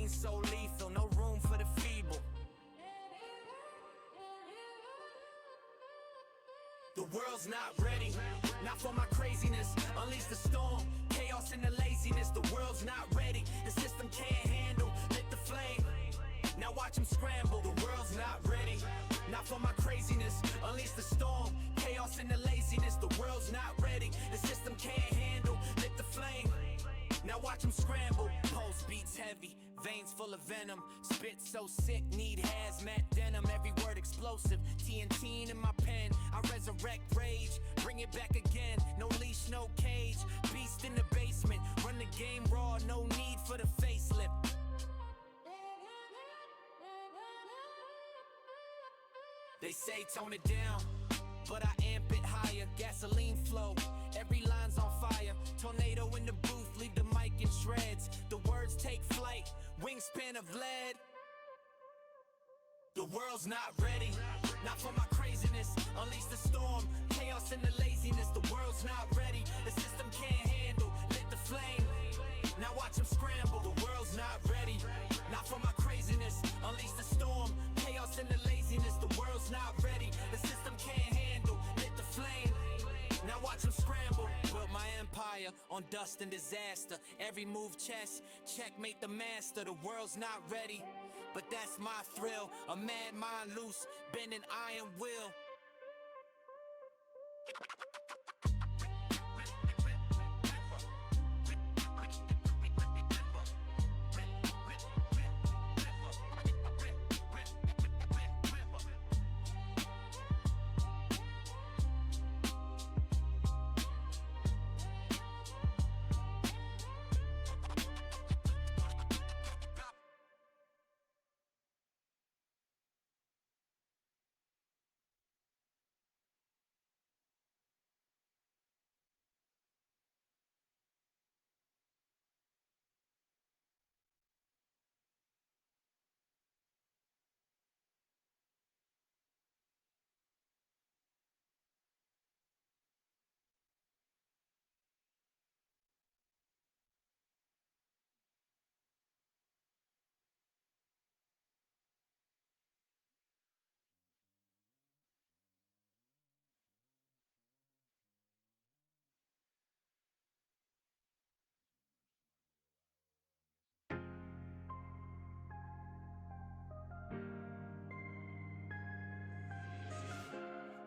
scene so lethal, no room for the feeble. The world's not ready, not for my craziness. Unleash the storm, chaos and the laziness. The world's not ready, the system can't handle. Lit the flame, now watch them scramble. The world's not ready, not for my craziness. Unleash the storm, chaos and the laziness. The world's not ready, the system can't handle. Lit the flame, now watch them scramble. Pulse beats heavy, veins full of venom. Spit so sick, need hazmat denim. Every word explosive, TNT in my pen. I resurrect rage, bring it back again. No leash, no cage, beast in the basement. Run the game raw, no need for the facelift. They say tone it down, but I amp it higher. Gasoline flow, every line's on fire. Tornado in the booth, leave the mic in shreds. The words take flight, wingspan of lead. The world's not ready, not for my craziness. Unleash the storm, chaos and the laziness. The world's not ready, the system can't handle. Lit the flame, now watch them scramble. The world's not ready, not for my craziness. Unleash the storm, chaos and the laziness. The world's not ready, the system can't handle. Lit the flame, now watch them scramble. Built my empire on dust and disaster. Every move chess, checkmate the master. The world's not ready, but that's my thrill. A mad mind loose, bending iron will.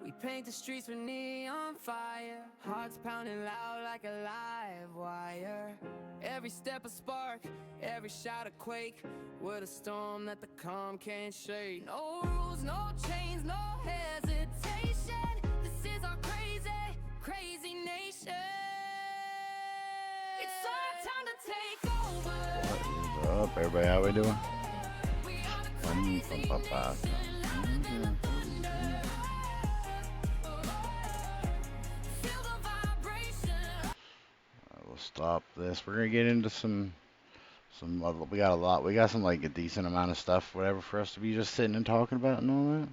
We paint the streets with neon fire, hearts pounding loud like a live wire. Every step a spark, every shot a quake, with a storm that the calm can't shake. No rules, no chains, no hesitation. This is our crazy, crazy nation. It's our time to take over. What is up, everybody? How we doing? We'll stop this. We're gonna get into some. We got a lot. We got some like a decent amount of stuff, whatever, for us to be just sitting and talking about and all that.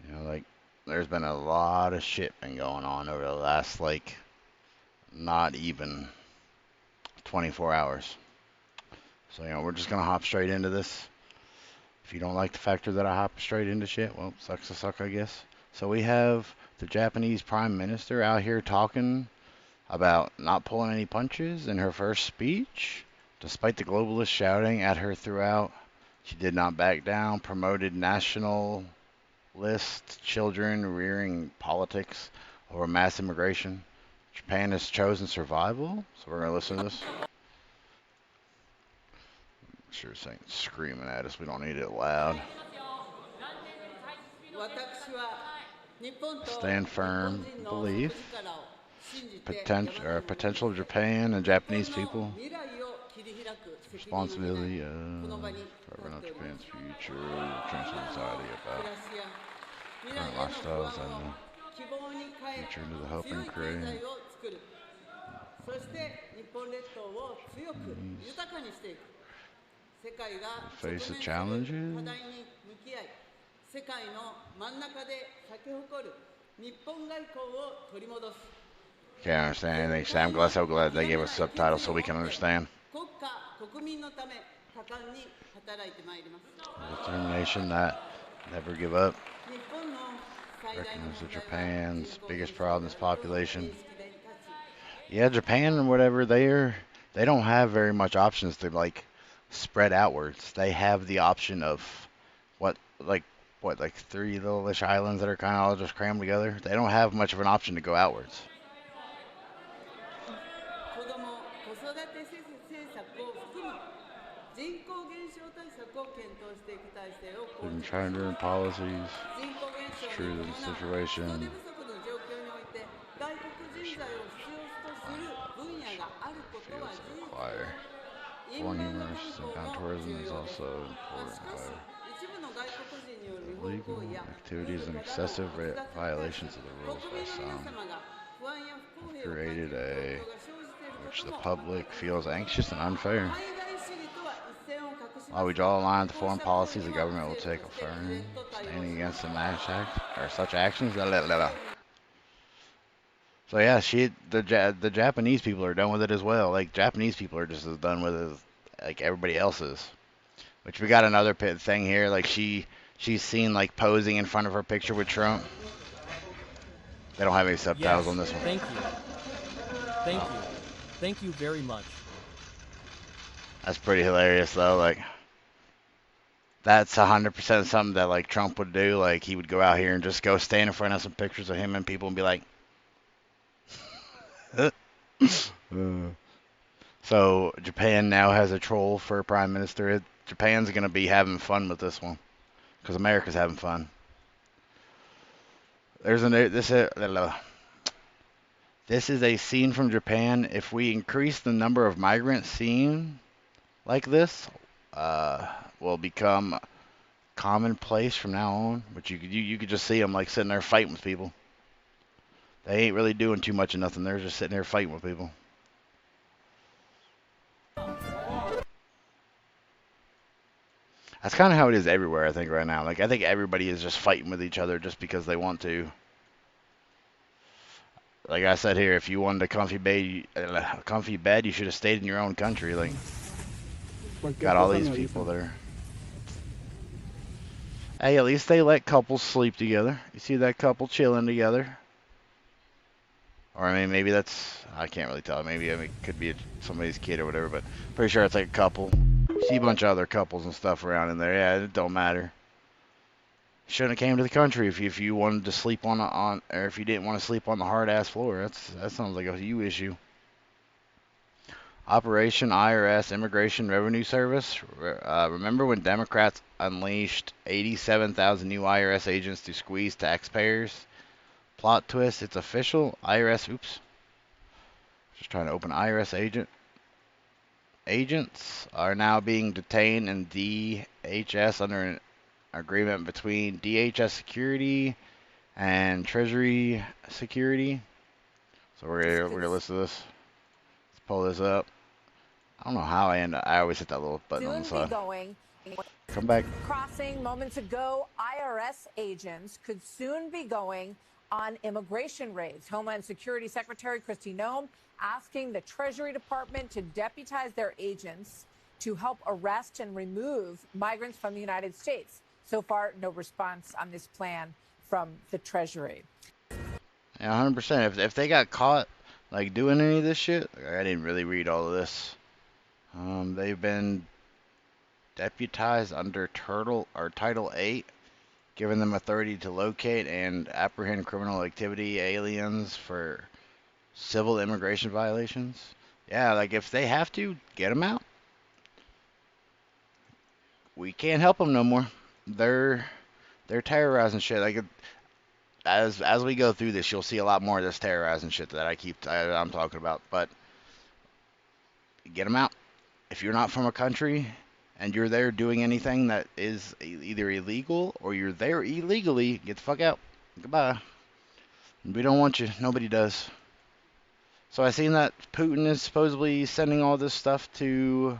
You know, like there's been a lot of shit been going on over the last like not even 24 hours. So you know, we're just gonna hop straight into this. If you don't like the factor that I hop straight into shit, well, sucks to suck, I guess. So we have the Japanese Prime Minister out here talking about not pulling any punches in her first speech. Despite the globalists shouting at her throughout, she did not back down, promoted nationalist children rearing politics over mass immigration. Japan has chosen survival, so we're going to listen to this. Sure, this ain't screaming at us. We don't need it loud. Stand firm belief, potential of Japan and Japanese people, responsibility for not Japan's future, transfer society about current lifestyles and the future into the helping create. Face the challenges. Can't understand anything, Sam. So glad they gave us subtitles so we can understand. Determination that never give up. Recognize that Japan's biggest problem is population. Yeah, Japan and whatever they don't have very much options to like spread outwards. They have the option of what like like three little-ish islands that are kind of all just crammed together. They don't have much of an option to go outwards. Including China and policies. It's true in the situation. Require. Foreign humorists and contourism is also important. Illegal activities and excessive violations of the rules by some have created a which the public feels anxious and unfair. While we draw a line at the foreign policies, the government will take a firm standing against such actions. Blah, blah, blah. So yeah, the Japanese people are done with it as well. Like Japanese people are just as done with it as like everybody else is. Which we got another thing here. Like she's seen like posing in front of her picture with Trump. They don't have any subtitles on this one. Thank you. Thank you. Thank you very much. That's pretty hilarious though. Like that's 100% something that like Trump would do. Like he would go out here and just go stand in front of some pictures of him and people and be like. So Japan now has a troll for prime minister. Japan's gonna be having fun with this one because America's having fun. This is a scene from Japan. If we increase the number of migrants seen like this, will become commonplace from now on. But you could just see them like sitting there fighting with people. They ain't really doing too much of nothing. They're just sitting there fighting with people. That's kind of how it is everywhere, I think, right now. Like, I think everybody is just fighting with each other just because they want to. Like I said here, if you wanted a comfy bed, you should have stayed in your own country. Like, got all these people there. Hey, at least they let couples sleep together. You see that couple chilling together. Or, I mean, maybe that's, I can't really tell. Maybe it could be somebody's kid or whatever, but pretty sure it's like a couple. You see a bunch of other couples and stuff around in there. Yeah, it don't matter. Shouldn't have came to the country if you wanted to sleep on or if you didn't want to sleep on the hard ass floor. That sounds like a you issue. Operation IRS Immigration Revenue Service. Remember when Democrats unleashed 87,000 new IRS agents to squeeze taxpayers? Plot twist, it's official. Just trying to open IRS agents are now being detained in DHS under an agreement between DHS Security and Treasury Security. So we're gonna listen to this. Let's pull this up. I don't know how I always hit that little button on the side. Come back. Crossing moments ago, IRS agents could soon be going on immigration raids. Homeland Security Secretary Kristi Noem asking the Treasury Department to deputize their agents to help arrest and remove migrants from the United States. So far, no response on this plan from the Treasury. Yeah, 100%. If they got caught like doing any of this shit, I didn't really read all of this. They've been deputized under Title 8, giving them authority to locate and apprehend criminal activity aliens for civil immigration violations. Yeah, like if they have to, get them out. We can't help them no more. They're terrorizing shit. Like as we go through this, you'll see a lot more of this terrorizing shit that I'm talking about. But get them out. If you're not from a country and you're there doing anything that is either illegal or you're there illegally, get the fuck out. Goodbye. We don't want you. Nobody does. So I seen that Putin is supposedly sending all this stuff to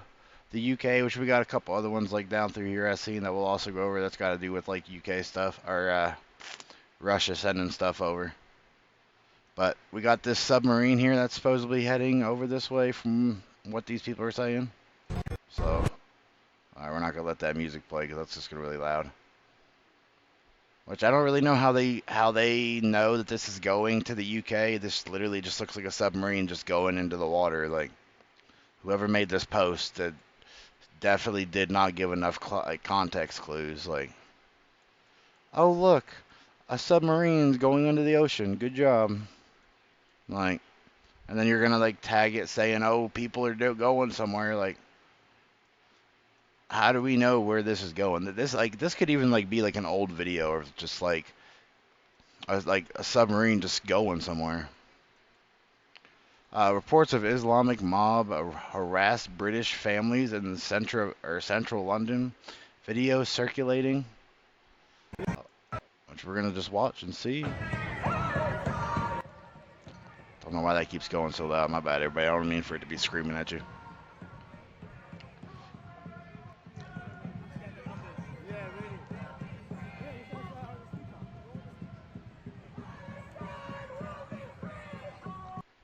the UK, which we got a couple other ones like down through here I seen that we'll also go over. That's got to do with like UK stuff or Russia sending stuff over. But we got this submarine here that's supposedly heading over this way from what these people are saying. So, alright, we're not gonna let that music play because that's just gonna be really loud. Which I don't really know how they know that this is going to the UK. This literally just looks like a submarine just going into the water. Like, whoever made this post definitely did not give enough context clues. Like, oh look, a submarine's going into the ocean. Good job. Like, and then you're gonna like tag it saying, oh, people are going somewhere. Like, how do we know where this is going? This could even like be like an old video or just like a submarine just going somewhere. Reports of Islamic mob harass British families in the central London. Video circulating, which we're gonna just watch and see. Don't know why that keeps going so loud. My bad, everybody. I don't mean for it to be screaming at you.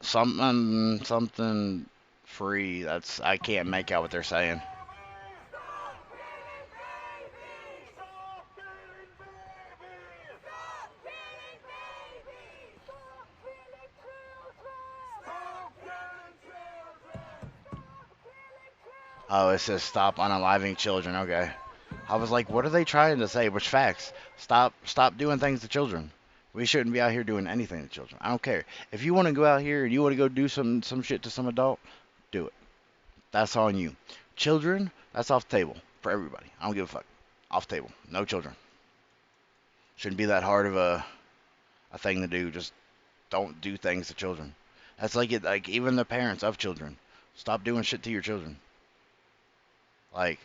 Something free. I can't make out what they're saying. Oh, it says stop unaliving children. Okay. I was like, what are they trying to say? Which facts? Stop doing things to children. We shouldn't be out here doing anything to children. I don't care. If you want to go out here and you want to go do some shit to some adult, do it. That's on you. Children, that's off the table for everybody. I don't give a fuck. Off the table. No children. Shouldn't be that hard of a thing to do. Just don't do things to children. That's like even the parents of children. Stop doing shit to your children. Like,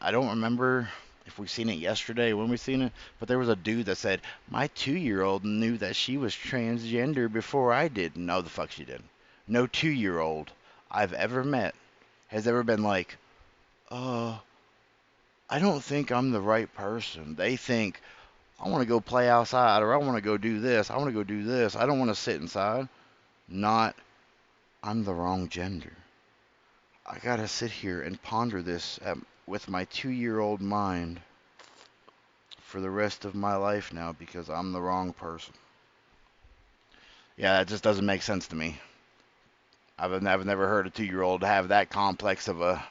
I don't remember if we seen it yesterday, when we seen it, but there was a dude that said, my 2-year-old knew that she was transgender before I did. No, the fuck she didn't. No 2-year-old I've ever met has ever been like, I don't think I'm the right person. They think, I want to go play outside, or I want to go do this, I want to go do this, I don't want to sit inside. Not, I'm the wrong gender. I gotta sit here and ponder this with my 2-year-old mind for the rest of my life now because I'm the wrong person. Yeah, that just doesn't make sense to me. I've never heard a 2-year-old have that complex of a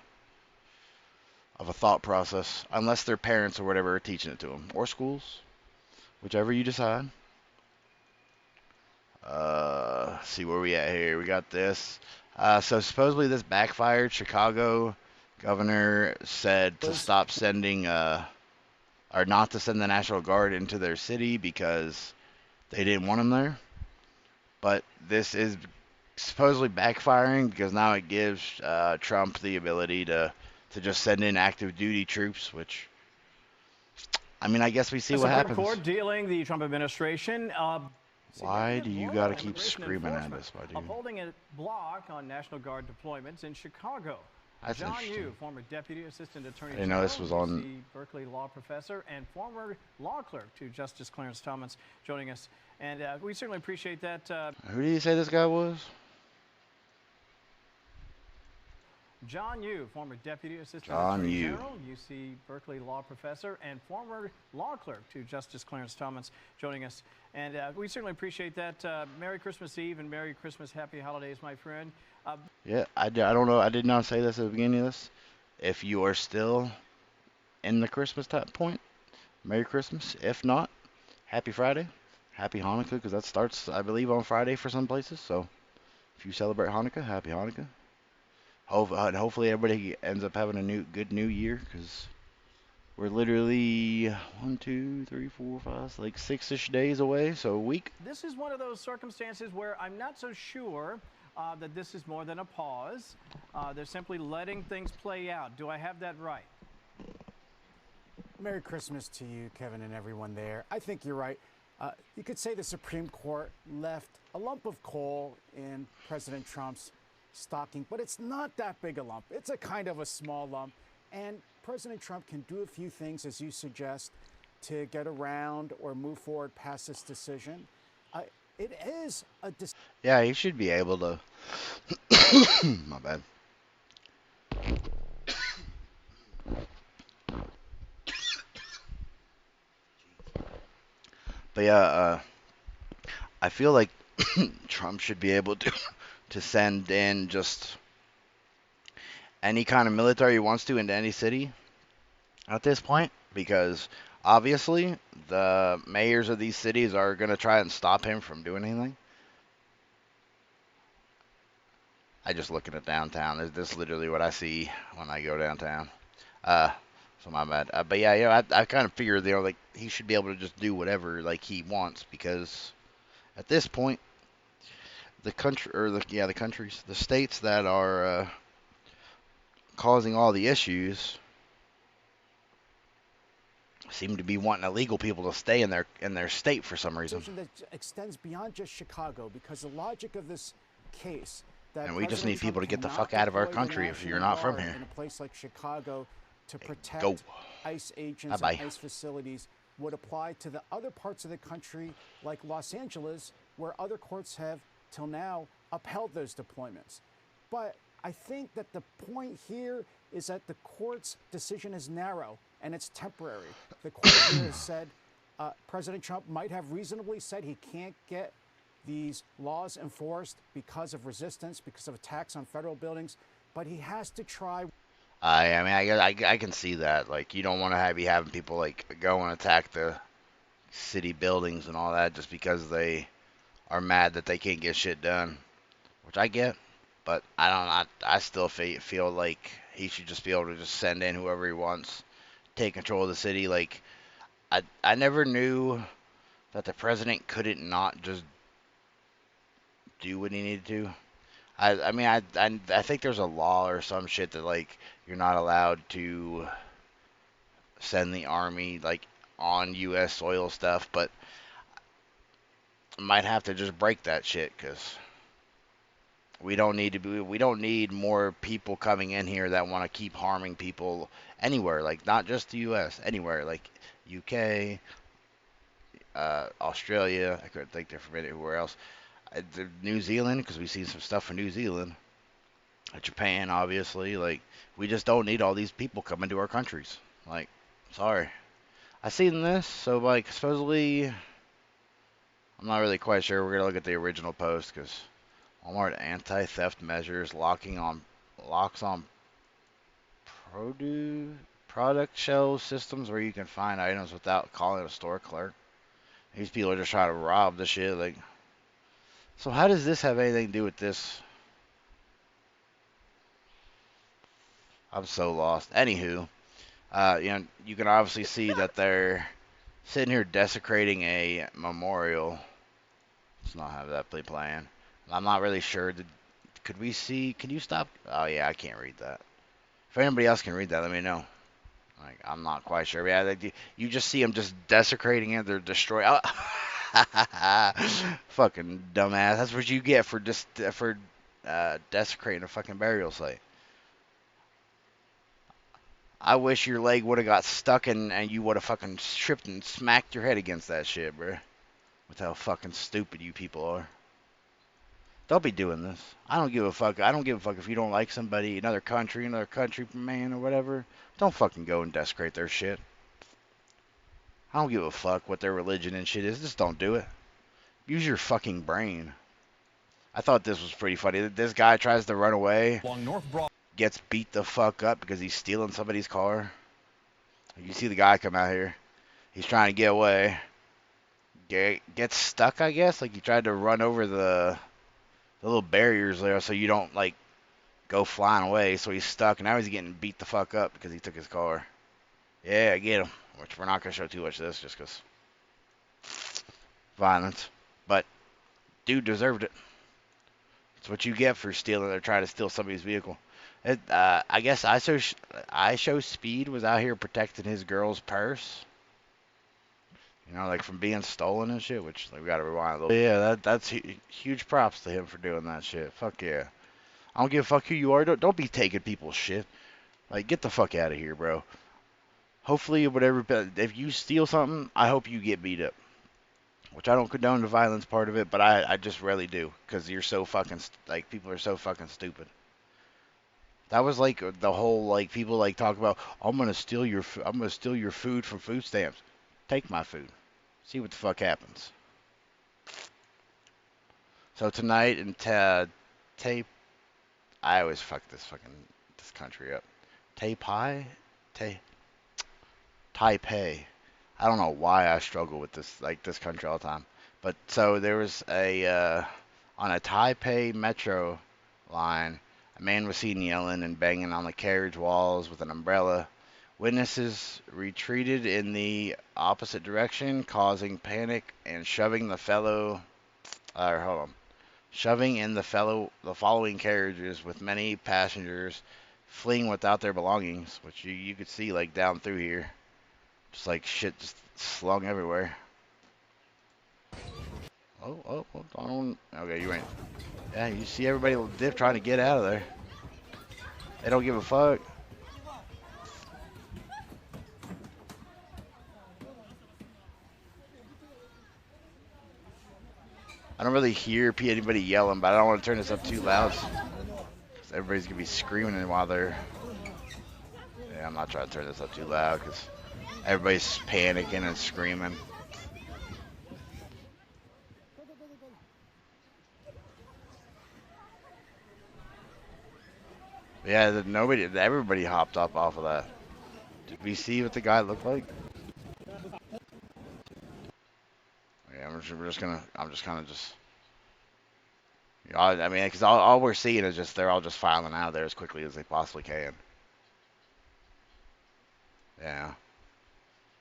thought process, unless their parents or whatever are teaching it to them, or schools, whichever you decide. See where we at here. We got this. So supposedly this backfired. Chicago governor said to stop sending, or not to send the National Guard into their city because they didn't want them there. But this is supposedly backfiring because now it gives Trump the ability to just send in active duty troops, which, I mean, I guess we see what happens. Court dealing the Trump administration. Why do you gotta keep screaming at us, my dude? Upholding a block on National Guard deployments in Chicago. That's John interesting. Yoo, former Deputy Assistant Attorney I didn't know this was General, on. UC Berkeley law professor, and former law clerk to Justice Clarence Thomas, joining us. And we certainly appreciate that. Who did you say this guy was? John Yoo, former Deputy Assistant John Attorney Yoo. General, UC Berkeley law professor, and former law clerk to Justice Clarence Thomas, joining us. And we certainly appreciate that. Merry Christmas Eve and Merry Christmas, Happy Holidays, my friend. Yeah, I don't know. I did not say this at the beginning of this. If you are still in the Christmas type point, Merry Christmas. If not, Happy Friday, Happy Hanukkah, because that starts, I believe, on Friday for some places. So if you celebrate Hanukkah, Happy Hanukkah. Hopefully everybody ends up having a good new year, because we're literally 1, 2, 3, 4, 5, like 6-ish days away, so a week. This is one of those circumstances where I'm not so sure that this is more than a pause. They're simply letting things play out. Do I have that right? Merry Christmas to you, Kevin, and everyone there. I think you're right. You could say the Supreme Court left a lump of coal in President Trump's stocking, but it's not that big a lump. It's a kind of a small lump, and President Trump can do a few things, as you suggest, to get around or move forward past this decision. It is a Yeah, he should be able to. My bad. But yeah, I feel like Trump should be able to send in just any kind of military he wants to into any city at this point, because obviously the mayors of these cities are going to try and stop him from doing anything. I just looking at downtown. This is literally what I see when I go downtown. So my bad. But yeah, I kind of figured, like he should be able to just do whatever like he wants, because at this point, the country or the countries, the states that are causing all the issues seem to be wanting illegal people to stay in their state for some reason. That extends beyond just Chicago, because the logic of this case that And we just President need people Trump to get the cannot fuck out of our deploy the country if you're National not from Guard here. in a place like Chicago to protect go. ICE agents Bye-bye. and ICE facilities would apply to the other parts of the country, like Los Angeles, where other courts have till now upheld those deployments. But I think that the point here is that the court's decision is narrow and it's temporary. The court here has said President Trump might have reasonably said he can't get these laws enforced because of resistance, because of attacks on federal buildings, but he has to try. I mean, I can see that. Like, you don't want to be having people like go and attack the city buildings and all that just because they are mad that they can't get shit done, which I get. But I still feel like he should just be able to just send in whoever he wants, take control of the city. Like, I never knew that the president couldn't not just do what he needed to. I mean, I think there's a law or some shit that, like, you're not allowed to send the army, like, on U.S. soil stuff, but might have to just break that shit, because we don't need more people coming in here that want to keep harming people anywhere, like, not just the U.S., anywhere, like, UK, Australia, I couldn't think there for a minute, where else. New Zealand, because we see some stuff in New Zealand. Japan, obviously. Like, we just don't need all these people coming to our countries. Like, sorry. I seen this, so, like, supposedly, I'm not really quite sure. We're gonna look at the original post, because Walmart anti-theft measures locks on product shelf systems where you can find items without calling a store clerk. These people are just trying to rob the shit, like. So how does this have anything to do with this? I'm so lost. Anywho, you can obviously see that they're sitting here desecrating a memorial. Let's not have that playing. I'm not really sure. Could we see? Can you stop? Oh yeah, I can't read that. If anybody else can read that, let me know. Like, I'm not quite sure. Yeah, you just see them just desecrating it. They're destroying. Oh. Fucking dumbass. That's what you get for desecrating a fucking burial site. I wish your leg would have got stuck and you would have fucking tripped and smacked your head against that shit, bro. With how fucking stupid you people are. Don't be doing this. I don't give a fuck. I don't give a fuck if you don't like somebody, another countryman or whatever. Don't fucking go and desecrate their shit. I don't give a fuck what their religion and shit is. Just don't do it. Use your fucking brain. I thought this was pretty funny. This guy tries to run away. Gets beat the fuck up because he's stealing somebody's car. You see the guy come out here. He's trying to get away. Gets stuck, I guess. Like, he tried to run over the little barriers there so you don't, like, go flying away. So he's stuck. And now he's getting beat the fuck up because he took his car. Yeah, I get him. Which we're not going to show too much of this just because violence. But dude deserved it. It's what you get for stealing or trying to steal somebody's vehicle. I guess I Show Speed was out here protecting his girl's purse. You know, like from being stolen and shit, which like, we got to rewind a little bit. Yeah, that's huge props to him for doing that shit. Fuck yeah. I don't give a fuck who you are. Don't be taking people's shit. Like, get the fuck out of here, bro. Hopefully, whatever, if you steal something, I hope you get beat up. Which I don't condone the violence part of it, but I just really do. Because you're so fucking, like, people are so fucking stupid. That was like the whole, like, people like talk about, I'm gonna steal your food from food stamps. Take my food. See what the fuck happens. So tonight in Tape, I always fuck this country up. Taipei, Taipei. I don't know why I struggle with this country all the time. But so there was on a Taipei metro line, a man was seen yelling and banging on the carriage walls with an umbrella. Witnesses retreated in the opposite direction, causing panic and shoving in the following carriages, with many passengers fleeing without their belongings, which you could see like down through here, just like shit just slung everywhere. Oh, I don't. Okay, you ain't. Yeah, you see everybody dip trying to get out of there. They don't give a fuck. I don't really hear anybody yelling, but I don't want to turn this up too loud. 'Cause everybody's gonna be screaming while they're. Yeah, I'm not trying to turn this up too loud because everybody's panicking and screaming. Yeah, everybody hopped up off of that. Did we see what the guy looked like? Yeah, I'm just kind of just. You know, I mean, because all we're seeing is just they're all just filing out of there as quickly as they possibly can. Yeah.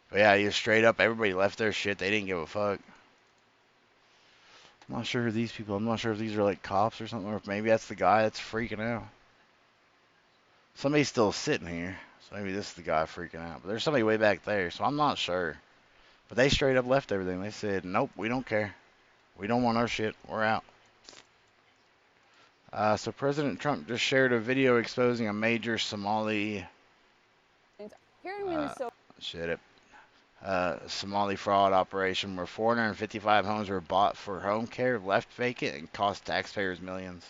But yeah, you straight up, everybody left their shit. They didn't give a fuck. I'm not sure who these people. I'm not sure if these are like cops or something, or if maybe that's the guy that's freaking out. Somebody's still sitting here, so maybe this is the guy freaking out. But there's somebody way back there, so I'm not sure. But they straight up left everything. They said, nope, we don't care. We don't want our shit. We're out. So President Trump just shared a video exposing a major Somali Here in Minnesota. Somali fraud operation where 455 homes were bought for home care, left vacant, and cost taxpayers millions.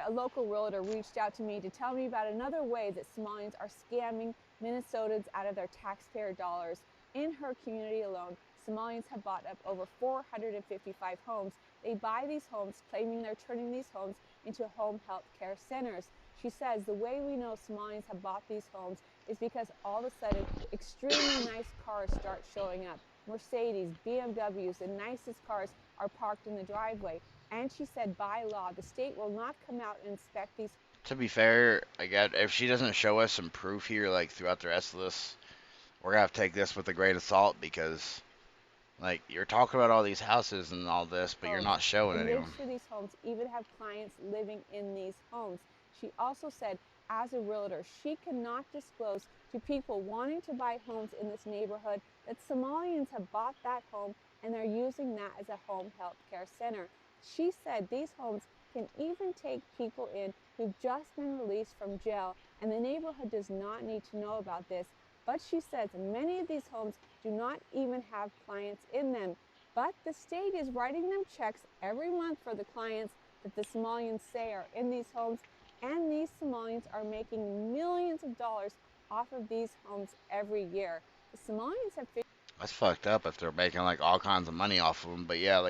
A local realtor reached out to me to tell me about another way that Somalians are scamming Minnesotans out of their taxpayer dollars. In her community alone, Somalians have bought up over 455 homes. They buy these homes, claiming they're turning these homes into home health care centers. She says the way we know Somalians have bought these homes is because all of a sudden extremely nice cars start showing up. Mercedes, BMWs, the nicest cars are parked in the driveway. And she said by law, the state will not come out and inspect these. To be fair, if she doesn't show us some proof here, like throughout the rest of this, we're gonna have to take this with a grain of salt because, like, you're talking about all these houses and all this, but you're not showing any of them. For these homes, even have clients living in these homes. She also said, as a realtor, she cannot disclose to people wanting to buy homes in this neighborhood that Somalians have bought that home and they're using that as a home health care center. She said these homes can even take people in who've just been released from jail, and the neighborhood does not need to know about this. But she says many of these homes do not even have clients in them. But the state is writing them checks every month for the clients that the Somalians say are in these homes, and these Somalians are making millions of dollars off of these homes every year. The Somalians have figured. That's fucked up if they're making like all kinds of money off of them. But yeah,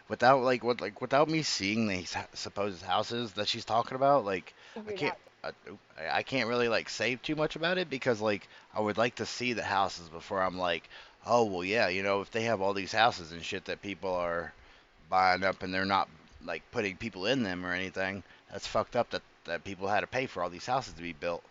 without me seeing these supposed houses that she's talking about, like I can't really like say too much about it because like I would like to see the houses before I'm like, oh well, yeah, you know, if they have all these houses and shit that people are buying up and they're not like putting people in them or anything, that's fucked up that people had to pay for all these houses to be built.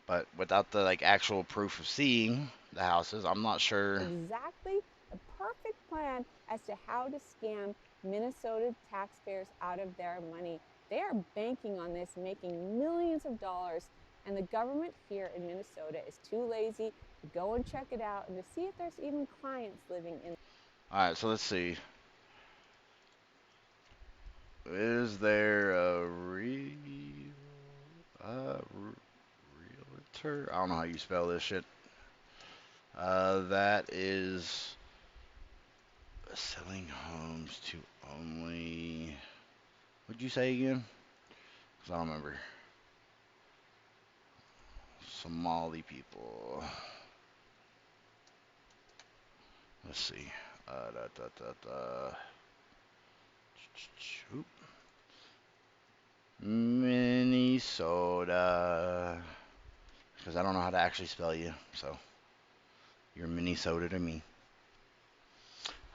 But without the like actual proof of seeing the houses, I'm not sure. Exactly the perfect plan as to how to scam Minnesota taxpayers out of their money. They are banking on this, making millions of dollars, and the government here in Minnesota is too lazy to go and check it out and to see if there's even clients living in. All right, so let's see. Is there a realtor? I don't know how you spell this shit. That is selling homes to only. What'd you say again? Because I don't remember. Somali people. Let's see. Oop. Minnesota. Because I don't know how to actually spell you, so you're Minnesota to me.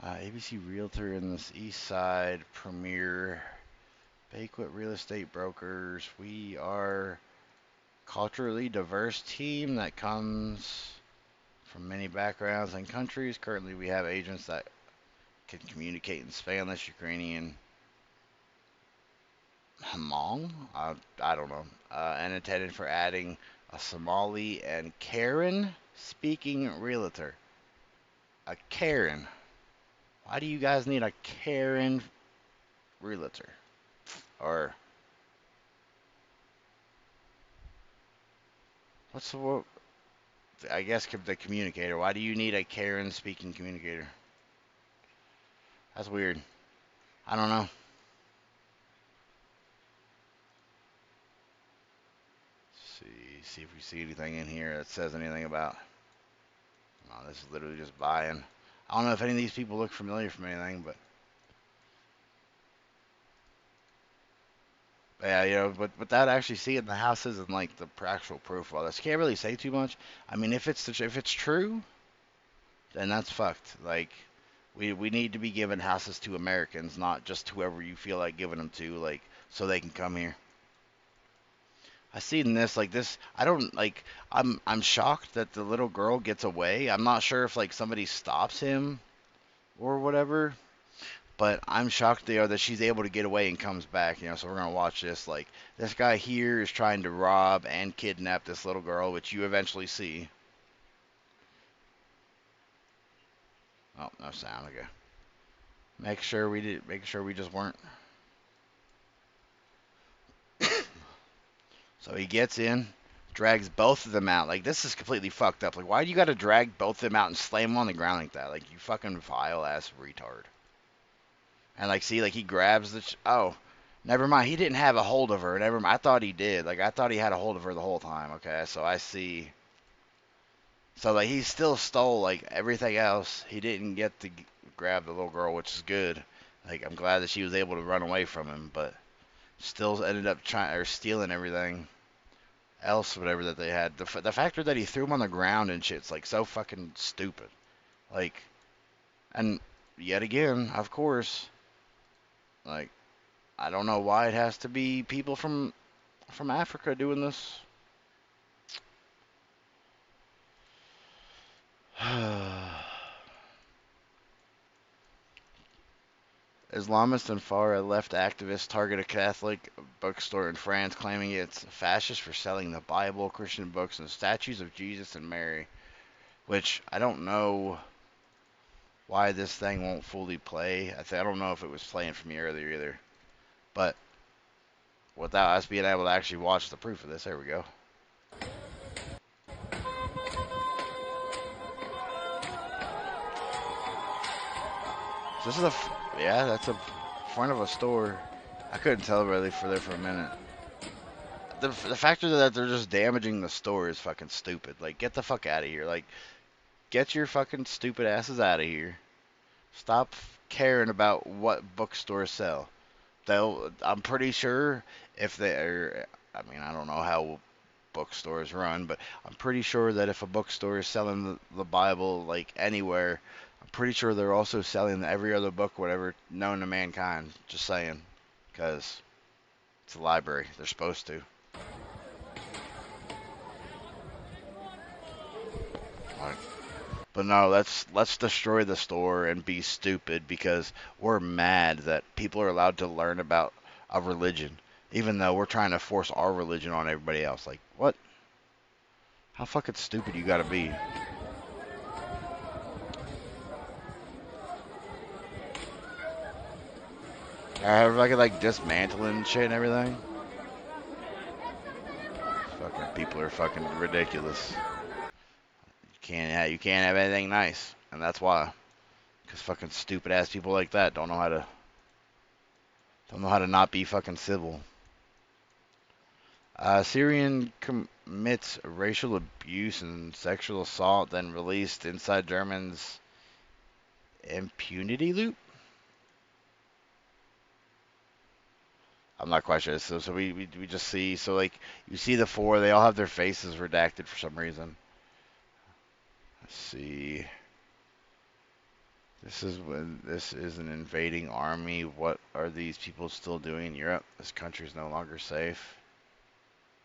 ABC Realtor in this East Side Premier Banquet Real Estate Brokers. We are culturally diverse team that comes from many backgrounds and countries. Currently, we have agents that can communicate in Spanish, Ukrainian, Hmong, I don't know, and intended for adding a Somali and Karen speaking realtor. A Karen. Why do you guys need a Karen realtor? Or what's the word? I guess the communicator. Why do you need a Karen speaking communicator? That's weird. I don't know. See if we see anything in here that says anything about. No, this is literally just buying. I don't know if any of these people look familiar from anything, but yeah, you know, but without actually seeing the houses and like the actual proof of all this, can't really say too much. I mean, if it's true, then that's fucked. Like, we need to be giving houses to Americans, not just whoever you feel like giving them to, like, so they can come here. I seen this like this. I don't like. I'm shocked that the little girl gets away. I'm not sure if like somebody stops him or whatever, but I'm shocked that she's able to get away and comes back. You know, so we're gonna watch this. Like this guy here is trying to rob and kidnap this little girl, which you eventually see. Oh, no sound. Okay. Make sure we just weren't. So he gets in, drags both of them out. Like, this is completely fucked up. Like, why do you gotta drag both of them out and slam them on the ground like that? Like, you fucking vile-ass retard. And, like, see, like, he grabs the... oh, never mind. He didn't have a hold of her. Never mind. I thought he did. Like, I thought he had a hold of her the whole time. Okay, so I see. So, like, he still stole, like, everything else. He didn't get to grab the little girl, which is good. Like, I'm glad that she was able to run away from him, but still ended up stealing everything else, whatever that they had. The factor that he threw him on the ground and shit's like so fucking stupid. Like, and yet again, of course, like, I don't know why it has to be people from Africa doing this. Islamists and far-left activists target a Catholic bookstore in France, claiming it's fascist for selling the Bible, Christian books, and statues of Jesus and Mary. Which I don't know why this thing won't fully play. I don't know if it was playing for me earlier either. But without us being able to actually watch the proof of this, there we go. This is yeah, that's a front of a store. I couldn't tell really for a minute. The factor that they're just damaging the store is fucking stupid. Like, get the fuck out of here. Like, get your fucking stupid asses out of here. Stop caring about what bookstores sell. I'm pretty sure if they are, I mean, I don't know how bookstores run, but I'm pretty sure that if a bookstore is selling the Bible, like, anywhere, I'm pretty sure they're also selling every other book, whatever, known to mankind. Just saying. Because it's a library. They're supposed to. But no, let's destroy the store and be stupid because we're mad that people are allowed to learn about a religion, even though we're trying to force our religion on everybody else. Like, what? How fucking stupid you gotta be? Everybody like dismantling shit and everything. Fucking people are fucking ridiculous. You can't have anything nice, and that's why. Because fucking stupid ass people like that don't know how to not be fucking civil. Syrian commits racial abuse and sexual assault, then released inside Germans impunity loop. I'm not quite sure. So we just see, so like you see the four, they all have their faces redacted for some reason. Let's see. This is an invading army. What are these people still doing in Europe? This country is no longer safe.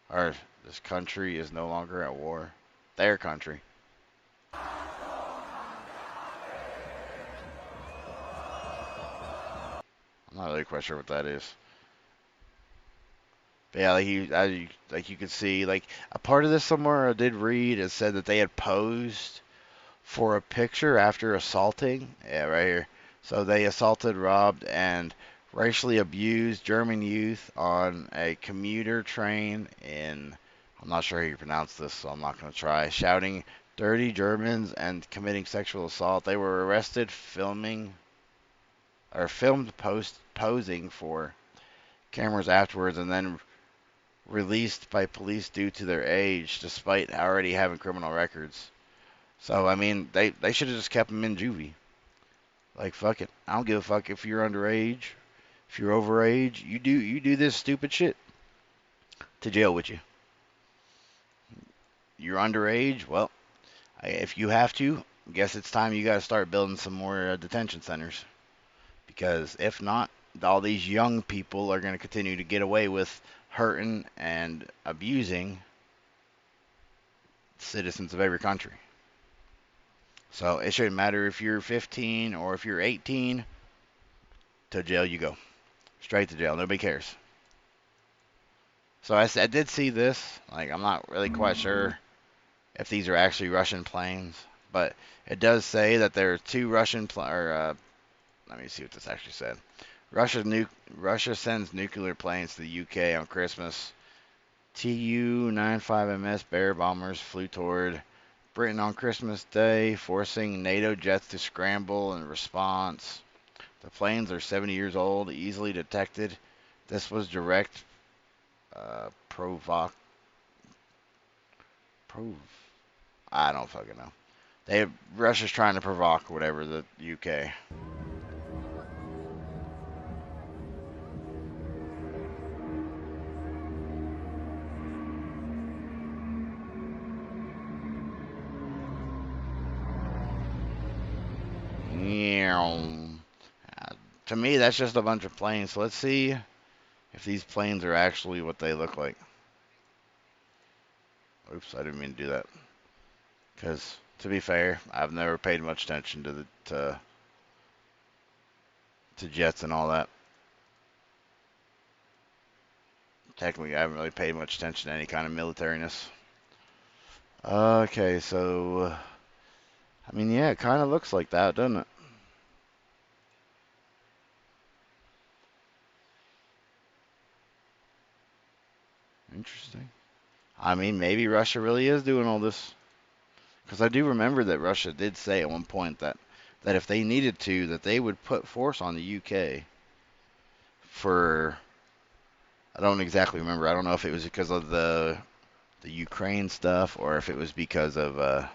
Or this country is no longer at war. Their country. I'm not really quite sure what that is. But yeah, like you could see, like a part of this somewhere I did read, it said that they had posed for a picture after assaulting. Yeah, right here. So they assaulted, robbed, and racially abused German youth on a commuter train in, I'm not sure how you pronounce this, so I'm not going to try, shouting dirty Germans and committing sexual assault. They were arrested filmed posing for cameras afterwards and then released by police due to their age, despite already having criminal records. So, I mean, they should have just kept them in juvie. Like, fuck it. I don't give a fuck if you're underage. If you're overage, you do this stupid shit. To jail with you. You're underage, well, if you have to, I guess it's time you gotta start building some more detention centers. Because if not, all these young people are gonna continue to get away with hurting and abusing citizens of every country. So it shouldn't matter if you're 15 or if you're 18, to jail you go. Straight to jail. Nobody cares. So I did see this. Like, I'm not really quite sure if these are actually Russian planes, but it does say that there are two Russian let me see what this actually said. Russia sends nuclear planes to the UK on Christmas. Tu-95MS Bear bombers flew toward Britain on Christmas Day, forcing NATO jets to scramble in response. The planes are 70 years old, easily detected. This was direct I don't fucking know. Russia's trying to provoke whatever the UK. To me, that's just a bunch of planes. So let's see if these planes are actually what they look like. Oops, I didn't mean to do that. Because, to be fair, I've never paid much attention to jets and all that. Technically, I haven't really paid much attention to any kind of militariness. Okay, so, I mean, yeah, it kind of looks like that, doesn't it? Interesting. I mean, maybe Russia really is doing all this. Because I do remember that Russia did say at one point that if they needed to, that they would put force on the UK for, I don't exactly remember. I don't know if it was because of the Ukraine stuff or if it was because of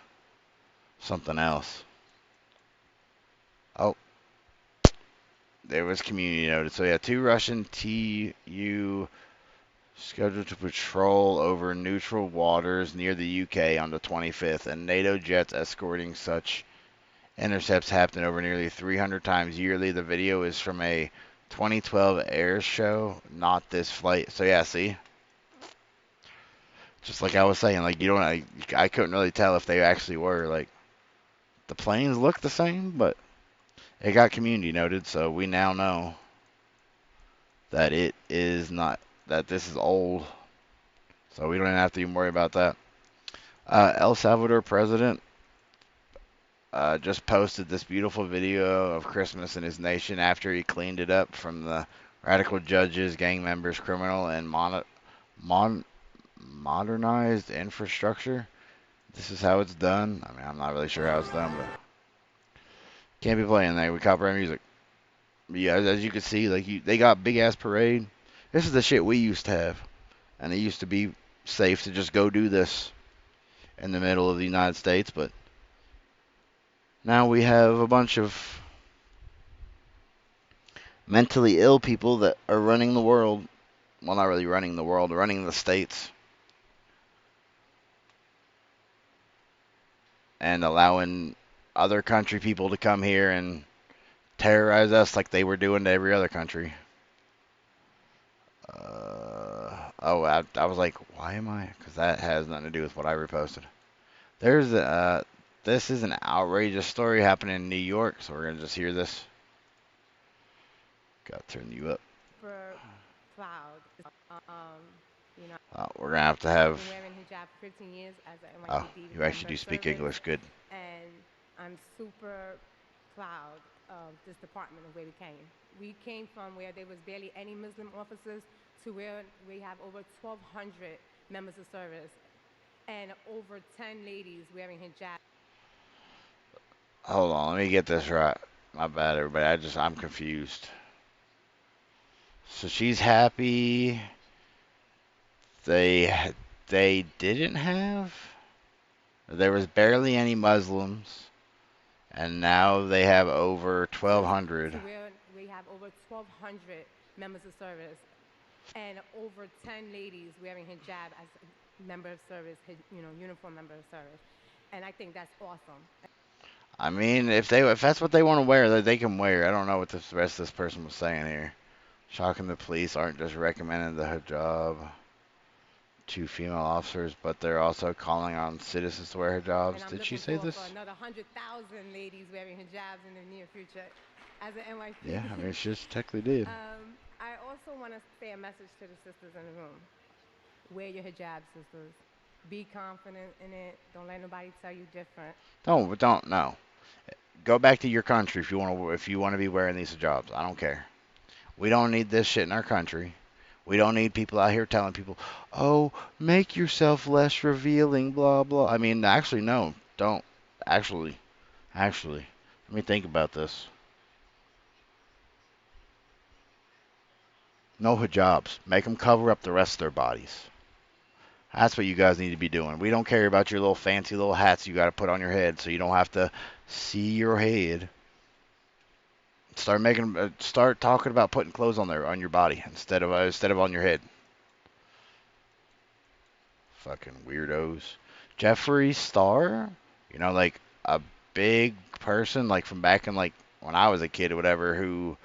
something else. Oh, there was community noted. So yeah, two Russian TU scheduled to patrol over neutral waters near the UK on the 25th, and NATO jets escorting such intercepts happen over nearly 300 times yearly. The video is from a 2012 air show, not this flight. So yeah, see? Just like I was saying, like, I couldn't really tell if they actually were, like, the planes look the same, but it got community noted, so we now know that it is not, that this is old. So we don't even have to even worry about that. El Salvador president just posted this beautiful video of Christmas in his nation after he cleaned it up from the radical judges, gang members, criminal, and modernized infrastructure. This is how it's done. I mean, I'm not really sure how it's done, but can't be playing that with copyright music. But yeah, as you can see, like they got big ass parade. This is the shit we used to have, and it used to be safe to just go do this in the middle of the United States, but now we have a bunch of mentally ill people that are running the world. Well, not really running the world, running the states. And allowing other country people to come here and terrorize us like they were doing to every other country. I was like, why am I? Because that has nothing to do with what I reposted. This is an outrageous story happening in New York, so we're gonna just hear this. Gotta turn you up. Super proud. You know, We're gonna have to have. I've been wearing hijab for 15 years as an Oh, NYPD you actually member do speak service, English good. and I'm super proud of this department of where we came. We came from where there was barely any Muslim officers to where we have over 1,200 members of service and over 10 ladies wearing hijab. Hold on, let me get this right. My bad, everybody. I'm confused. So she's happy. They didn't have. There was barely any Muslims, and now they have over 1,200. To where we have over 1,200 members of service and over 10 ladies wearing hijab as a member of service, uniform member of service. And I think that's awesome. I mean, if that's what they want to wear, they can wear. I don't know what the rest of this person was saying here. Shocking the police aren't just recommending the hijab to female officers, but they're also calling on citizens to wear hijabs. Did she say this? For another 100,000 ladies wearing hijabs in the near future as an NYC. Yeah, I mean, she just technically did. I also want to say a message to the sisters in the room. Wear your hijab, sisters. Be confident in it. Don't let nobody tell you different. No. Go back to your country if you want to be wearing these hijabs. I don't care. We don't need this shit in our country. We don't need people out here telling people, "Oh, make yourself less revealing," blah blah. I mean, actually, no, don't. Actually, let me think about this. No hijabs. Make them cover up the rest of their bodies. That's what you guys need to be doing. We don't care about your little fancy little hats you got to put on your head so you don't have to see your head. Start talking about putting clothes on your body instead of on your head. Fucking weirdos. Jeffree Star, like a big person, like from back in like when I was a kid or whatever, who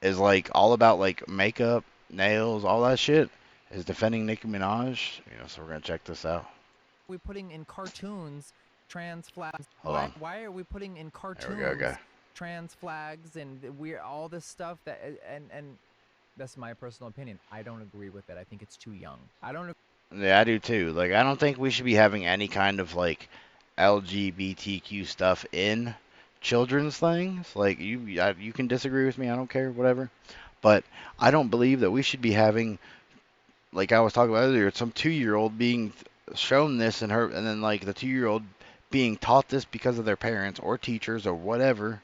is like all about like makeup, nails, all that shit, is defending Nicki Minaj. So we're gonna check this out. We putting in cartoons trans flags. Why are we putting in cartoons there we go. Trans flags and all this stuff that and that's my personal opinion. I don't agree with it. I think it's too young. Yeah, I do too. Like, I don't think we should be having any kind of like LGBTQ stuff in children's things. Like, you can disagree with me. I don't care, whatever. But I don't believe that we should be having, like I was talking about earlier, some 2-year-old being shown this and then like the 2-year-old being taught this because of their parents or teachers or whatever.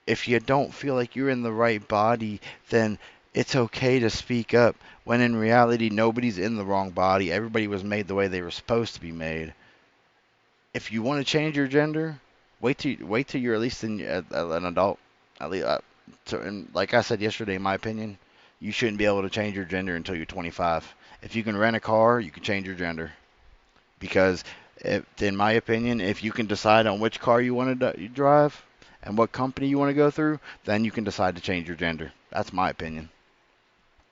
If you don't feel like you're in the right body, then it's okay to speak up, when in reality nobody's in the wrong body. Everybody was made the way they were supposed to be made. If you want to change your gender, wait till you're at least an adult. At least, and like I said yesterday, in my opinion, you shouldn't be able to change your gender until you're 25. If you can rent a car, you can change your gender. Because, in my opinion, if you can decide on which car you want to drive and what company you want to go through, then you can decide to change your gender. That's my opinion.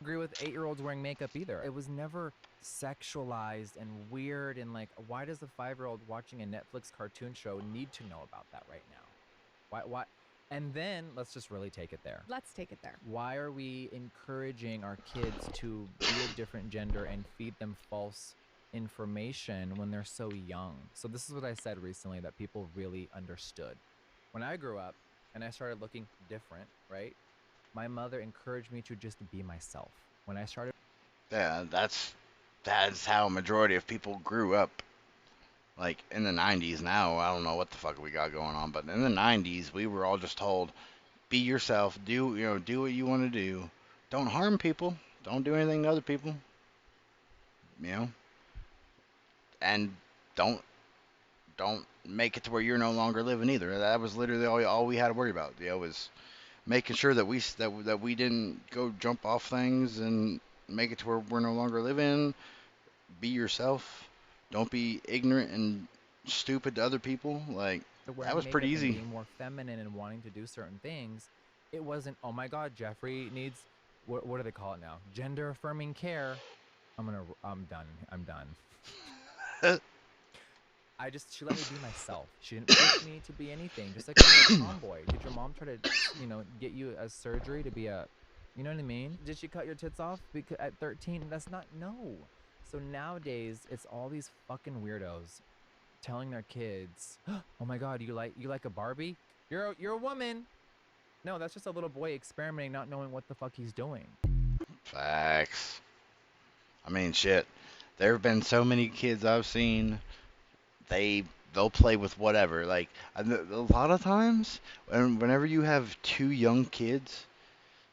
Agree with 8-year-olds wearing makeup either. It was never sexualized and weird, and like, why does a 5-year-old watching a Netflix cartoon show need to know about that right now? Why? And then let's just really take it there. Let's take it there. Why are we encouraging our kids to be a different gender and feed them false information when they're so young? So this is what I said recently that people really understood. When I grew up and I started looking different, right? My mother encouraged me to just be myself. When I started... Yeah, that's how a majority of people grew up. Like, in the 90s now, I don't know what the fuck we got going on, but in the 90s, we were all just told, be yourself, do what you want to do. Don't harm people. Don't do anything to other people. And don't make it to where you're no longer living either. That was literally all we had to worry about. Was making sure that that we didn't go jump off things and make it to where we're no longer living. Be yourself. Don't be ignorant and stupid to other people. Like To that wearing was pretty makeup and easy. being more feminine and wanting to do certain things, it wasn't, oh my God, Jeffrey needs, what do they call it now? Gender affirming care. I'm done. I'm done. She let me be myself. She didn't push me to be anything. Just like when you're a tomboy. Did your mom try to, get you a surgery to be you know what I mean? Did she cut your tits off because at 13? That's not, no. So nowadays, it's all these fucking weirdos telling their kids, "Oh my God, you like a Barbie? You're a woman." No, that's just a little boy experimenting, not knowing what the fuck he's doing. Facts. I mean, shit. There have been so many kids I've seen. They'll play with whatever. Like a lot of times, whenever you have two young kids,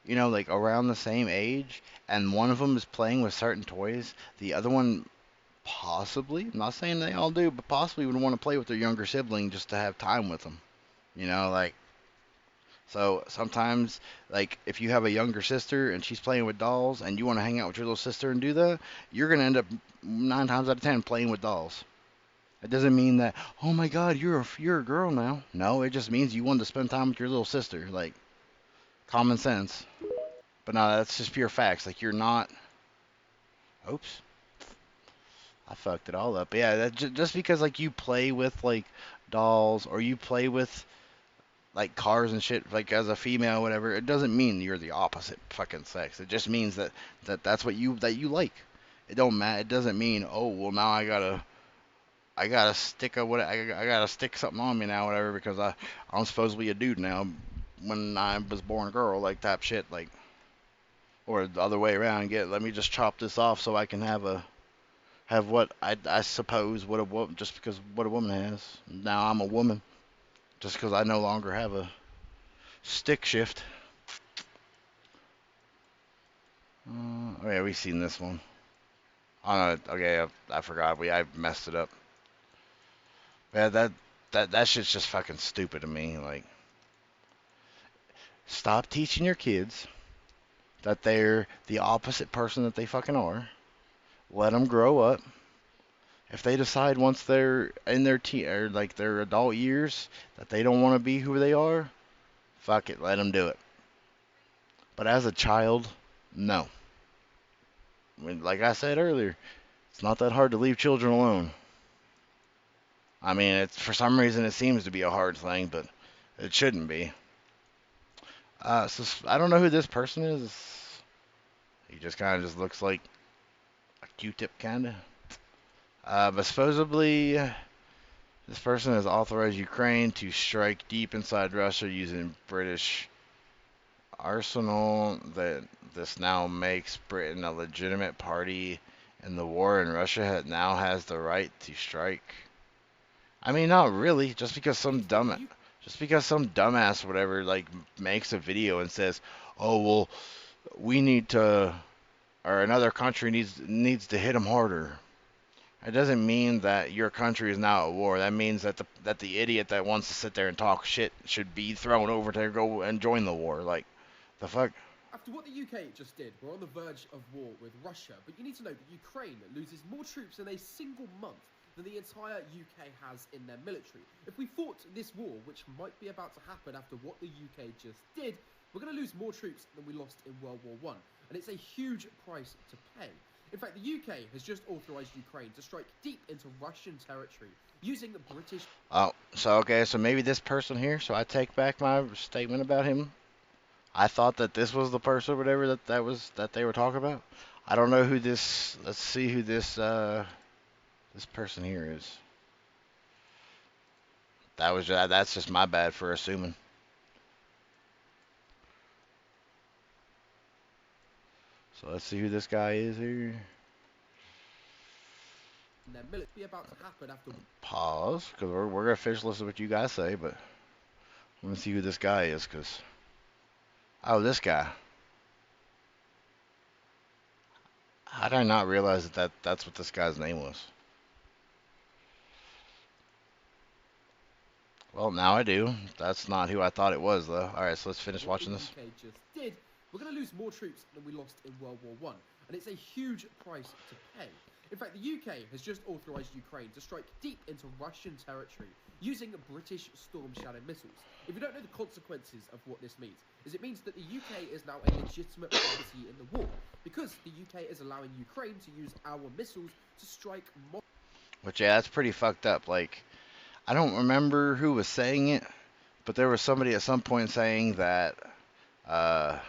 like around the same age, and one of them is playing with certain toys, the other one possibly, I'm not saying they all do, but possibly would want to play with their younger sibling just to have time with them. Like so sometimes, like if you have a younger sister and she's playing with dolls and you want to hang out with your little sister and do that, you're gonna end up 9 times out of 10 playing with dolls. It doesn't mean that, oh my God, you're a girl now. No, it just means you wanted to spend time with your little sister. Like common sense. But no, that's just pure facts. Like you're not. Oops, I fucked it all up. Yeah, just because like you play with like dolls or you play with like cars and shit, like as a female, whatever, it doesn't mean you're the opposite fucking sex. It just means that's what you like. It don't matter. It doesn't mean, oh well, now I gotta stick I gotta stick something on me now, whatever, because I'm supposed to be a dude now when I was born a girl, like type shit, like, or the other way around. Let me just chop this off so I can have what I suppose what a woman, just because what a woman has. Now I'm a woman just because I no longer have a stick shift. Oh yeah, we've seen this one. Oh no, okay, I forgot. I messed it up. Yeah, that shit's just fucking stupid to me. Like, stop teaching your kids that they're the opposite person that they fucking are. Let them grow up. If they decide once they're in their or like their adult years that they don't want to be who they are, fuck it, let them do it. But as a child, no. I mean, like I said earlier, it's not that hard to leave children alone. I mean, it's for some reason it seems to be a hard thing, but it shouldn't be. So I don't know who this person is. He just kind of just looks like a Q-tip kind of. But supposedly, this person has authorized Ukraine to strike deep inside Russia using British arsenal. That this now makes Britain a legitimate party in the war, and Russia now has the right to strike. I mean, not really. Just because some dumbass whatever like makes a video and says, "Oh well, we need to," or another country needs to hit them harder. It doesn't mean that your country is now at war. That means that the idiot that wants to sit there and talk shit should be thrown over to go and join the war. Like, the fuck? After what the UK just did, we're on the verge of war with Russia. But you need to know that Ukraine loses more troops in a single month than the entire UK has in their military. If we fought this war, which might be about to happen after what the UK just did, we're going to lose more troops than we lost in World War I. And it's a huge price to pay. In fact, the UK has just authorized Ukraine to strike deep into Russian territory using the British... Oh, so maybe this person here, so I take back my statement about him. I thought that this was the person or whatever that they were talking about. I don't know who this, let's see who this person here is. That's just my bad for assuming. So let's see who this guy is here. Be about to happen after... Pause, because we're gonna finish listening to what you guys say, but I'm gonna see who this guy is, because this guy. How did I not realize that's what this guy's name was? Well, now I do. That's not who I thought it was, though. All right, so let's finish What watching the this. UK just did, we're going to lose more troops than we lost in World War One, and it's a huge price to pay. In fact, the UK has just authorised Ukraine to strike deep into Russian territory using British Storm Shadow missiles. If you don't know the consequences of what this means, it means that the UK is now a legitimate party in the war, because the UK is allowing Ukraine to use our missiles to strike Which, yeah, that's pretty fucked up. Like, I don't remember who was saying it, but there was somebody at some point saying that, that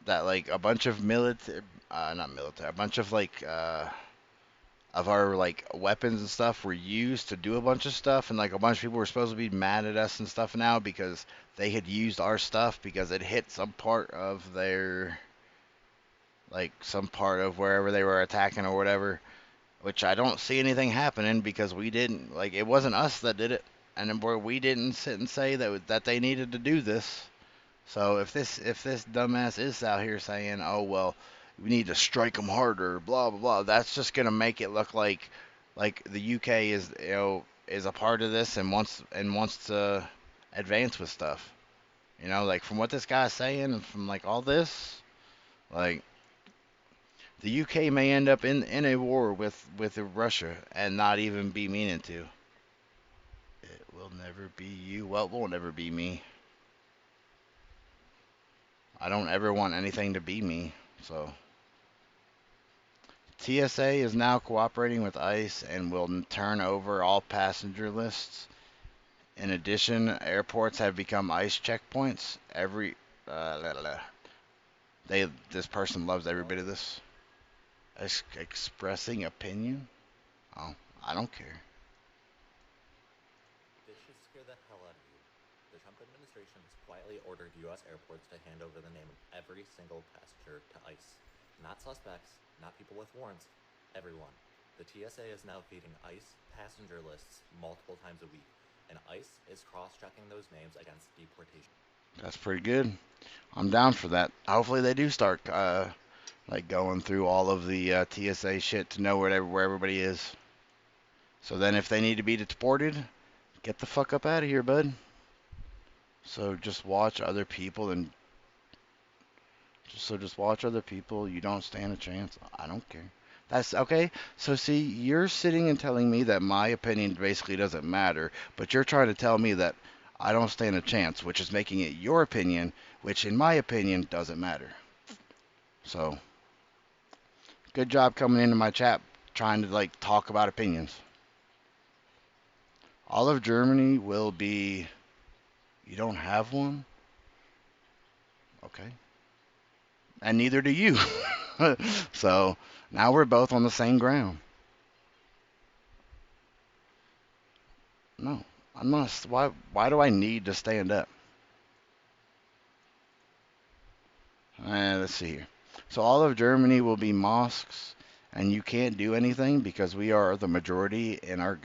like a bunch of not military, a bunch of like, of our like weapons and stuff were used to do a bunch of stuff, and like a bunch of people were supposed to be mad at us and stuff now because they had used our stuff because it hit some part of their, like some part of wherever they were attacking or whatever. Which I don't see anything happening because we didn't, like, it wasn't us that did it, and then we didn't sit and say that they needed to do this. So if this dumbass is out here saying, oh well, we need to strike them harder, blah blah blah, that's just gonna make it look like the UK is, you know, is a part of this and wants to advance with stuff. You know, like from what this guy's saying and from like all this, like the UK may end up in a war with Russia and not even be meaning to. It will never be you. Well, it won't ever be me. I don't ever want anything to be me. So TSA is now cooperating with ICE and will turn over all passenger lists. In addition, airports have become ICE checkpoints. This person loves every bit of this. Expressing opinion? Oh, I don't care. This should scare the hell out of you. The Trump administration has quietly ordered U.S. airports to hand over the name of every single passenger to ICE. Not suspects, not people with warrants, everyone. The TSA is now feeding ICE passenger lists multiple times a week, and ICE is cross-checking those names against deportation. That's pretty good. I'm down for that. Hopefully they do start like going through all of the TSA shit to know where everybody is. So then if they need to be deported, get the fuck up out of here, bud. So just watch other people and just watch other people. You don't stand a chance. I don't care. That's okay. So see, you're sitting and telling me that my opinion basically doesn't matter, but you're trying to tell me that I don't stand a chance, which is making it your opinion, which in my opinion doesn't matter. So good job coming into my chat trying to like talk about opinions. All of Germany will be. You don't have one? Okay. And neither do you. So now we're both on the same ground. No, I'm not. Why do I need to stand up? Let's see here. So all of Germany will be mosques, and you can't do anything because we are the majority in our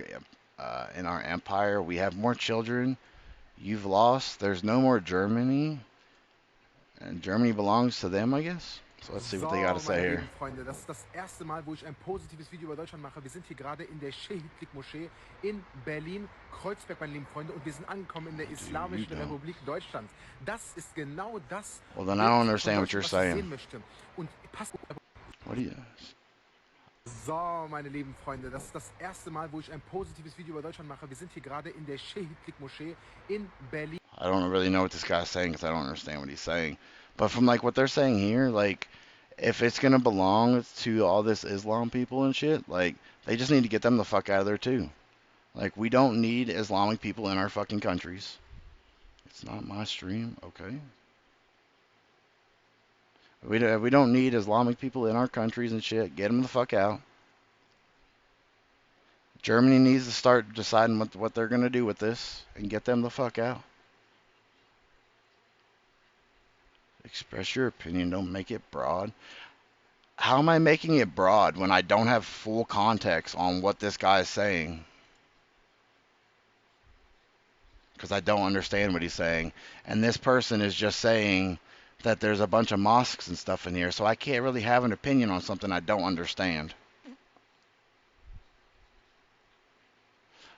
empire. We have more children. You've lost. There's no more Germany, and Germany belongs to them, I guess. So let's see what they got to say meine here. lieben Freunde, das ist das erste Mal, wo ich ein positives Video über Deutschland mache. Wir sind hier gerade in der Schehitlik-Moschee in Berlin-Kreuzberg, meine lieben Freunde, und wir sind angekommen in der Islamischen Republik Deutschland. Das ist genau das, Well, then I don't understand what you're was ich sehen saying. möchte. Und passt. What do you? So, meine lieben Freunde, das ist das erste Mal, wo ich ein positives Video über Deutschland mache. Wir sind hier gerade in der Schehitlik-Moschee in Berlin. I don't really know what this guy's saying because I don't understand what he's saying. But from like what they're saying here, like if it's gonna belong to all this Islam people and shit, like they just need to get them the fuck out of there too. Like we don't need Islamic people in our fucking countries. It's not my stream, okay? We don't need Islamic people in our countries and shit. Get them the fuck out. Germany needs to start deciding what they're gonna do with this and get them the fuck out. Express your opinion, don't make it broad. How am I making it broad when I don't have full context on what this guy is saying? Because I don't understand what he's saying. And this person is just saying that there's a bunch of mosques and stuff in here, so I can't really have an opinion on something I don't understand.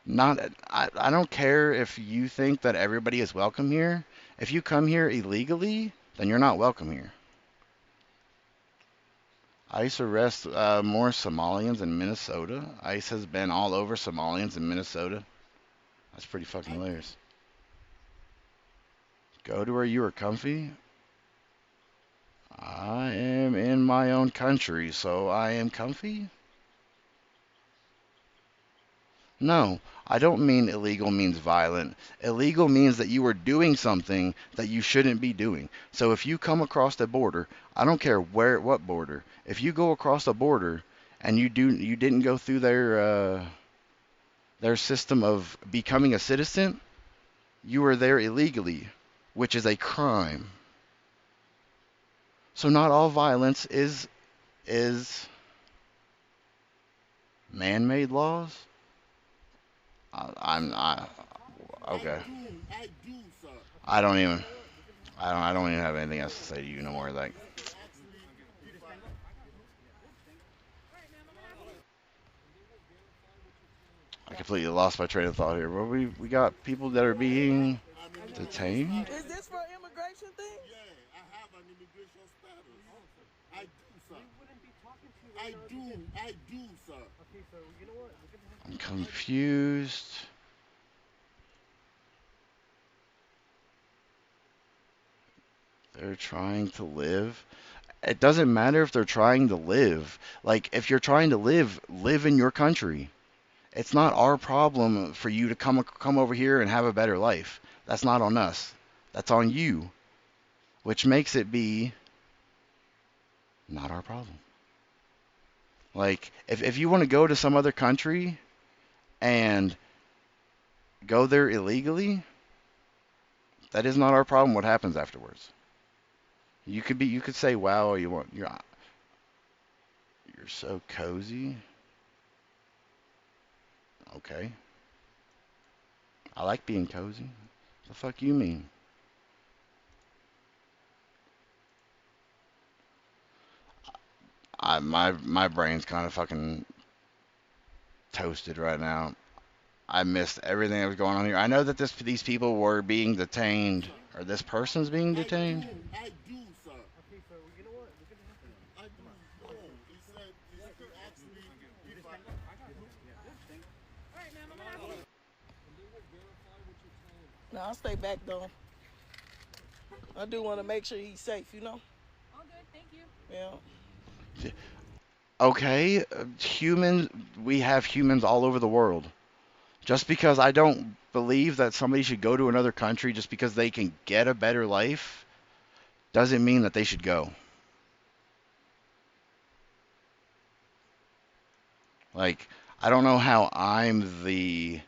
Not, I don't care if you think that everybody is welcome here. If you come here illegally, then you're not welcome here. ICE arrests more Somalians in Minnesota. ICE has been all over Somalians in Minnesota. That's pretty fucking hilarious. Go to where you are comfy. I am in my own country, so I am comfy? No, I don't mean illegal means violent. Illegal means that you are doing something that you shouldn't be doing. So if you come across the border, I don't care what border. If you go across the border and you didn't go through their system of becoming a citizen, you are there illegally, which is a crime. So not all violence is man-made laws. Okay. I don't even have anything else to say to you no more. Like, I completely lost my train of thought here. Well, we got people that are being detained. Is this for immigration thing? Yeah, I have an immigration status. I do, sir. I do, sir. Okay, so you know what? I'm confused. They're trying to live. It doesn't matter if they're trying to live. Like, if you're trying to live in your country. It's not our problem for you to come over here and have a better life. That's not on us. That's on you. Which makes it be not our problem. Like, if you want to go to some other country and go there illegally, that is not our problem what happens afterwards. You could say, wow, you're so cozy. Okay. I like being cozy. The fuck you mean? My brain's kind of fucking toasted right now. I missed everything that was going on here. I know that these people were being detained, or this person's being detained. I do, sir. Okay, so you know what? I do. No, he said you could ask me if I. No, I'll stay back though. I do want to make sure he's safe, you know? All good, thank you. Yeah. Okay, we have humans all over the world. Just because I don't believe that somebody should go to another country just because they can get a better life doesn't mean that they should go. Like, I don't know how I'm the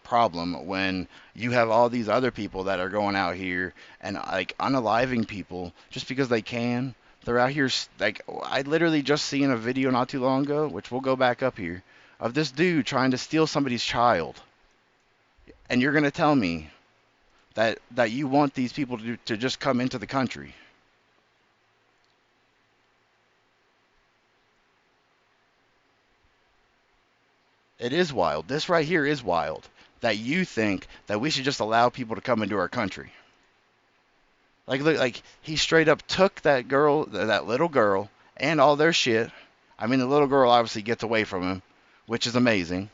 problem when you have all these other people that are going out here and like unaliving people just because they can. They're out here like I literally just seen a video not too long ago, which we'll go back up here, of this dude trying to steal somebody's child. And you're gonna tell me that you want these people to just come into the country. It is wild. This right here is wild. That you think that we should just allow people to come into our country. Like, look, like he straight up took that girl, that little girl, and all their shit. I mean, the little girl obviously gets away from him, which is amazing.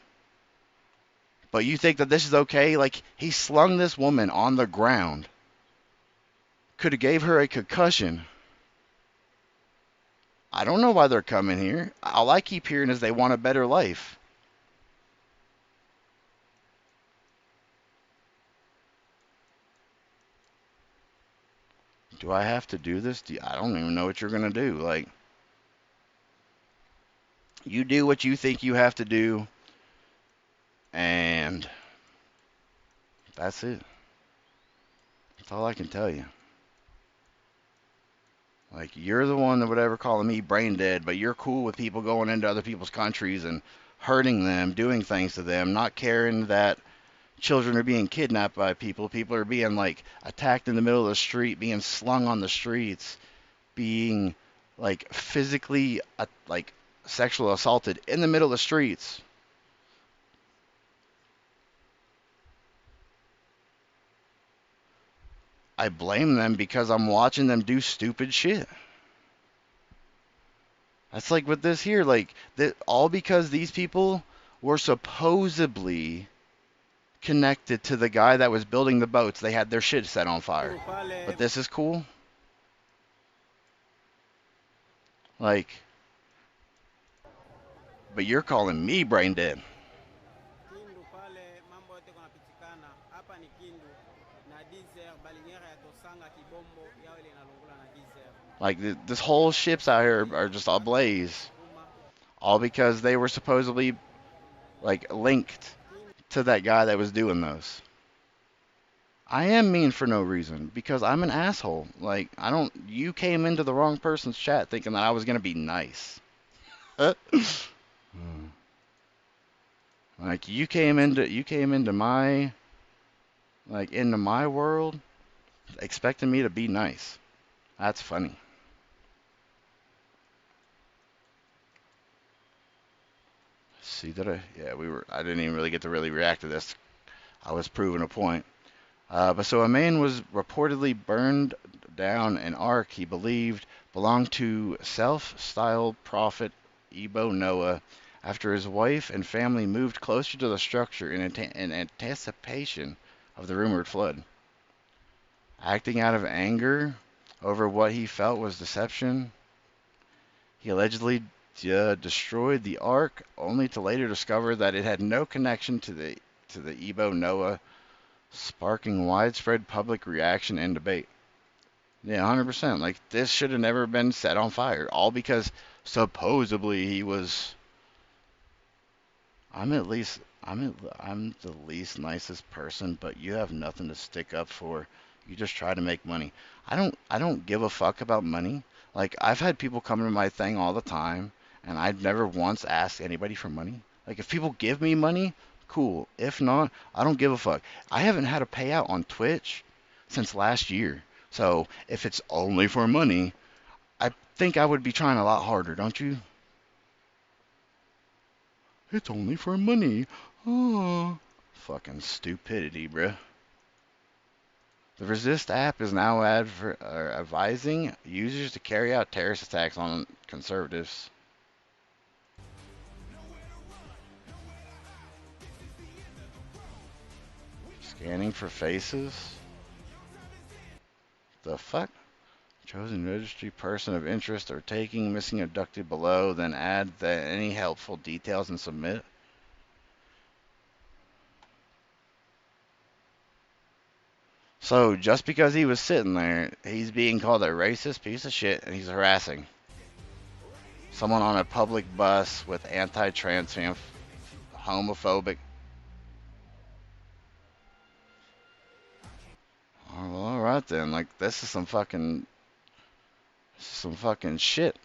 But you think that this is okay? Like, he slung this woman on the ground. Could have gave her a concussion. I don't know why they're coming here. All I keep hearing is they want a better life. Do I have to do this? I don't even know what you're going to do. Like, you do what you think you have to do, and that's it. That's all I can tell you. Like, you're the one that would ever calling me brain dead, but you're cool with people going into other people's countries and hurting them, doing things to them, not caring that children are being kidnapped by people. People are being, like, attacked in the middle of the street, being slung on the streets, being, like, physically, like, sexually assaulted in the middle of the streets. I blame them because I'm watching them do stupid shit. That's like with this here, like that all because these people were supposedly connected to the guy that was building the boats. They had their shit set on fire. But this is cool. Like, but you're calling me brain dead. Like this whole ships out here are just ablaze, all because they were supposedly like linked to that guy that was doing those. I am mean for no reason because I'm an asshole. Like you came into the wrong person's chat thinking that I was gonna be nice. Like you came into my world expecting me to be nice. That's funny. See that I didn't even really get to really react to this. I was proving a point. But so a man was reportedly burned down an ark he believed belonged to self-styled prophet Ebo Noah after his wife and family moved closer to the structure in anticipation of the rumored flood. Acting out of anger over what he felt was deception, he allegedly destroyed the ark, only to later discover that it had no connection to the Ebo Noah, sparking widespread public reaction and debate. Yeah, 100%. Like this should have never been set on fire, all because supposedly he was. I'm the least nicest person, but you have nothing to stick up for. You just try to make money. I don't give a fuck about money. Like I've had people come to my thing all the time, and I've never once asked anybody for money. Like if people give me money, cool. If not, I don't give a fuck. I haven't had a payout on Twitch since last year. So if it's only for money, I think I would be trying a lot harder, don't you? It's only for money. Oh, fucking stupidity, bruh. The Resist app is now advising users to carry out terrorist attacks on conservatives. Scanning for faces? The fuck? Chosen registry person of interest or taking missing abducted below, then add any helpful details and submit. So just because he was sitting there, he's being called a racist piece of shit and he's harassing someone on a public bus with anti-trans homophobic. Oh, well, all right then. Like this is some fucking shit.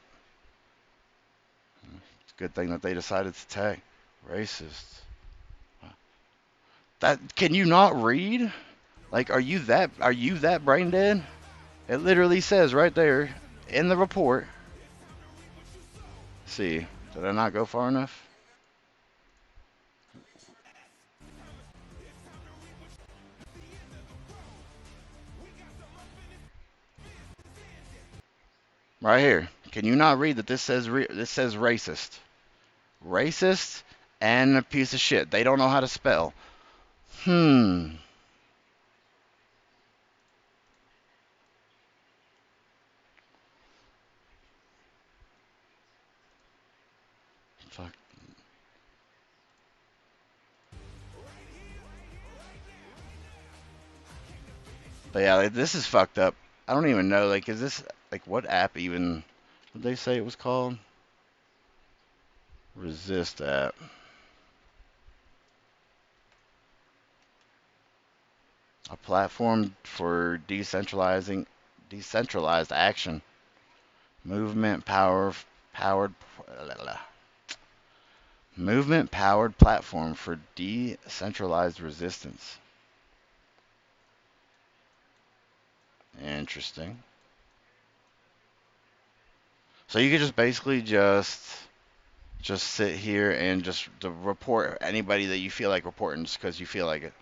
It's a good thing that they decided to tag racist. That can you not read? Like, are you that brain dead? It literally says right there in the report. Let's see, did I not go far enough? Right here. Can you not read that this says racist? Racist and a piece of shit. They don't know how to spell. Fuck. But yeah, like, this is fucked up. I don't even know. Like, is this like what app even? What did they say it was called? Resist app. A platform for decentralized action. Movement powered platform for decentralized resistance. Interesting. So you could just basically just just sit here and just to report anybody that you feel like reporting just because you feel like it.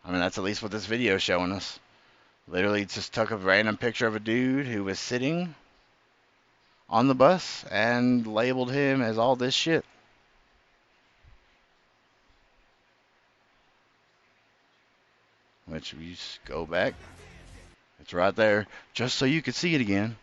I mean, that's at least what this video is showing us. Literally just took a random picture of a dude who was sitting on the bus and labeled him as all this shit. Which we just go back. It's right there, just so you could see it again.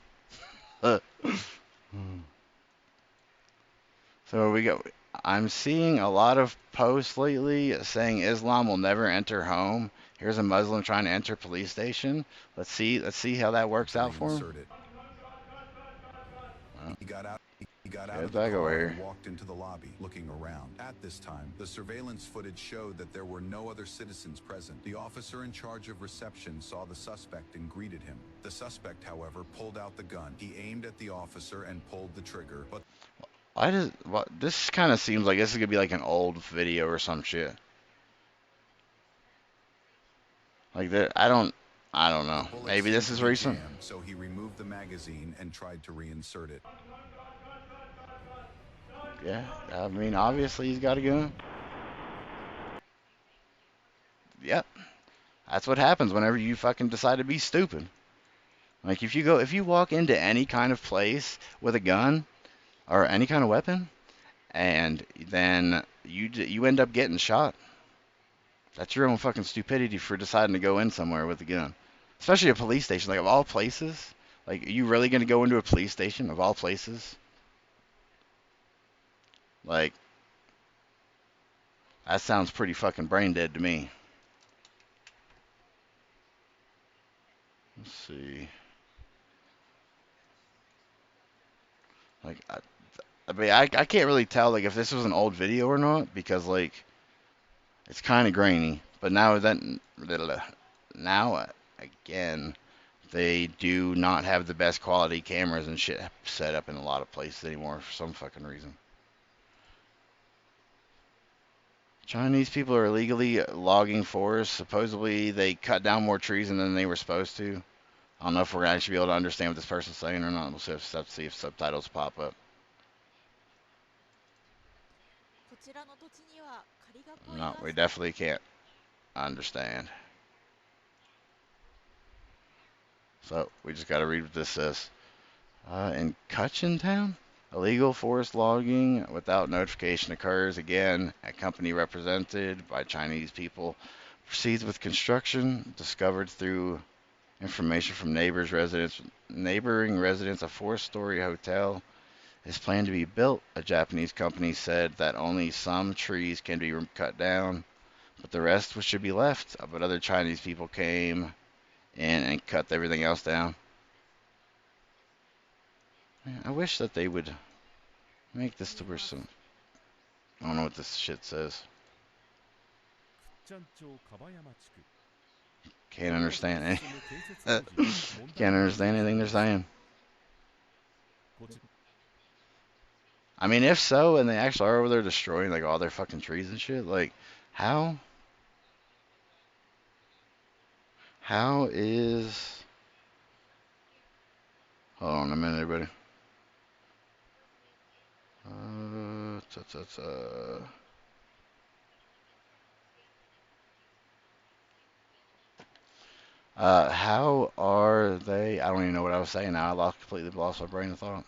So we go. I'm seeing a lot of posts lately saying Islam will never enter home. Here's a Muslim trying to enter police station. Let's see how that works out for him. He got out. He got out Get of the back over car here. and walked into the lobby, looking around. At this time, the surveillance footage showed that there were no other citizens present. The officer in charge of reception saw the suspect and greeted him. The suspect, however, pulled out the gun. He aimed at the officer and pulled the trigger, but This kind of seems like this is gonna be like an old video or some shit. Like that, I don't know. bullets Maybe this seemed is to be recent. jammed, so he removed the magazine and tried to reinsert it. Yeah, I mean, obviously he's got a gun. Yep, that's what happens whenever you fucking decide to be stupid. Like if you walk into any kind of place with a gun or any kind of weapon, and then you end up getting shot. That's your own fucking stupidity for deciding to go in somewhere with a gun, especially a police station. Like of all places, like are you really gonna go into a police station of all places? Like, that sounds pretty fucking brain dead to me. Let's see. Like, I mean, I can't really tell, like, if this was an old video or not, because, like, it's kind of grainy. But now again, they do not have the best quality cameras and shit set up in a lot of places anymore for some fucking reason. Chinese people are illegally logging forests. Supposedly, they cut down more trees than they were supposed to. I don't know if we're going to actually be able to understand what this person's saying or not. We'll see if subtitles pop up. No, we definitely can't understand. So, we just got to read what this says. In Kachin Town? Illegal forest logging without notification occurs again. A company represented by Chinese people proceeds with construction discovered through information from neighboring residents. A 4-story hotel is planned to be built. A Japanese company said that only some trees can be cut down, but the rest should be left. But other Chinese people came in and cut everything else down. I wish that they would make this to where some... I don't know what this shit says. Can't understand Can't understand anything they're saying. I mean, if so, and they actually are over there destroying like all their fucking trees and shit, like, how is... Hold on a minute, everybody. How are they? I don't even know what I was saying now. Completely lost my brain of thought.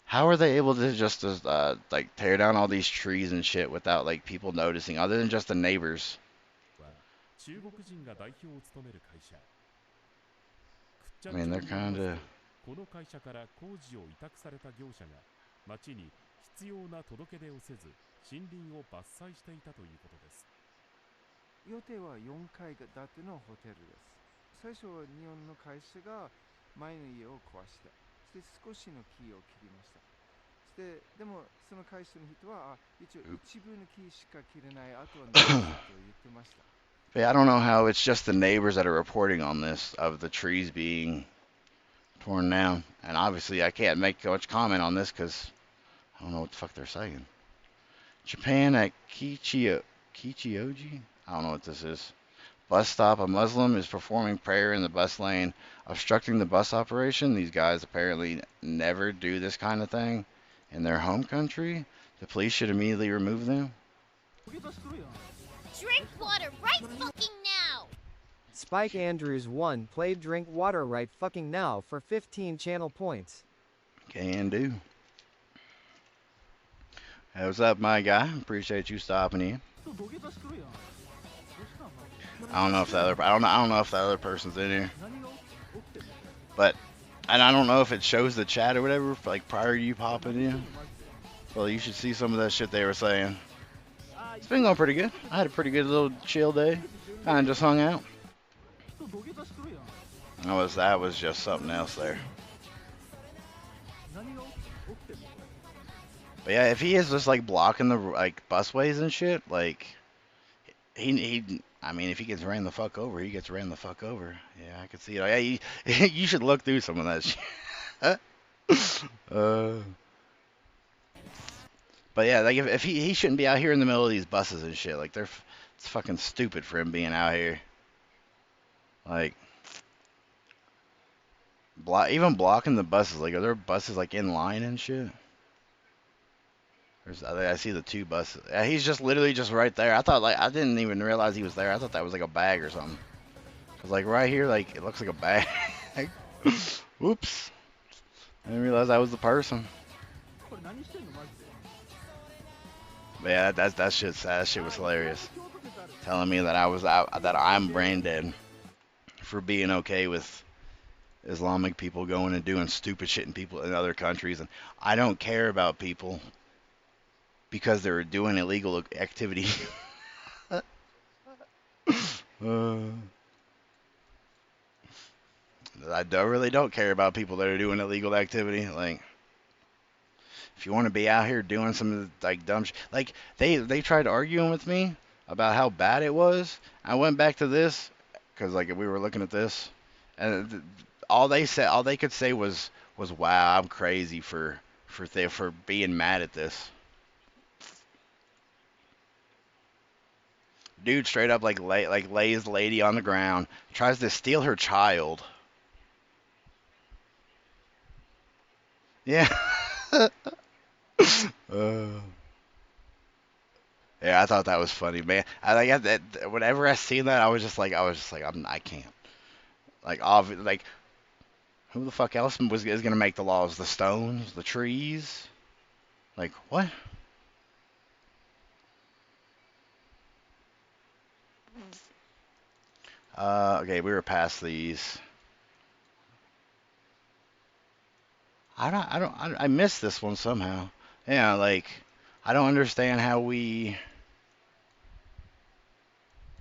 How are they able to just like tear down all these trees and shit without like people noticing, other than just the neighbors? I mean, they're kind of... この会社から工事を委託された業者が町に必要な届け出をせず森林を伐採していたということです。予定は4階建てのホテルです。最初は日本の会社が前の家を壊した。そして少しの木を切りました。そしてでもその会社の人は一応一部の木しか切れない、あとはないと言ってました。Yeah, I don't know how it's just the neighbors that are reporting on this, of the trees being torn down. And obviously I can't make much comment on this because I don't know what the fuck they're saying. Japan at Kichioji? I don't know what this is. bus stop. A Muslim is performing prayer in the bus lane, obstructing the bus operation. These guys apparently never do this kind of thing in their home country. The police should immediately remove them. Drink water right fucking now! Spike Andrews 1 played Drink Water Right Fucking Now for 15 channel points. Can do. Hey, what's up, my guy? Appreciate you stopping in. I don't know if the other person's in here, but and I don't know if it shows the chat or whatever, like prior to you popping in. Well, you should see some of that shit they were saying. It's been going pretty good. I had a pretty good little chill day. Kind of just hung out. That was just something else there. But yeah, if he is just like blocking the like busways and shit, like I mean, if he gets ran the fuck over, he gets ran the fuck over. Yeah, I can see it. Yeah, you should look through some of that shit. But yeah, like if he shouldn't be out here in the middle of these buses and shit. Like it's fucking stupid for him being out here. Like even blocking the buses. Like, are there buses like in line and shit? I see the two buses. Yeah, he's just literally just right there. I I didn't even realize he was there. I thought that was like a bag or something. Cause like right here, like it looks like a bag. Whoops. I didn't realize that was the person. But yeah, that shit was hilarious. Telling me that I'm brain dead for being okay with Islamic people going and doing stupid shit in other countries, and I don't care about people because they're doing illegal activity. I really don't care about people that are doing illegal activity. Like, if you want to be out here doing some like dumb shit, like they tried arguing with me about how bad it was. I went back to this because like we were looking at this, and all they could say was wow, I'm crazy for being mad at this. Dude straight up lays the lady on the ground, tries to steal her child. Yeah. Yeah, I thought that was funny, man. Whenever I seen that, I was just like, I can't. Like, who the fuck else is gonna make the laws? The stones, the trees? Like, what? Okay, we were past these. I missed this one somehow. Yeah, like, I don't understand how we.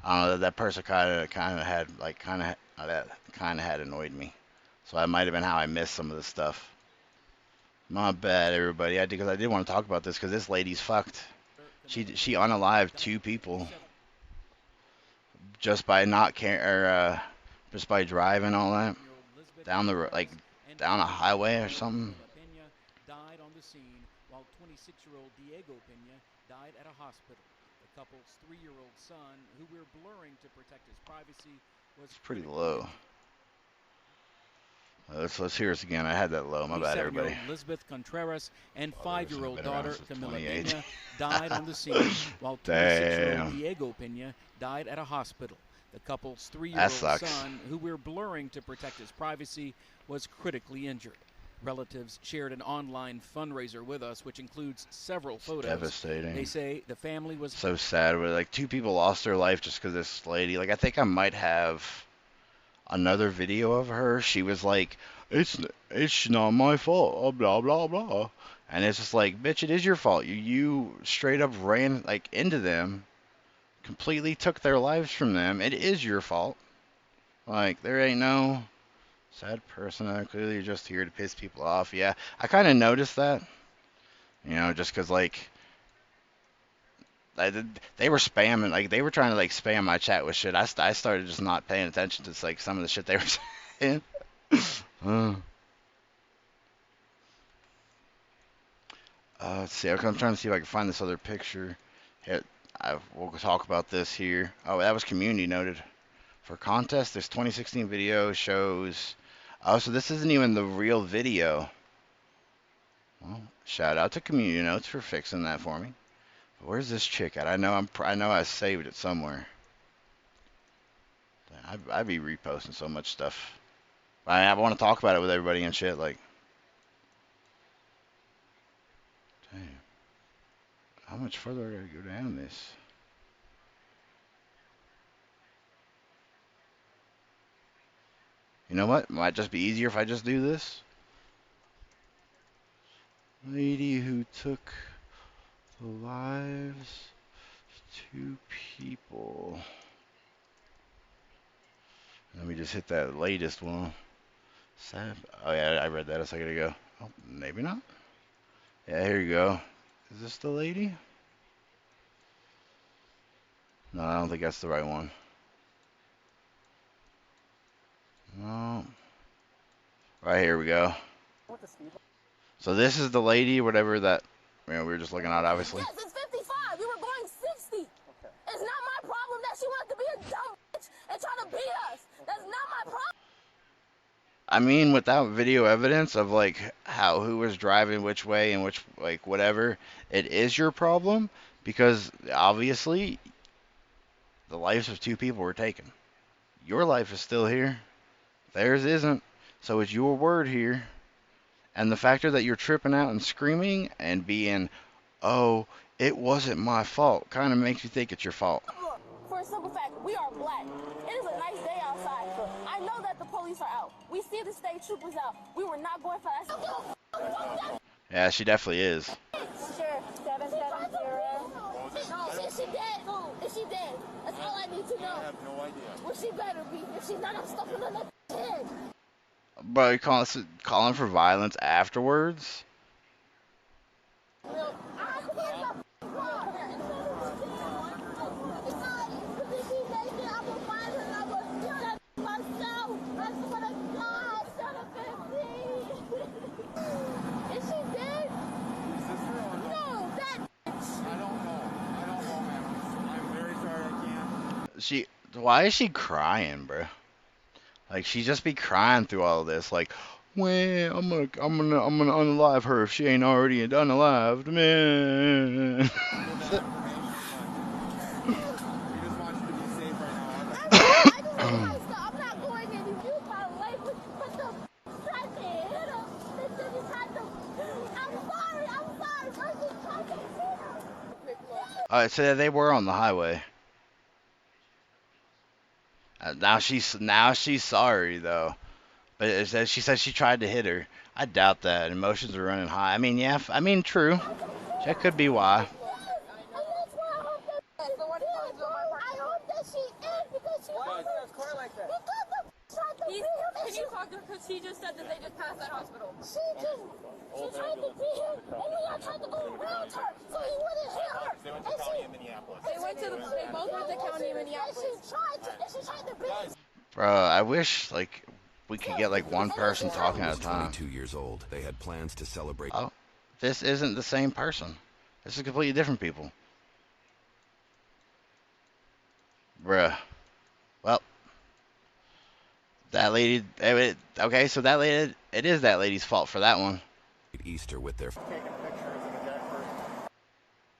I don't know, that person kind of had annoyed me. So that might have been how I missed some of this stuff. My bad, everybody. Because I did want to talk about this because this lady's fucked. She unalived 2 people just by not care, just by driving all that down the down a highway or something. Died on the scene while 26-year-old Diego Pena died at a hospital. The couple's 3-year-old son, who we're blurring to protect his privacy, was pretty low. Let's hear this again. I had that low. My bad, everybody. Elizabeth Contreras and 5-year-old daughter Camila Pena died on the scene while 26-year-old Diego Pena died at a hospital. The couple's 3-year-old son, who we're blurring to protect his privacy, was critically injured. Relatives shared an online fundraiser with us, which includes several photos. Devastating. They say the family was so sad. Like 2 people lost their life just because this lady. Like, I think I might have another video of her. She was like, "It's not my fault." Blah blah blah. And it's just like, bitch, it is your fault. You straight up ran like into them, completely took their lives from them. It is your fault. Like, there ain't no sad person. Clearly you're just here to piss people off. Yeah, I kind of noticed that. You know, just because, like, they were spamming, like, they were trying to, like, spam my chat with shit. I started just not paying attention to, like, some of the shit they were saying. Let's see. Okay, I'm trying to see if I can find this other picture. Here, we'll talk about this here. Oh, that was community noted. For contest, this 2016 video shows... Oh, so this isn't even the real video. Well, shout out to Community Notes for fixing that for me. But where's this chick at? I know I saved it somewhere. I'd be reposting so much stuff. I want to talk about it with everybody and shit. Like, damn. How much further I gotta go down this? You know what? Might just be easier if I just do this. Lady who took the lives of 2 people. Let me just hit that latest one. Oh yeah, I read that a second ago. Oh, maybe not. Yeah, here you go. Is this the lady? No, I don't think that's the right one. No. Right, here we go. So this is the lady, whatever that, you know, we were just looking at, obviously. Yes, it's 55. We were going 60. Okay. It's not my problem that she wanted to be a dumb bitch and try to beat us. That's not my problem. I mean, without video evidence of, like, who was driving which way and which, like, whatever, it is your problem because, obviously, the lives of 2 people were taken. Your life is still here. Theirs isn't. So it's your word here. And the factor that you're tripping out and screaming and being, oh, it wasn't my fault, kind of makes you think it's your fault. For a simple fact, we are black. It is a nice day outside. I know that the police are out. We see the state troopers out. We were not going for that. Yeah, she definitely is. Sure, 770. No, is she dead? Is she dead? That's all I need to know. I have no idea. Well, she better be. If she's not, I'm stuffing her in the head. Bro, you calling for violence afterwards? Why is she crying, bro? Like, she just be crying through all of this. Like, well, I'm gonna unalive her if she ain't already unalived, man. Alright, so they were on the highway. Now she's sorry though, but it says she said she tried to hit her. I doubt that. Emotions are running high. I mean, yeah. I mean, true. That could be why. Can you talk to her? Because she just said that they just passed that hospital. She tried to beat him, and we all tried to go around her, so he wouldn't hit her. They went to the county in Minneapolis. They both went to county in Minneapolis. And she tried to beat him. Bro, I wish, like, we could get, like, one person talking at a time. 22 years old. They had plans to celebrate. Oh, this isn't the same person. This is completely different people. Bruh. Well. That lady, okay, so that lady, it is that lady's fault for that one. Easter with their...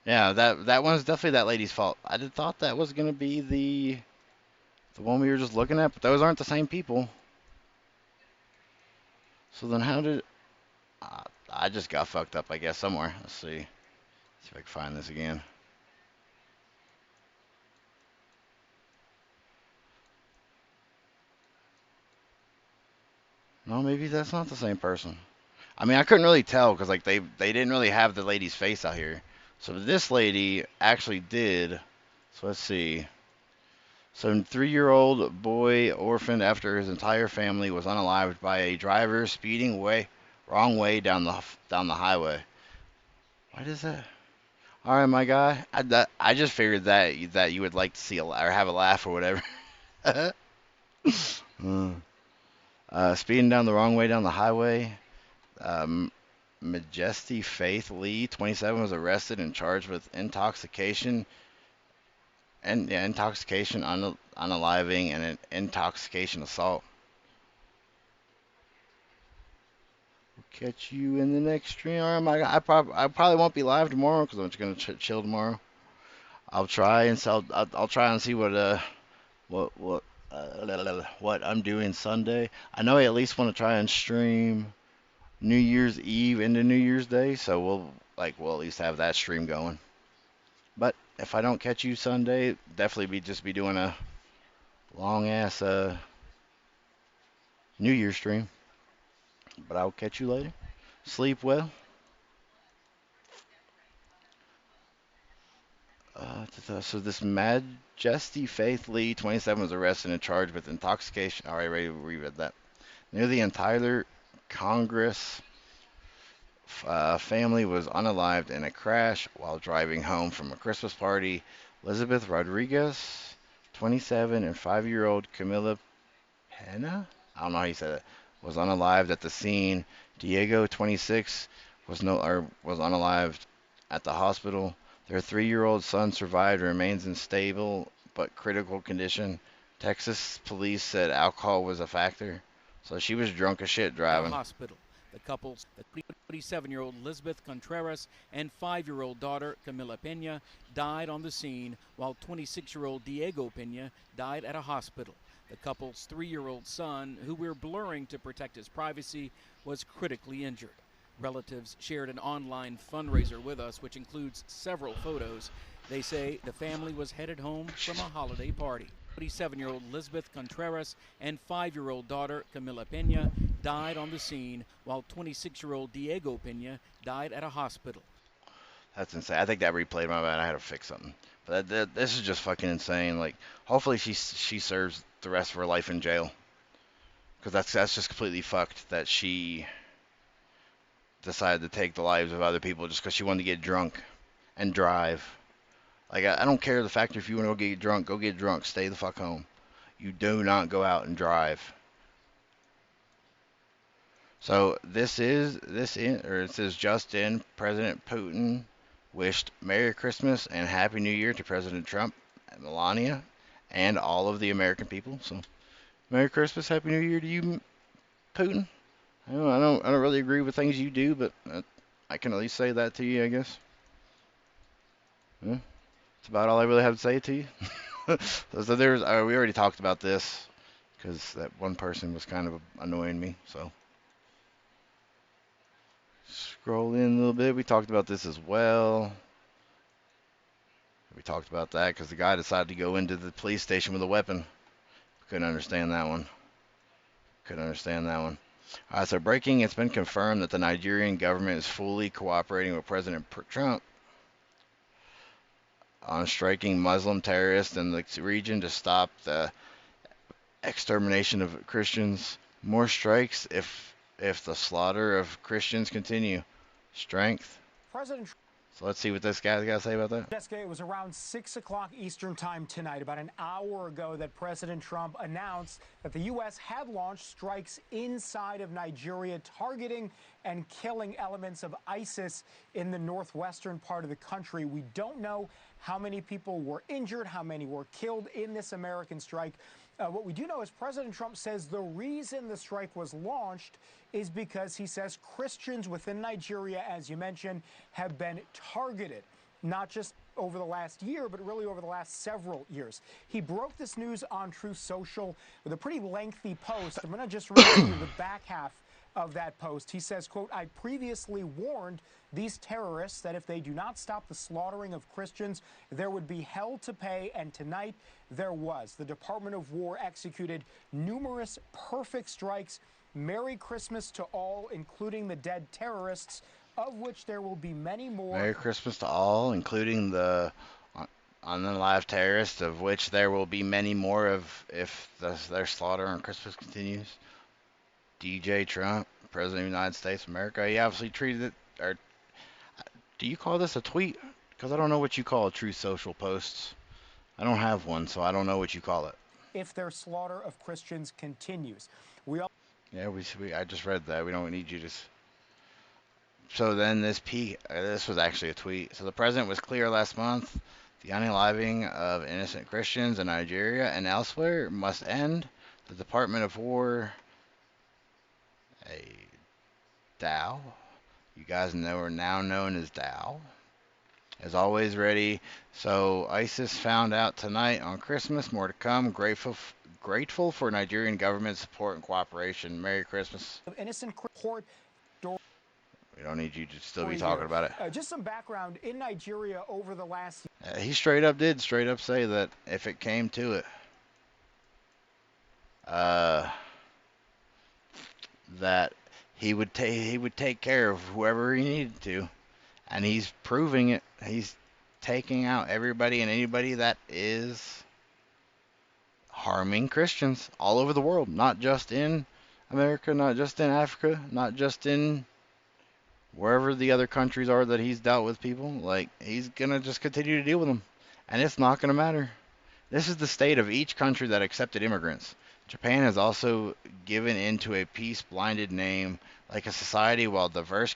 Yeah, that one's definitely that lady's fault. I thought that was going to be the one we were just looking at, but those aren't the same people. So then how did... I just got fucked up, I guess, somewhere. Let's see. See if I can find this again. No, maybe that's not the same person. I mean, I couldn't really tell because, like, they didn't really have the lady's face out here. So this lady actually did. So let's see. So a 3-year-old boy orphaned after his entire family was unalived by a driver speeding wrong way down the highway. Why does that? All right, my guy. I just figured that you would like to see or have a laugh or whatever. Speeding down the wrong way down the highway. Majesty Faith Lee, 27, was arrested and charged with intoxication and yeah, intoxication, unaliving, and an intoxication assault. We'll catch you in the next stream. All right, I probably won't be live tomorrow because I'm just gonna chill tomorrow. I'll try and I'll try and see what I'm doing Sunday. I know I at least want to try and stream New Year's Eve into New Year's Day, so we'll at least have that stream going. But if I don't catch you Sunday, definitely be doing a long ass New Year's stream. But I'll catch you later. Sleep well. So this Majesty Faith Lee, 27, was arrested and charged with intoxication. I already reread that. Near the entire Congress family was unalived in a crash while driving home from a Christmas party. Elizabeth Rodriguez, 27, and 5-year-old Camila Pena, I don't know how you said it, was unalived at the scene. Diego, 26, was unalived at the hospital. Their 3-year-old son survived and remains in stable but critical condition. Texas police said alcohol was a factor. So she was drunk as shit driving. Hospital. The couple's 27-year-old Elizabeth Contreras and 5-year-old daughter Camila Pena died on the scene, while 26-year-old Diego Pena died at a hospital. The couple's 3-year-old son, who we're blurring to protect his privacy, was critically injured. Relatives shared an online fundraiser with us, which includes several photos. They say the family was headed home from a holiday party. 27-year-old Elizabeth Contreras and 5-year-old daughter Camila Pena died on the scene, while 26-year-old Diego Pena died at a hospital. That's insane. I think that replayed my bad. I had to fix something. But this is just fucking insane. Like, hopefully she serves the rest of her life in jail. Because that's just completely fucked that she decided to take the lives of other people just because she wanted to get drunk and drive. Like, I don't care the fact if you want to go get drunk, stay the fuck home. You do not go out and drive. So it says just in, President Putin wished Merry Christmas and Happy New Year to President Trump and Melania and all of the American people. So Merry Christmas, Happy New Year to you, Putin. I don't really agree with things you do, but I can at least say that to you, I guess. Yeah. That's about all I really have to say to you. So we already talked about this because that one person was kind of annoying me. So scroll in a little bit. We talked about this as well. We talked about that because the guy decided to go into the police station with a weapon. Couldn't understand that one. All right, so breaking, it's been confirmed that the Nigerian government is fully cooperating with President Trump on striking Muslim terrorists in the region to stop the extermination of Christians. More strikes if the slaughter of Christians continue. Strength. So let's see what this guy's got to say about that. Jessica, it was around 6 o'clock Eastern time tonight, about an hour ago, that President Trump announced that the U.S. had launched strikes inside of Nigeria, targeting and killing elements of ISIS in the northwestern part of the country. We don't know how many people were injured, how many were killed in this American strike. What we do know is President Trump says the reason the strike was launched is because he says Christians within Nigeria, as you mentioned, have been targeted, not just over the last year, but really over the last several years. He broke this news on Truth Social with a pretty lengthy post. I'm going to just read to you the back half of that post. He says, quote, "I previously warned these terrorists that if they do not stop the slaughtering of Christians, there would be hell to pay, and tonight there was. The Department of War executed numerous perfect strikes. Merry Christmas to all, including the dead terrorists, of which there will be many more." Merry Christmas to all, including the unalive terrorists, of which there will be many more if their slaughter on Christmas continues. DJ Trump, President of the United States of America, he obviously treated it, or do you call this a tweet? Because I don't know what you call Truth Social posts. I don't have one, so I don't know what you call it. If their slaughter of Christians continues. I just read that. We don't need you to. So then this was actually a tweet. So the president was clear last month The unaliving of innocent Christians in Nigeria and elsewhere must end. The Department of War, a Dow, you guys know are now known as Dow, is always ready. So ISIS found out tonight on Christmas. More to come. Grateful for Nigerian government support and cooperation. Merry Christmas. Innocent court. We don't need you to still be talking about it. Just some background in Nigeria over the last. He straight up say that if it came to it, that he would take care of whoever he needed to, and he's proving it. He's taking out everybody and anybody that is harming Christians all over the world, not just in America, not just in Africa, not just in wherever the other countries are that he's dealt with people. Like, he's gonna just continue to deal with them, and it's not gonna matter. This is the state of each country that accepted immigrants. Japan has also given into a peace-blinded name like a society while diverse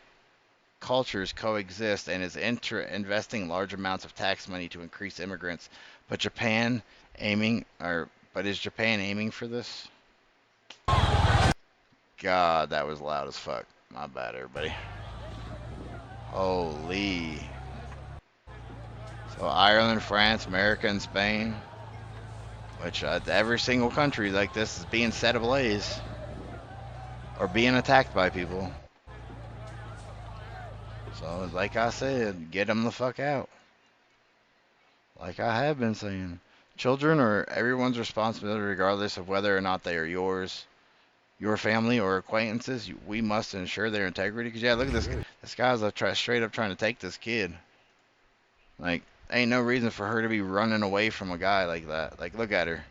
cultures coexist, and is investing large amounts of tax money to increase immigrants. But is Japan aiming for this? God, that was loud as fuck. My bad, everybody. Holy. So Ireland, France, America, and Spain, which every single country like this is being set ablaze or being attacked by people. So like I said, get them the fuck out. Like I have been saying, children are everyone's responsibility regardless of whether or not they are yours, your family, or acquaintances. We must ensure their integrity. Because, yeah, look at this. This guy's straight up trying to take this kid. Like, ain't no reason for her to be running away from a guy like that. Like, look at her.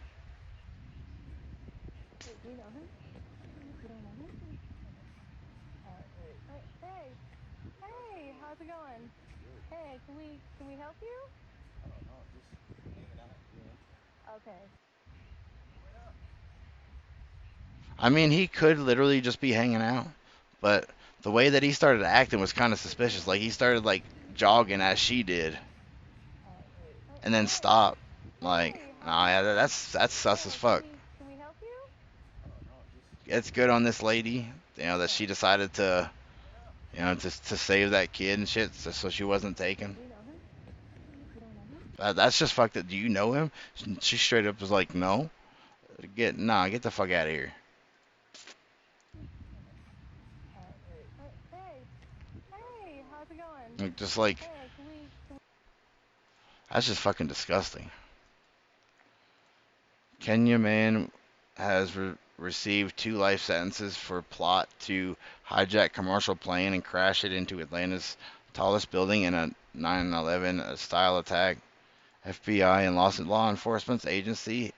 Hey, how's it going? Hey, can we help you? Okay. I mean, he could literally just be hanging out, but the way that he started acting was kind of suspicious. Like, he started, like, jogging as she did, and then stopped. Like, nah, yeah, that's sus as fuck. It's good on this lady, you know, that she decided to, you know, to save that kid and shit, so she wasn't taken. That's just fucked up. Do you know him? She straight up was like, no. Get the fuck out of here. Hey, how's it going? Just like, that's just fucking disgusting. Kenya man has received 2 life sentences for plot to hijack commercial plane and crash it into Atlanta's tallest building in a 9/11 style attack. FBI and law enforcement agency.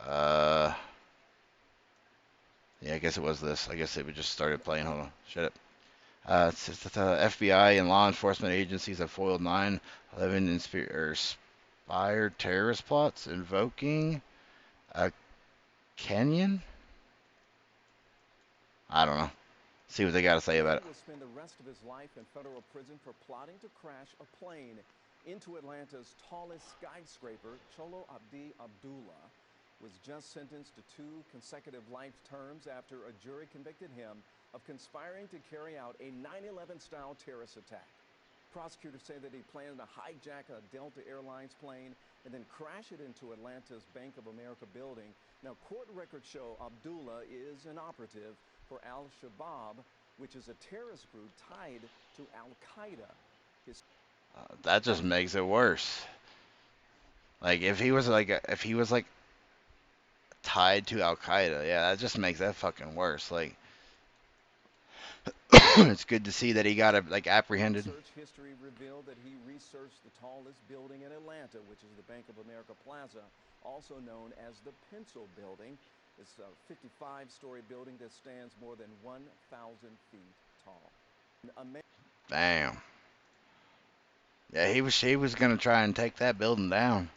Yeah, I guess it was this. I guess it just started playing. Hold on. Shut up. FBI and law enforcement agencies have foiled 9/11 inspired terrorist plots invoking a Kenyan? I don't know. See what they got to say about it. Will spend the rest of his life in federal prison for plotting to crash a plane into Atlanta's tallest skyscraper. Cholo Abdi Abdullah was just sentenced to 2 consecutive life terms after a jury convicted him of conspiring to carry out a 9/11 style terrorist attack. Prosecutors say that he planned to hijack a Delta Airlines plane and then crash it into Atlanta's Bank of America building. Now, court records show Abdullah is an operative for Al-Shabaab, which is a terrorist group tied to Al-Qaeda. That just makes it worse. Like, if he was like tied to Al-Qaeda, yeah, that just makes that fucking worse. Like, it's good to see that he got apprehended. Search history revealed that he researched the tallest building in Atlanta, which is the Bank of America Plaza, also known as the Pencil Building. It's a 55-story building that stands more than 1,000 feet tall. Damn. Yeah, he was gonna try and take that building down.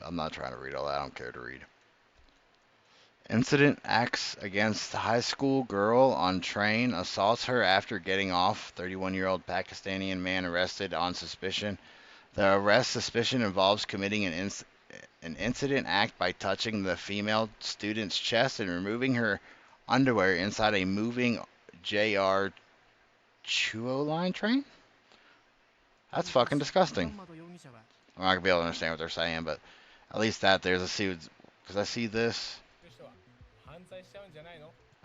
I'm not trying to read all that. I don't care to read. Incident acts against high school girl on train, assaults her after getting off. 31-year-old Pakistani man arrested on suspicion. The arrest suspicion involves committing an incident act by touching the female student's chest and removing her underwear inside a moving JR Chuo line train? That's fucking disgusting. I'm not gonna be able to understand what they're saying, but at least that there's a see, because I see this.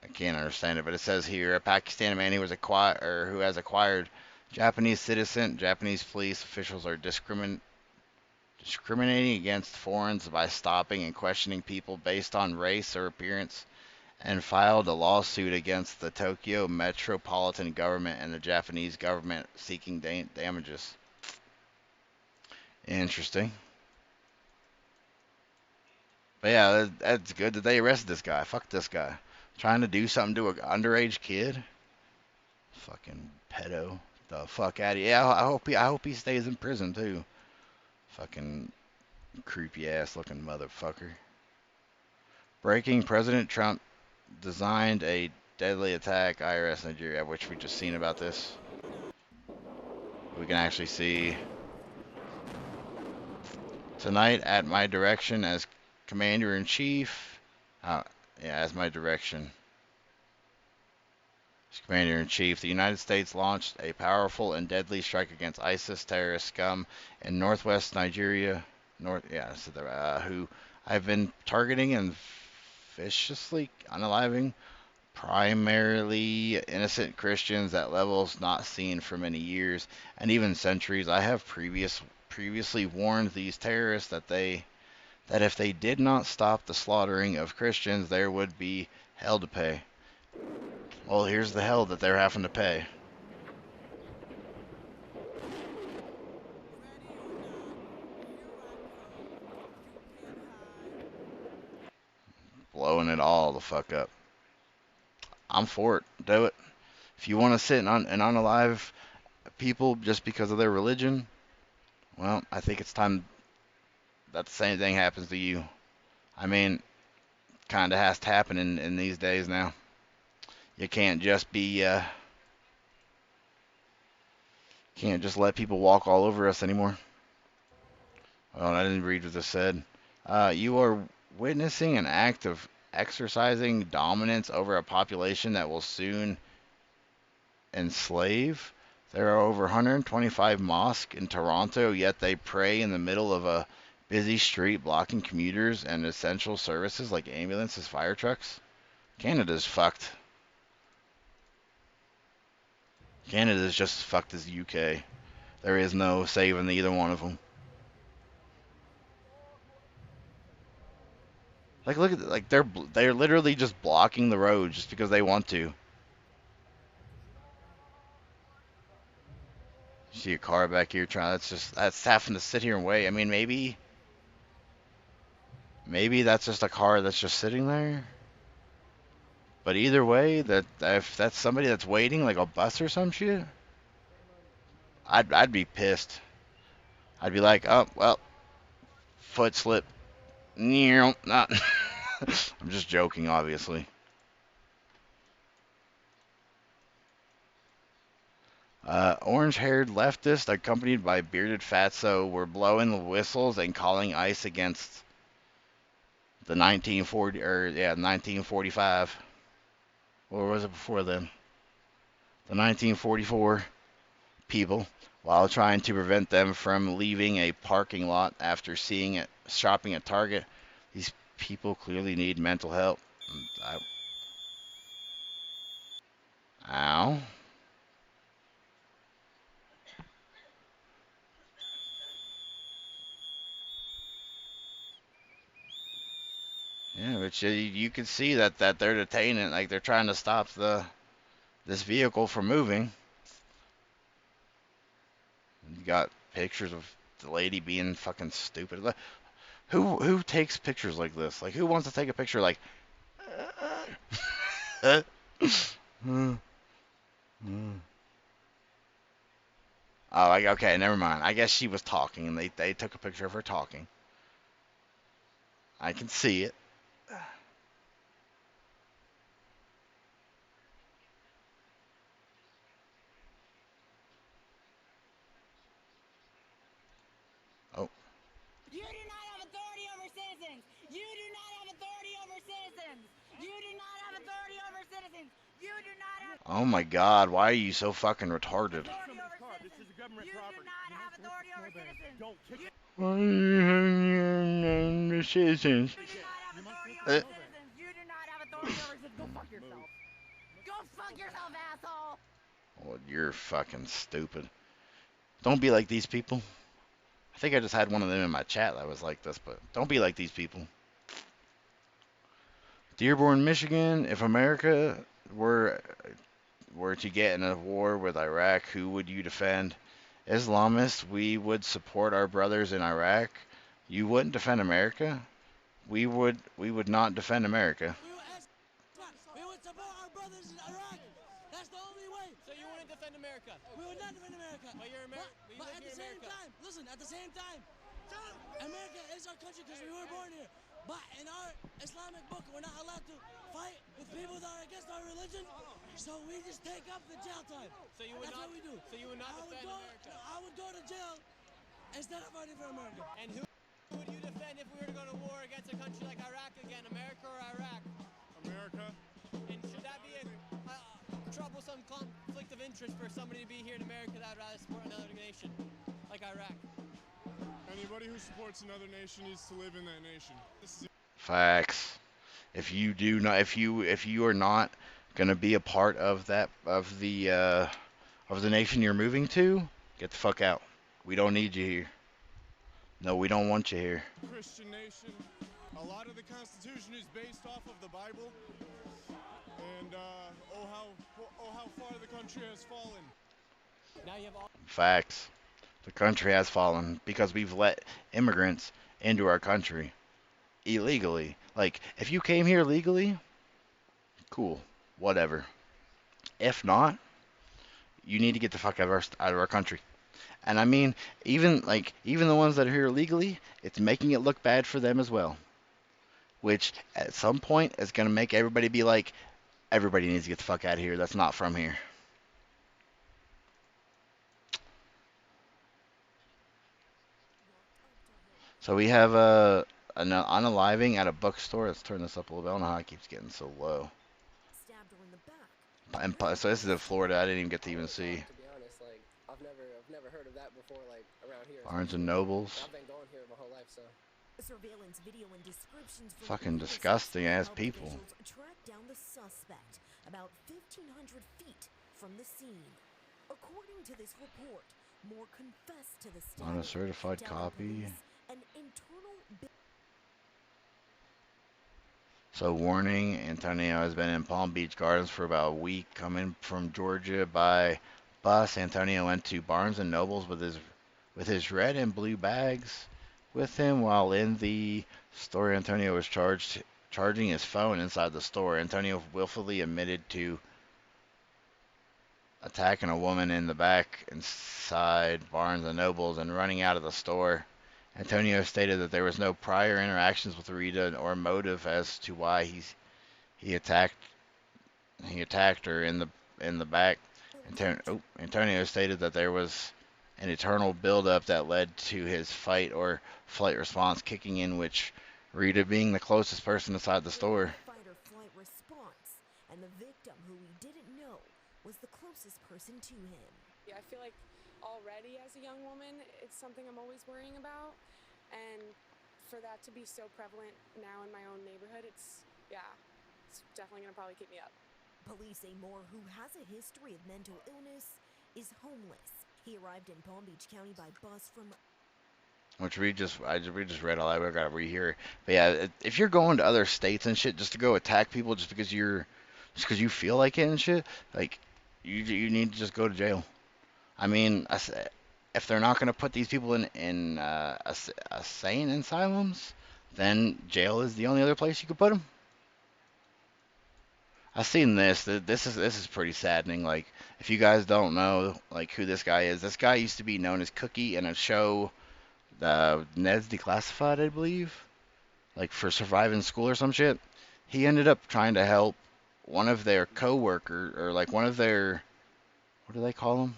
I can't understand it, but it says here a Pakistani man who has acquired Japanese citizen. Japanese police officials are discriminating against foreigners by stopping and questioning people based on race or appearance, and filed a lawsuit against the Tokyo metropolitan government and the Japanese government seeking damages. Interesting. But yeah, that's good that they arrested this guy. Fuck this guy. Trying to do something to an underage kid. Fucking pedo. The fuck out of here. Yeah, I hope he stays in prison too. Fucking creepy ass looking motherfucker. Breaking: President Trump designed a deadly attack. IRS Nigeria, which we just seen about this. We can actually see tonight at my direction as Commander-in-Chief. As my direction. As Commander-in-Chief, the United States launched a powerful and deadly strike against ISIS terrorist scum in northwest Nigeria, who I've been targeting and viciously unaliving primarily innocent Christians at levels not seen for many years and even centuries. I have previously warned these terrorists that if they did not stop the slaughtering of Christians, there would be hell to pay. Well, here's the hell that they're having to pay. Blowing it all the fuck up. I'm for it. Do it. If you want to sit and unalive people just because of their religion, well, I think it's time that the same thing happens to you. I mean, kind of has to happen in these days now. You can't just be, can't just let people walk all over us anymore. Well, I didn't read what this said. You are witnessing an act of exercising dominance over a population that will soon enslave. There are over 125 mosques in Toronto, yet they pray in the middle of a busy street, blocking commuters and essential services like ambulances, fire trucks. Canada's fucked. Canada's just fucked as the UK. There is no saving either one of them. Like, look at, like, they're literally just blocking the road just because they want to. See a car back here trying. That's having to sit here and wait. I mean, maybe that's just a car that's just sitting there. But either way, that if that's somebody that's waiting, like a bus or some shit, I'd be pissed. I'd be like, oh well, foot slip. Not. I'm just joking, obviously. Orange-haired leftists, accompanied by bearded fatso, were blowing the whistles and calling ICE against the 1945. Or was it before then? The 1944 people, while trying to prevent them from leaving a parking lot after shopping at Target. These people clearly need mental help. Ow. Yeah, but you can see that they're detaining, like they're trying to stop this vehicle from moving. You got pictures of the lady being fucking stupid. Who takes pictures like this? Like, who wants to take a picture like? Oh, okay, never mind. I guess she was talking, and they took a picture of her talking. I can see it. You do not have authority over citizens. You do not have authority over citizens. You do not have authority over citizens. You do not have Oh my God, why are you so fucking retarded? authority over citizens. This is government property. You do not have authority over citizens. Don't kick it. The citizens. You do not have authority over citizens. Go fuck yourself. Go fuck yourself, asshole. Well, you're fucking stupid. Don't be like these people. I think I just had one of them in my chat that was like this, but don't be like these people. Dearborn, Michigan, if America were to get in a war with Iraq, who would you defend? Islamists. We would support our brothers in Iraq. You wouldn't defend America? We would not defend America. We would support our brothers in Iraq. That's the only way. So you wouldn't defend America? We would not defend America. But you're American. But at the same time, listen, at the same time, America is our country because we were born here. But in our Islamic book, we're not allowed to fight with people that are against our religion. So we just take up the jail time. So you would That's not, what we do. So you would not defend America? I would go to jail instead of fighting for America. And who would you defend if we were to go to war against a country like Iraq again, America or Iraq? America. And should that be a troublesome conflict of interest for somebody to be here in America that would rather support another nation like Iraq? Anybody who supports another nation needs to live in that nation. Facts. If you are not gonna be a part of that of the nation you're moving to, get the fuck out. We don't need you here. No, we don't want you here. Christian nation. A lot of the Constitution is based off of the Bible, and how far the country has fallen. Now you have all. Facts. The country has fallen because we've let immigrants into our country illegally. Like, if you came here legally, cool, whatever. If not, you need to get the fuck out of our country. And I mean, even the ones that are here legally, it's making it look bad for them as well. Which, at some point, is going to make everybody be like, everybody needs to get the fuck out of here. That's not from here. So we have an unaliving at a bookstore. Let's turn this up a little bit. I don't know how it keeps getting so low. And so this is in Florida. I didn't even get to even see. To be honest, like I've never heard of that before. Like around here. Barnes and Nobles. I've been going here my whole life, so. Surveillance video and descriptions from Fucking disgusting ass people. Tracked down the suspect about 1,500 feet from the scene. According to this report, Moore confessed to the stabbing. On a certified copy. An internal. So warning, Antonio has been in Palm Beach Gardens for about a week. Coming from Georgia by bus, Antonio went to Barnes and Nobles with his red and blue bags with him. While in the store, Antonio was charging his phone inside the store. Antonio willfully admitted to attacking a woman in the back inside Barnes and Nobles and running out of the store. Antonio stated that there was no prior interactions with Rita or motive as to why he attacked her in the back. Antonio stated that there was an eternal buildup that led to his fight or flight response kicking in, which Rita being the closest person inside the store. Fight or flight response, and the victim, who he didn't know, was the closest person to him. Yeah, I feel like already as a young woman, it's something I'm always worrying about, and for that to be so prevalent now in my own neighborhood, it's definitely gonna probably keep me up. Police say Moore, who has a history of mental illness, is homeless. He arrived in Palm Beach County by bus from. Which we just read all that. We gotta rehear it. But yeah, if you're going to other states and shit just to go attack people just because you feel like it and shit, like you need to just go to jail. I mean, if they're not gonna put these people in sane asylums, then jail is the only other place you could put them. I've seen this. This is pretty saddening. Like, if you guys don't know, like, who this guy is, this guy used to be known as Cookie in a show, Ned's Declassified, I believe, like for surviving school or some shit. He ended up trying to help one of their co-workers, or like one of their, what do they call them?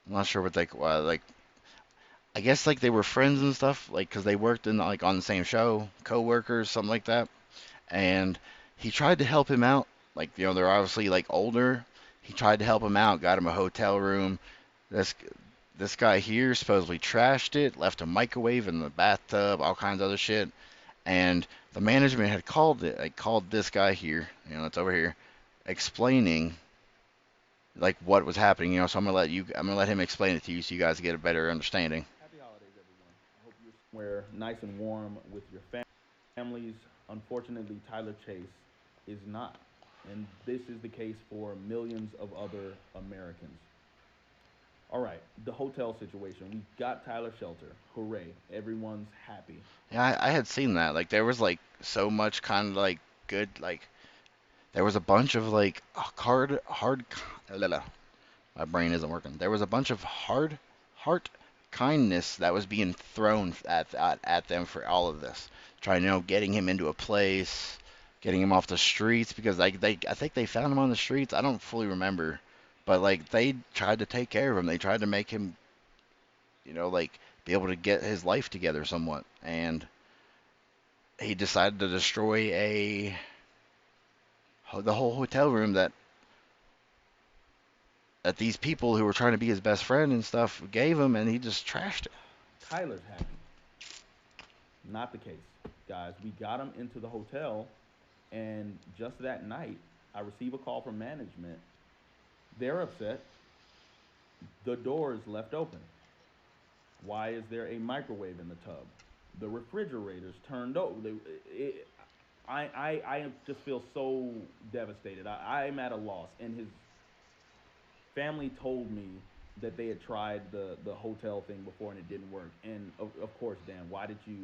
I'm not sure what they like. I guess like they were friends and stuff, like because they worked in like on the same show, co-workers, something like that. And he tried to help him out. Like they're obviously like older. He tried to help him out, got him a hotel room. This guy here supposedly trashed it, left a microwave in the bathtub, all kinds of other shit. And the management had called this guy here, that's over here, explaining like what was happening, so I'm gonna let him explain it to you so you guys get a better understanding. Happy holidays, everyone. I hope you're somewhere nice and warm with your families. Unfortunately, Tyler Chase is not. And this is the case for millions of other Americans. All right, the hotel situation. We got Tyler shelter. Hooray. Everyone's happy. Yeah, I had seen that. Like, there was, like, so much kind of, like, good, like, there was a bunch of, like, my brain isn't working. There was a bunch of heart kindness that was being thrown at them for all of this. Trying, getting him into a place, getting him off the streets, because, like, I think they found him on the streets. I don't fully remember. But, like, they tried to take care of him. They tried to make him, like, be able to get his life together somewhat. And he decided to destroy the whole hotel room that these people who were trying to be his best friend and stuff gave him, and he just trashed it. Tyler's happy. Not the case, guys. We got him into the hotel, and just that night, I receive a call from management. They're upset. The door is left open. Why is there a microwave in the tub? The refrigerator's turned over. I just feel so devastated. I'm at a loss. And his family told me that they had tried the hotel thing before and it didn't work. And of course, Dan, why did you...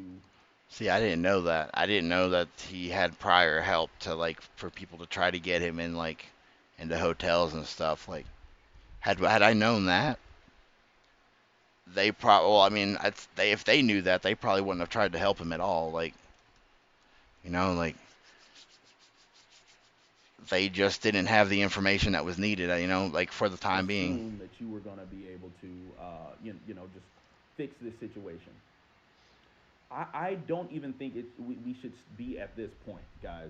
See, I didn't know that. I didn't know that he had prior help to, like, for people to try to get him in, like, into hotels and stuff. Like, had I known that, they probably, well, I mean, if they knew that, they probably wouldn't have tried to help him at all. Like, like, they just didn't have the information that was needed, like, for the time being. That you were going to be able to, just fix this situation. I don't even think we should be at this point, guys.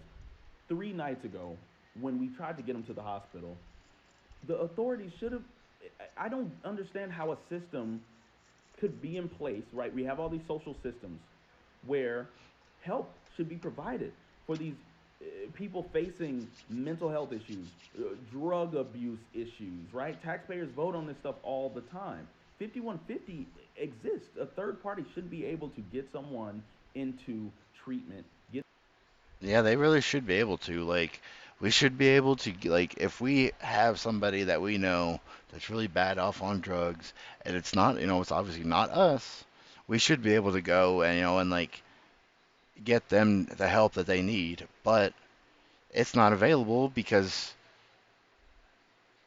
3 nights ago, when we tried to get him to the hospital, the authorities should have... I don't understand how a system could be in place, right? We have all these social systems where help should be provided for these people facing mental health issues, drug abuse issues, right? Taxpayers vote on this stuff all the time. 5150 exists. A third party should be able to get someone into treatment. Yeah, they really should be able to. Like, we should be able to, like, if we have somebody that we know that's really bad off on drugs, and it's not, it's obviously not us, we should be able to go and, and, like, get them the help that they need. But it's not available because,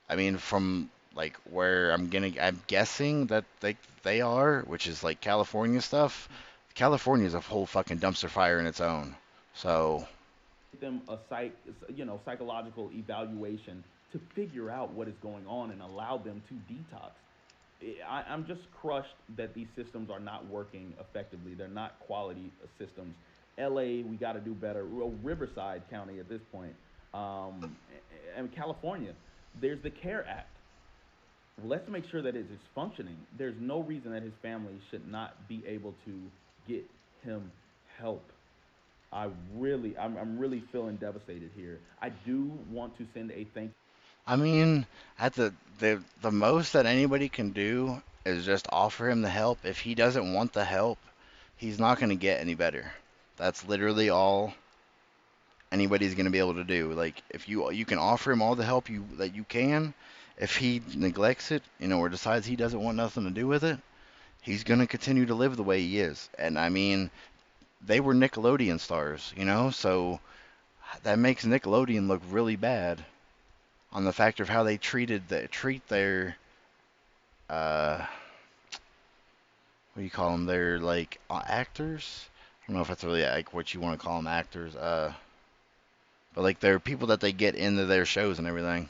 I mean, from, like, where I'm guessing that they are, which is, like, California stuff. California is a whole fucking dumpster fire in its own. So... them a psychological evaluation to figure out what is going on and allow them to detox. I'm just crushed that these systems are not working effectively. They're not quality systems. LA, we got to do better. Riverside County at this point, and California, there's the CARE Act. Let's make sure that it is functioning. There's no reason that his family should not be able to get him help. I'm really feeling devastated here. I do want to send a thank you. I mean, at the most that anybody can do is just offer him the help. If he doesn't want the help, he's not going to get any better. That's literally all anybody's going to be able to do. Like, if you can offer him all the help that you can, if he neglects it, or decides he doesn't want nothing to do with it, he's going to continue to live the way he is. And I mean, they were Nickelodeon stars, so that makes Nickelodeon look really bad on the factor of how they treat their what do you call them? They're like actors. I don't know if that's really like what you want to call them, actors. But like they're people that they get into their shows and everything.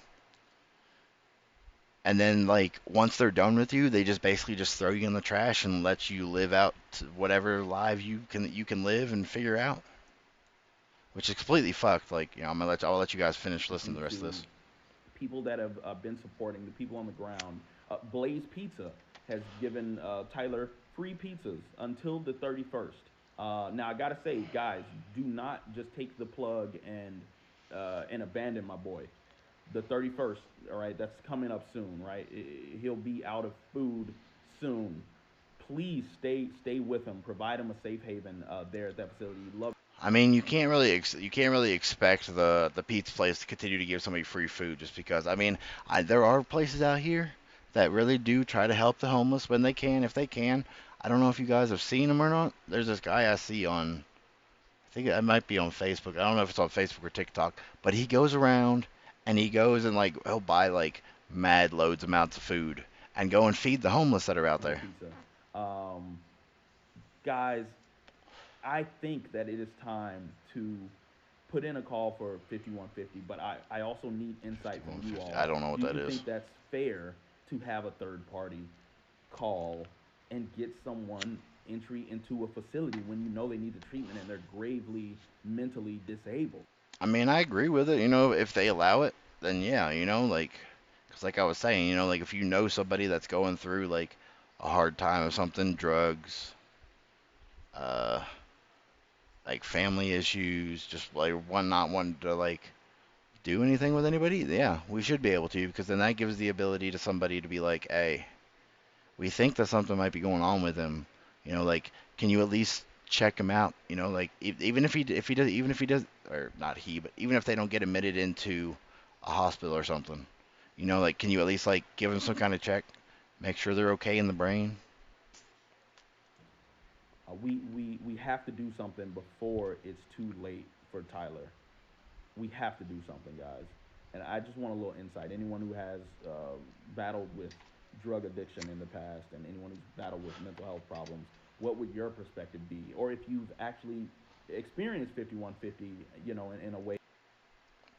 And then like once they're done with you, they just basically just throw you in the trash and let you live out whatever life you can live and figure out. Which is completely fucked. Like, I'll let you guys finish listening to the rest of this. People that have been supporting the people on the ground. Blaze Pizza has given Tyler free pizzas until the 31st. Now I gotta say, guys, do not just take the plug and abandon my boy. The 31st, all right, that's coming up soon, right? He'll be out of food soon. Please stay with him. Provide him a safe haven there at that facility. I mean, you can't really expect the pizza place to continue to give somebody free food just because. I mean, there are places out here that really do try to help the homeless when they can, if they can. I don't know if you guys have seen him or not. There's this guy I see on, I think it might be on Facebook. I don't know if it's on Facebook or TikTok, but he goes around and he goes and like he'll buy like mad loads amounts of food and go and feed the homeless that are out there. Guys, I think that it is time to put in a call for 5150, but I also need insight from you all. I don't know what that Do you is. think that's fair to have a third party call and get someone entry into a facility when you know they need the treatment and they're gravely mentally disabled? I mean, I agree with it. If they allow it, then yeah, like, because like I was saying, like if you know somebody that's going through like a hard time or something, drugs, like family issues, just like not wanting to like do anything with anybody, yeah, we should be able to, because then that gives the ability to somebody to be like, hey, we think that something might be going on with him. Like, can you at least check him out? Like even if he does, or not he, but even if they don't get admitted into a hospital or something, like, can you at least like give him some kind of check, make sure they're okay in the brain? We have to do something before it's too late for Tyler. We have to do something, guys. And I just want a little insight. Anyone who has battled with drug addiction in the past and anyone who's battled with mental health problems, what would your perspective be? Or if you've actually experienced 5150, in a way.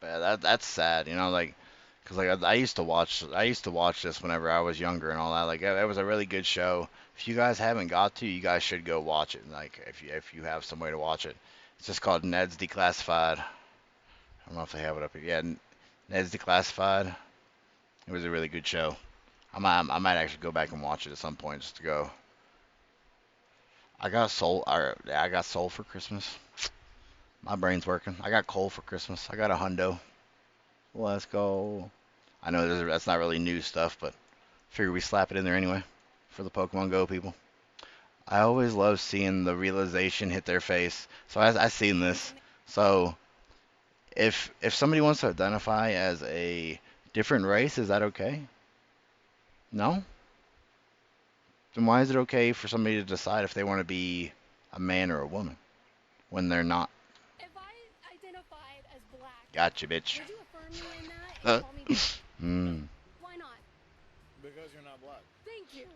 Yeah, that's sad, like, because like I used to watch this whenever I was younger and all that. Like, it was a really good show. If you guys haven't got to, you guys should go watch it. Like, if you have some way to watch it, it's just called Ned's Declassified. I don't know if they have it up here. Yeah, Ned's Declassified. It was a really good show. I might actually go back and watch it at some point just to go. I got Soul for Christmas. My brain's working. I got coal for Christmas. I got a hundo. Let's go. I know that's not really new stuff, but figure we slap it in there anyway for the Pokemon Go people. I always love seeing the realization hit their face. So I seen this. So if somebody wants to identify as a different race, is that okay? No? Then why is it okay for somebody to decide if they want to be a man or a woman when they're not? If I identified as black, gotcha, bitch. would you affirm me in that and call me Why not? Because you're not black. Thank you.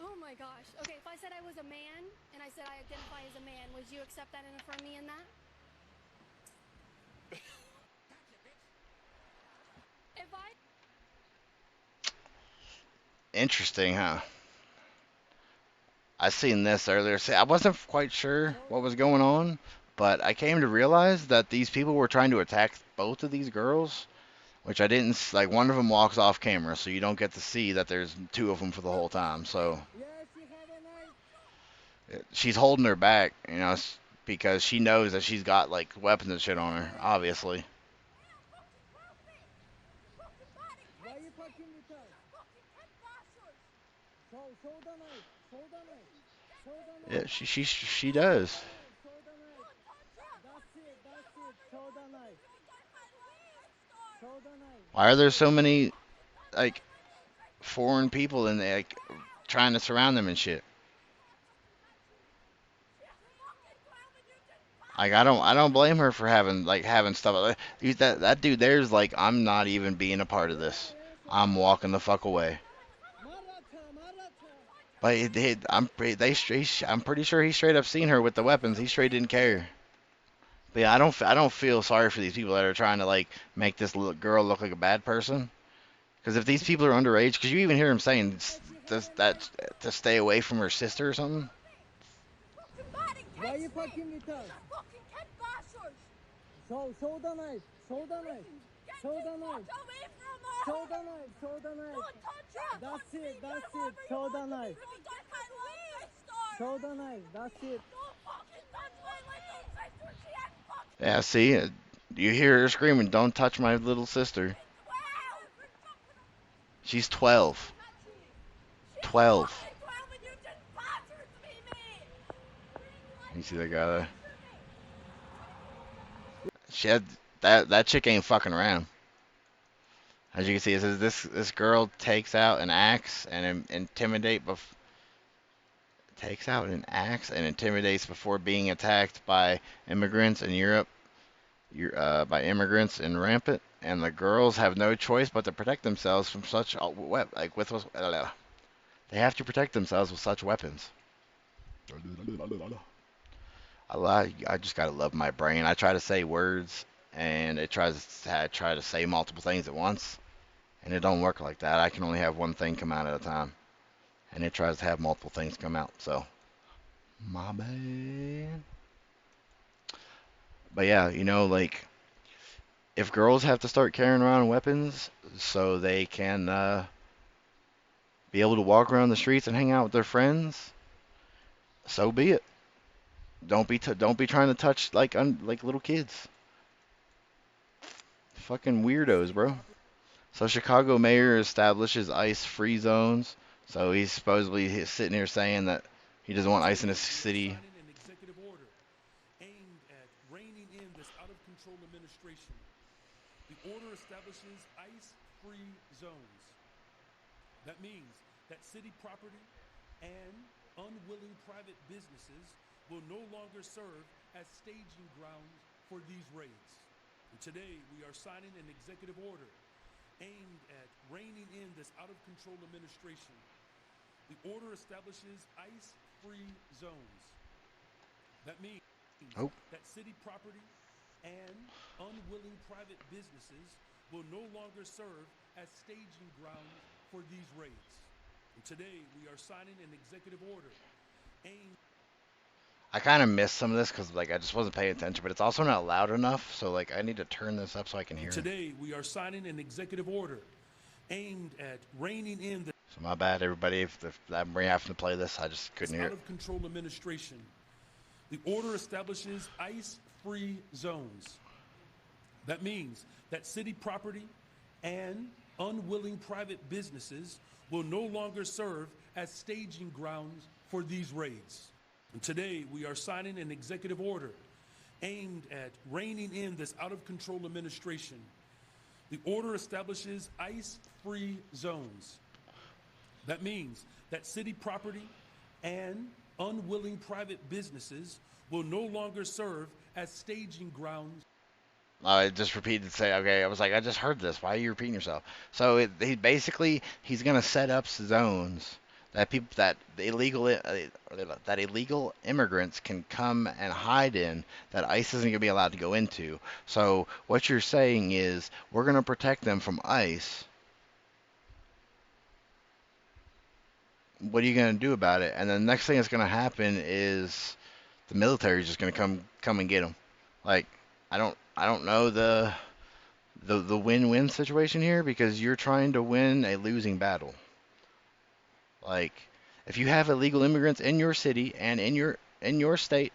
Oh my gosh. Okay, if I said I was a man and I said I identify as a man, would you accept that and affirm me in that? If I Interesting, huh? I seen this earlier. See, I wasn't quite sure what was going on, but I came to realize that these people were trying to attack both of these girls, which I didn't like. One of them walks off camera, so you don't get to see that there's two of them for the whole time. So she's holding her back, because she knows that she's got like weapons and shit on her, obviously. Why are you fucking with us? Show the knife. Show the knife. Show the knife. Yeah, she does. Show the knife. That's it. Show the knife. Show the knife. Why are there so many like foreign people in there like trying to surround them and shit? Like I don't blame her for having stuff. That dude there's like, I'm not even being a part of this. I'm walking the fuck away. But I'm pretty sure he straight up seen her with the weapons. He straight didn't care. But yeah, I don't feel sorry for these people that are trying to like make this little girl look like a bad person. Because if these people are underage, because you even hear him saying that to stay away from her sister or something. Why are you fucking with us? Show the knife. Show the knife. Show the knife. Show the knife. Show the knife. That's it. That's it. Show the knife. Show the knife. That's it. Yeah, see, you hear her screaming, "Don't touch my little sister." She's 12. 12. You see that guy there? She had that chick ain't fucking around. As you can see, it says this girl takes out an axe and intimidates before being attacked by immigrants in Europe. By immigrants in rampant, and the girls have no choice but to protect themselves from such they have to protect themselves with such weapons. I just gotta love my brain. I try to say words, and it try to say multiple things at once, and it don't work like that. I can only have one thing come out at a time, and it tries to have multiple things come out. So, my bad. But yeah, you know, like, if girls have to start carrying around weapons so they can be able to walk around the streets and hang out with their friends, so be it. Don't be trying to touch like little kids. Fucking weirdos, bro. So Chicago mayor establishes ICE-free zones. So he's supposedly sitting here saying that he doesn't want ICE in his city. The order establishes ICE-free zones. That means that city property and unwilling private businesses will no longer serve as staging grounds for these raids. And today, we are signing an executive order aimed at reining in this out-of-control administration. The order establishes ICE-free zones. That means that city property and unwilling private businesses will no longer serve as staging grounds for these raids. And today, we are signing an executive order aimed... I kind of missed some of this because, like, I just wasn't paying attention, but it's also not loud enough, so, like, I need to turn this up so I can hear it. Today, we are signing an executive order aimed at reining in the... So my bad, everybody, if I'm having to play this, I just couldn't hear it. Out-of-control administration. The order establishes ICE-free zones. That means that city property and unwilling private businesses will no longer serve as staging grounds for these raids. And today, we are signing an executive order aimed at reining in this out-of-control administration. The order establishes ICE-free zones. That means that city property and unwilling private businesses will no longer serve as staging grounds. I just repeated to say, okay, I was like, I just heard this. Why are you repeating yourself? So he's going to set up zones that illegal immigrants can come and hide in, that ICE isn't going to be allowed to go into. So what you're saying is we're going to protect them from ICE. What are you going to do about it? And the next thing that's going to happen is the military is just going to come and get them. Like, I don't know the win-win situation here, because you're trying to win a losing battle. Like, if you have illegal immigrants in your city and in your state,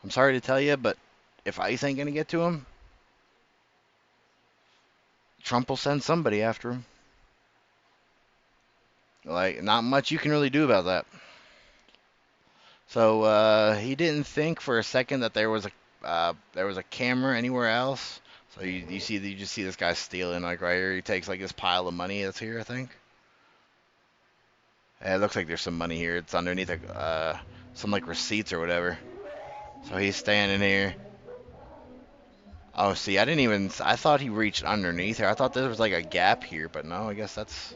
I'm sorry to tell you, but if ICE ain't gonna get to them, Trump will send somebody after them. Like, not much you can really do about that. So he didn't think for a second that there was a camera anywhere else. So you just see this guy stealing, like, right here. He takes, like, this pile of money that's here, I think. Yeah, it looks like there's some money here. It's underneath some, like, receipts or whatever. So he's standing here. Oh, see, I thought he reached underneath here. I thought there was, like, a gap here, but no, I guess that's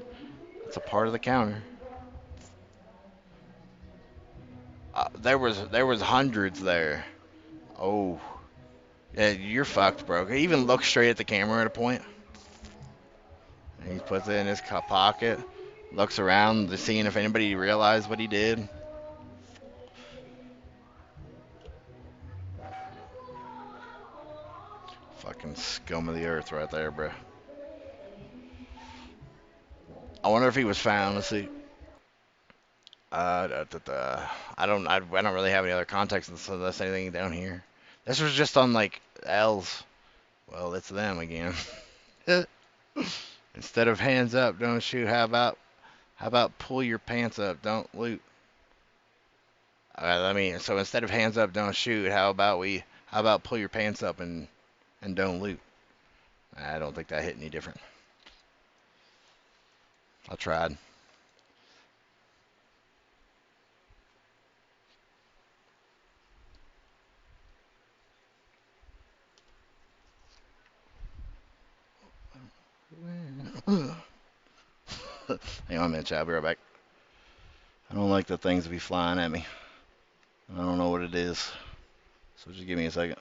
a part of the counter. There was hundreds there. Oh. Yeah, you're fucked, bro. Even look straight at the camera at a point. He puts it in his pocket, looks around, seeing if anybody realized what he did. Fucking scum of the earth right there, bro. I wonder if he was found. Let's see. I don't really have any other context unless anything down here. This was just on like L's. Well, it's them again. Instead of hands up, don't shoot. How about pull your pants up, don't loot? So instead of hands up, don't shoot. How about pull your pants up and don't loot? I don't think that hit any different. I tried. Hang on a minute, chat. I'll be right back. I don't like the things to be flying at me. I don't know what it is. So just give me a second.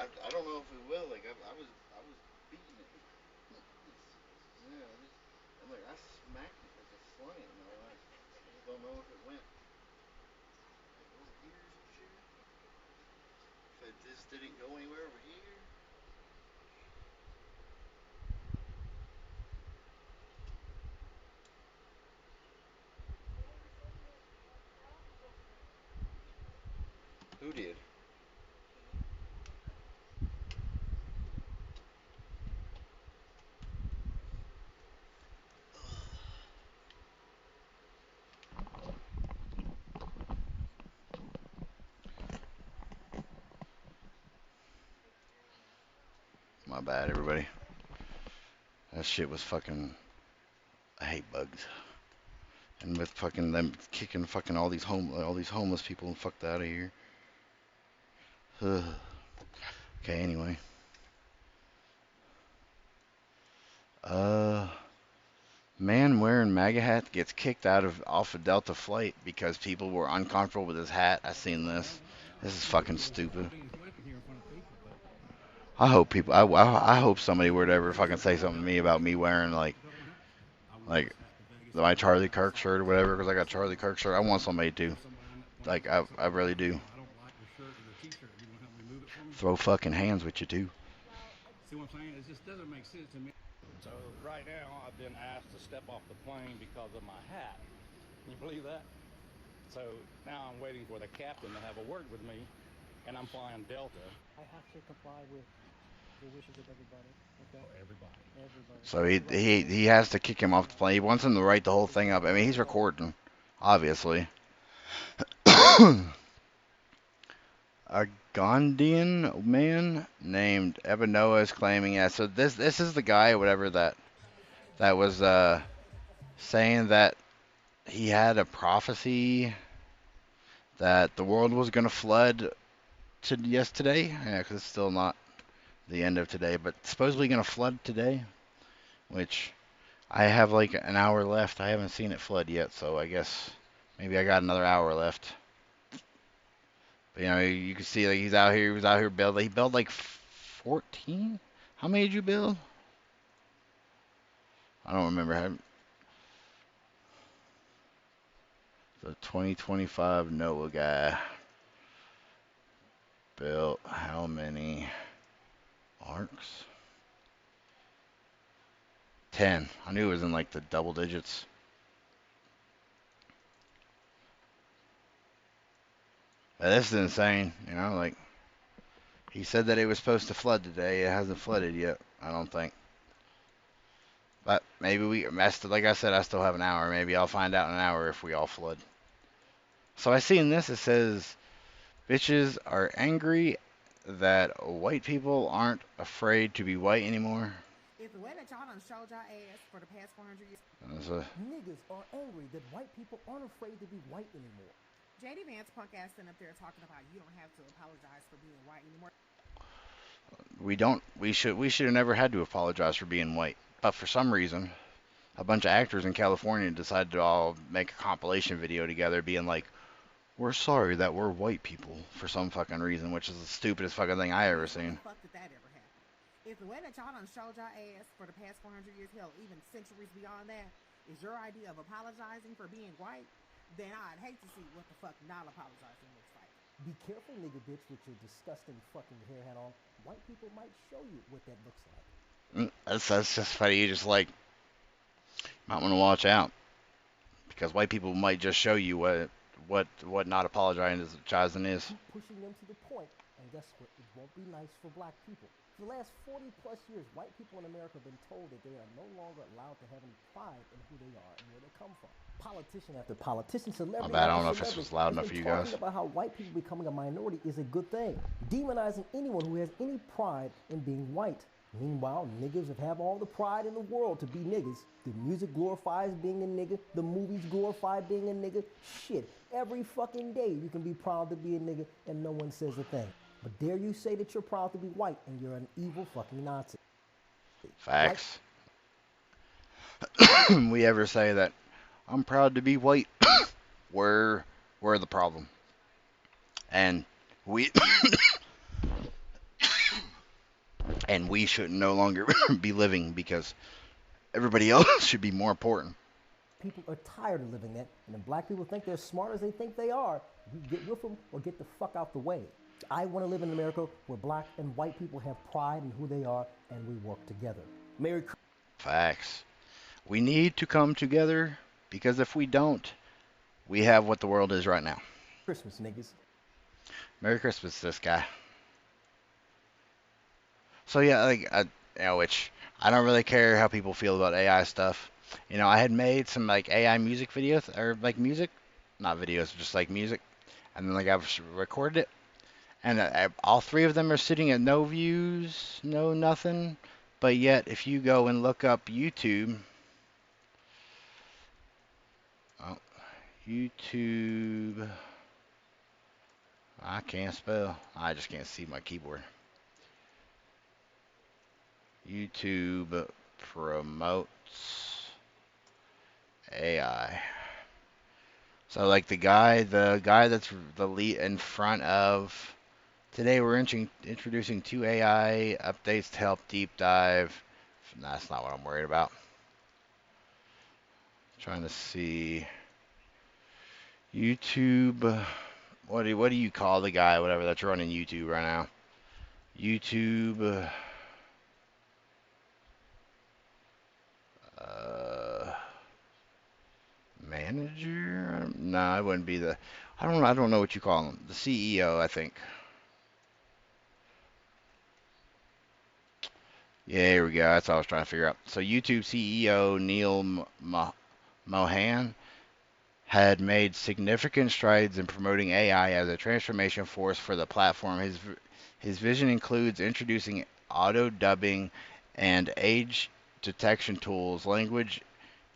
I don't know if it will. Like I was beating it. Yeah, I'm like I smacked it, I just slung it, and I just don't know if it went like over here or some shit. If it just didn't go anywhere over here. Who did? My bad, everybody. That shit was fucking. I hate bugs. And with fucking them kicking fucking all these homeless people and fucked out of here. Ugh. Okay, anyway. Man wearing MAGA hat gets kicked off a Delta flight because people were uncomfortable with his hat. I seen this. This is fucking stupid. I hope people. I hope somebody were to ever fucking say something to me about me wearing like my Charlie Kirk shirt or whatever, because I got Charlie Kirk shirt. I want somebody to. Like I really do. Throw fucking hands with you too. See what I'm saying? It just doesn't make sense to me. So right now I've been asked to step off the plane because of my hat. Can you believe that? So now I'm waiting for the captain to have a word with me, and I'm flying Delta. I have to comply with the wishes of everybody. Okay. Everybody. So he has to kick him off the plane. He wants him to write the whole thing up. I mean, he's recording, obviously. A Ghanaian man named Evan Noah is claiming, yeah. So this is the guy or whatever that was saying that he had a prophecy that the world was gonna flood today. Yeah, because it's still not the end of today, but supposedly going to flood today, which I have like an hour left. I haven't seen it flood yet, so I guess maybe I got another hour left. But, you know, you can see like he was out here building. He built like 14. How many did you build? I don't remember. The 2025 NOAA guy built how many arcs? 10. I knew it was in like the double digits. But this is insane, you know, like he said that it was supposed to flood today. It hasn't flooded yet, I don't think. But maybe like I said, I still have an hour. Maybe I'll find out in an hour if we all flood. So I see in this, it says, bitches are angry that white people aren't afraid to be white anymore. It's the way that y'all done showed y'all ass for the past 400 years. Niggas are angry that white people aren't afraid to be white anymore. JD Vance punk ass sitting up there talking about you don't have to apologize for being white anymore. We should have never had to apologize for being white. But for some reason, a bunch of actors in California decided to all make a compilation video together being like, we're sorry that we're white people for some fucking reason, which is the stupidest fucking thing I ever seen. What the fuck did that ever happen? If the way that y'all done showed y'all ass for the past 400 years, hell, even centuries beyond that, is your idea of apologizing for being white, then I'd hate to see what the fuck not apologizing looks like. Be careful, nigga bitch, with your disgusting fucking hair hat on. White people might show you what that looks like. That's just funny. You just like might want to watch out because white people might just show you what not apologizing is. Keep pushing them to the point, and guess what? It won't be nice for black people. For the last 40 plus years, white people in America have been told that they are no longer allowed to have any pride in who they are and where they come from. Politician after politician, celebrity I don't after know if this was loud enough for you guys. Talking about how white people becoming a minority is a good thing. Demonizing anyone who has any pride in being white. Meanwhile, niggas have all the pride in the world to be niggas. The music glorifies being a nigga. The movies glorify being a nigga. Shit, every fucking day you can be proud to be a nigga and no one says a thing. But dare you say that you're proud to be white and you're an evil fucking Nazi. Facts. We ever say that I'm proud to be white, we're the problem. And we and we should no longer be living because everybody else should be more important. People are tired of living that, and if black people think they're smart as they think they are, you get with them or get the fuck out the way. I want to live in America where black and white people have pride in who they are and we work together. Merry Christmas. Facts. We need to come together because if we don't, we have what the world is right now. Christmas, niggas. Merry Christmas, this guy. So yeah, which I don't really care how people feel about AI stuff. You know, I had made some like AI music videos, or like music, not videos, just like music, and then like I've recorded it, and all three of them are sitting at no views, no nothing. But yet, if you go and look up YouTube, YouTube, I can't spell. I just can't see my keyboard. YouTube promotes AI. So like the guy that's the lead in front of today, we're introducing 2 AI updates to help deep dive. That's not what I'm worried about. Trying to see YouTube. What do you call the guy? Whatever that's running YouTube right now. YouTube. Manager? No, it wouldn't be the. I don't know what you call him. The CEO, I think. Yeah, here we go. That's what I was trying to figure out. So YouTube CEO Neil Mohan had made significant strides in promoting AI as a transformation force for the platform. His vision includes introducing auto dubbing and age detection tools, language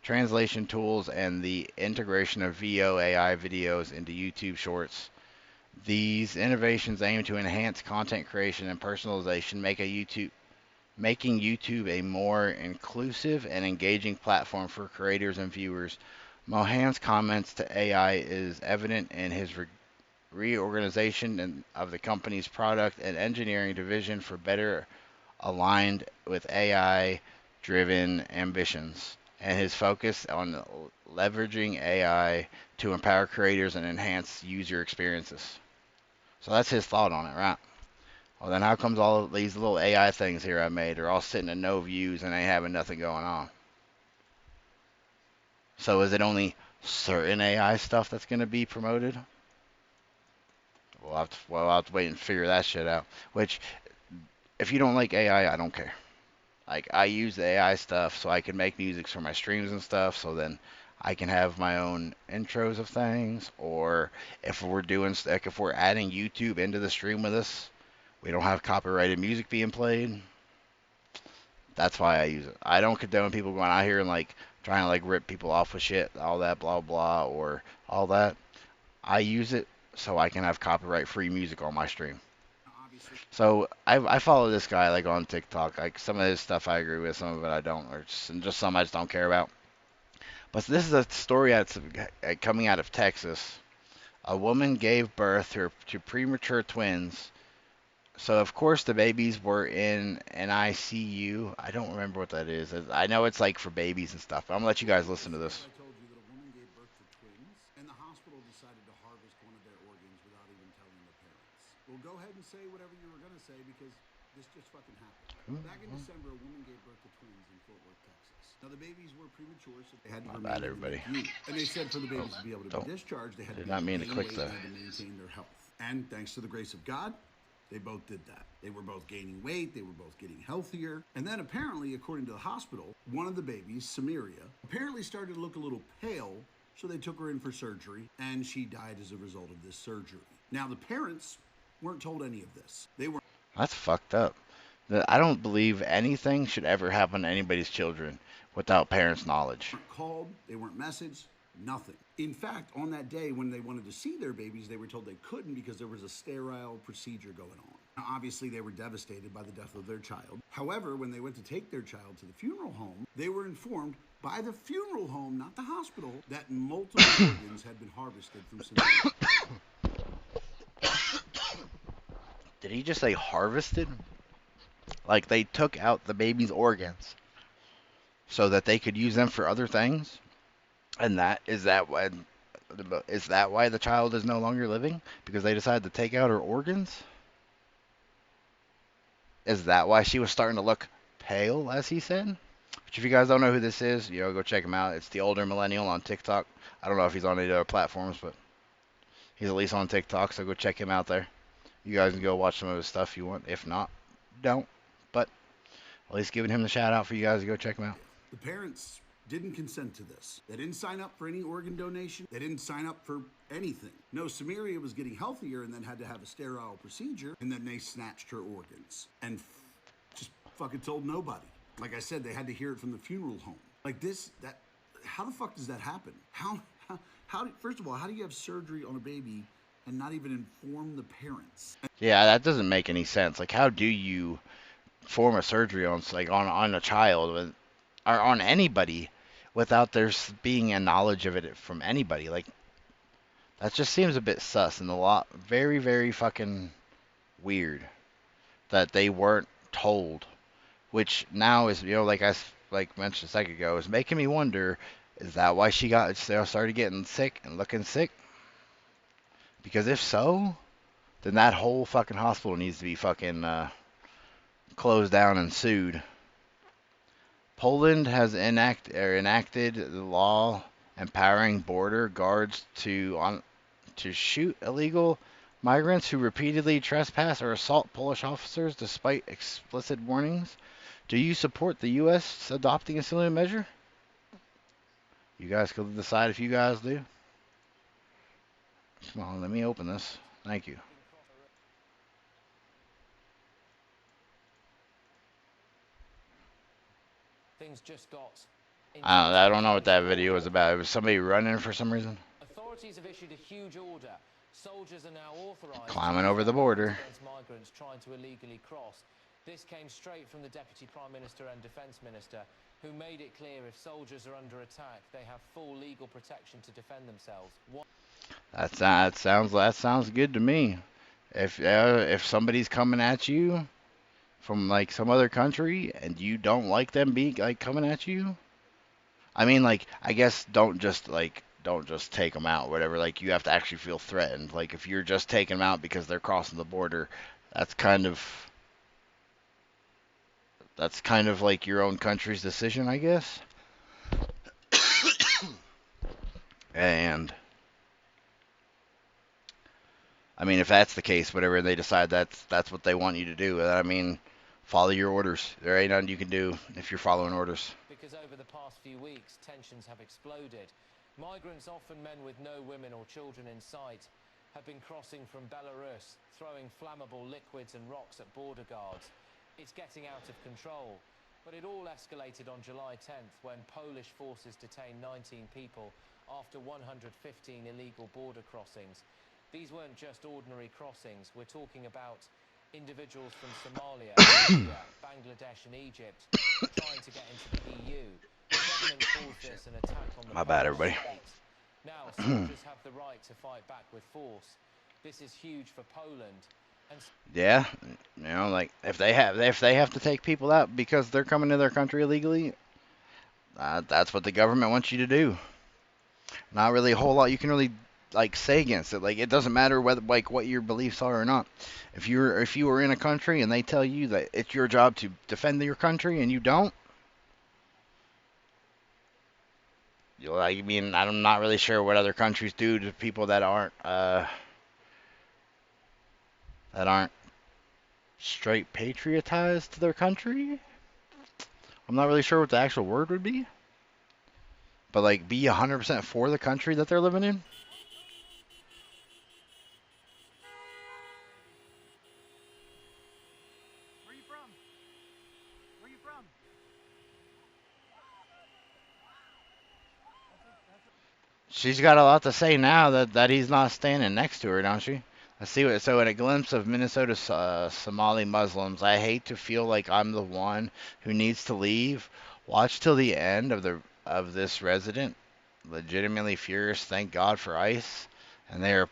translation tools, and the integration of VO AI videos into YouTube Shorts. These innovations aim to enhance content creation and personalization, making YouTube a more inclusive and engaging platform for creators and viewers. Mohan's comments to AI is evident in his reorganization of the company's product and engineering division for better aligned with AI-driven ambitions, and his focus on leveraging AI to empower creators and enhance user experiences. So that's his thought on it, right? Well, then how comes all of these little AI things here I made are all sitting at no views and ain't having nothing going on? So is it only certain AI stuff that's going to be promoted? We'll have to wait and figure that shit out. Which, if you don't like AI, I don't care. Like, I use the AI stuff so I can make music for my streams and stuff, so then I can have my own intros of things. Or if we're doing, like, if we're adding YouTube into the stream with us, we don't have copyrighted music being played. That's why I use it. I don't condone people going out here and, like, trying to, like, rip people off with shit, all that, blah, blah, or all that. I use it so I can have copyright-free music on my stream. So I follow this guy, like, on TikTok. Like, some of his stuff I agree with, some of it I don't, or just some I just don't care about. But this is a story that's coming out of Texas. A woman gave birth to premature twins. So, of course, the babies were in an ICU. I don't remember what that is. I know it's, like, for babies and stuff. But I'm going to let you guys listen to this. I told you that a woman gave birth to twins, and the hospital decided to harvest one of their organs without even telling the parents. Well, go ahead and say whatever you were going to say, because this just fucking happened. Back in December, a woman gave birth to twins in Fort Worth, Texas. Now, the babies were premature, so they had to remain in the NICU. And they said for the babies to be able to be discharged, they had to maintain their health. And thanks to the grace of God, they both did that. They were both gaining weight. They were both getting healthier. And then apparently, according to the hospital, one of the babies, Samaria, apparently started to look a little pale. So they took her in for surgery, and she died as a result of this surgery. Now, the parents weren't told any of this. They were. That's fucked up. I don't believe anything should ever happen to anybody's children without parents' knowledge. They weren't called. They weren't messaged. Nothing. In fact, on that day when they wanted to see their babies, they were told they couldn't because there was a sterile procedure going on. Now, obviously, they were devastated by the death of their child. However, when they went to take their child to the funeral home, they were informed by the funeral home, not the hospital, that multiple organs had been harvested from Samaria. Did he just say harvested? Like they took out the baby's organs so that they could use them for other things? And is that why the child is no longer living? Because they decided to take out her organs? Is that why she was starting to look pale, as he said? Which, if you guys don't know who this is, go check him out. It's the older millennial on TikTok. I don't know if he's on any other platforms, but he's at least on TikTok, so go check him out there. You guys can go watch some of his stuff if you want. If not, don't. But at least giving him the shout out for you guys to go check him out. The parents didn't consent to this. They didn't sign up for any organ donation. They didn't sign up for anything. No, Samaria was getting healthier and then had to have a sterile procedure, and then they snatched her organs and just fucking told nobody. Like I said, they had to hear it from the funeral home. Like how the fuck does that happen? How first of all, how do you have surgery on a baby and not even inform the parents? Yeah, that doesn't make any sense. Like, how do you form a surgery on a child or on anybody without there being a knowledge of it from anybody? Like, that just seems a bit sus and very, very fucking weird that they weren't told. Which now is, like I mentioned a second ago, is making me wonder, is that why she started getting sick and looking sick? Because if so, then that whole fucking hospital needs to be fucking closed down and sued. Poland has enacted the law empowering border guards to shoot illegal migrants who repeatedly trespass or assault Polish officers despite explicit warnings. Do you support the U.S. adopting a similar measure? You guys can decide if you guys do. Come on, let me open this. Thank you. Things just got. I don't know what that video was about. It was somebody running for some reason. Authorities have issued a huge order Soldiers are now authorized climbing over the border. against migrants trying to illegally cross. This came straight from the Deputy Prime Minister and Defence Minister, who made it clear if soldiers are under attack, they have full legal protection to defend themselves. That sounds good to me. If somebody's coming at you from like some other country and you don't like them being like coming at you, I mean, like, I guess don't just take them out, whatever. Like, you have to actually feel threatened. Like, if you're just taking them out because they're crossing the border, that's kind of like your own country's decision, I guess. And I mean, if that's the case, whatever they decide that's what they want you to do. I mean, follow your orders. There ain't nothing you can do if you're following orders. Because over the past few weeks, tensions have exploded. Migrants, often men with no women or children in sight, have been crossing from Belarus, throwing flammable liquids and rocks at border guards. It's getting out of control. But it all escalated on July 10th when Polish forces detained 19 people after 115 illegal border crossings. These weren't just ordinary crossings. We're talking about individuals from Somalia, India, Bangladesh and Egypt trying to get into the EU. The government calls this an attack on the My bad, everybody. Now, soldiers have the right to fight back with force. This is huge for Poland. And yeah, you know, like if they have to take people out because they're coming to their country illegally, that's what the government wants you to do. Not really a whole lot you can really like say against it. Like, it doesn't matter whether like what your beliefs are or not. If you are in a country and they tell you that it's your job to defend your country and you don't, I mean, I'm not really sure what other countries do to people that aren't straight patriotized to their country. I'm not really sure what the actual word would be. But like, be 100% for the country that they're living in. Where you from? Where you from? She's got a lot to say now that he's not standing next to her, don't she? Let's see what. So, in a glimpse of Minnesota's Somali Muslims, I hate to feel like I'm the one who needs to leave. Watch till the end of this resident. Legitimately furious. Thank God for ICE. And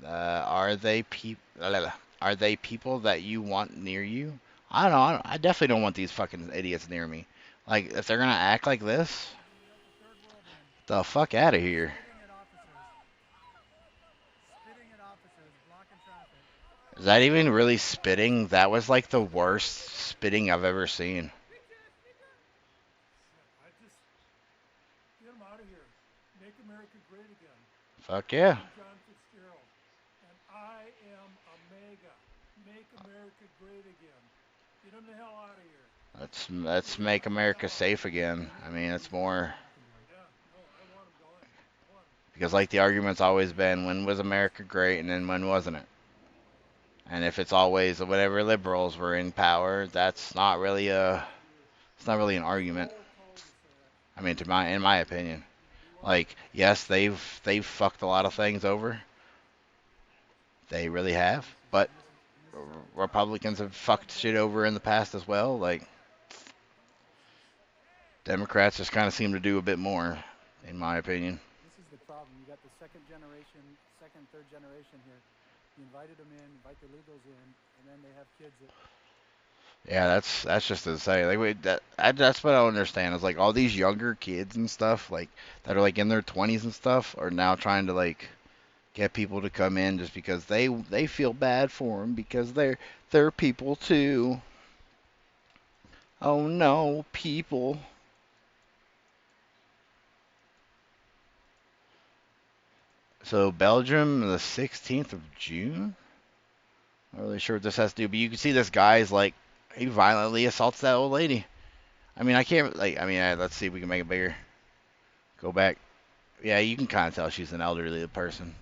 are they people that you want near you? I don't know. I definitely don't want these fucking idiots near me. Like, if they're gonna act like this, the fuck out of here. Is that even really spitting? That was like the worst spitting I've ever seen. Get them out of here. Make America great again. Fuck yeah. John Fitzgerald. And I am a MAGA. Make America great again. Get them the hell out of here. Let's make America safe again. I mean, it's more. Because like the argument's always been, when was America great and then when wasn't it? And if it's always whenever liberals were in power, that's not really an argument. I mean, in my opinion, like, yes, they've fucked a lot of things over. They really have, but Republicans have fucked shit over in the past as well. Like, Democrats just kind of seem to do a bit more, in my opinion. This is the problem. You got the second, third generation here. You invited them in, invite the illegals in, and then they have kids that... Yeah, that's just insane. Like, that's what I don't understand. Is like all these younger kids and stuff, like that are like in their 20s and stuff, are now trying to like get people to come in just because they feel bad for them because they're people too. Oh no, people. So Belgium, the 16th of June. Not really sure what this has to do, but you can see this guy's like, he violently assaults that old lady. I mean, I can't, like, I mean, let's see if we can make it bigger. Go back. Yeah, you can kind of tell she's an elderly person.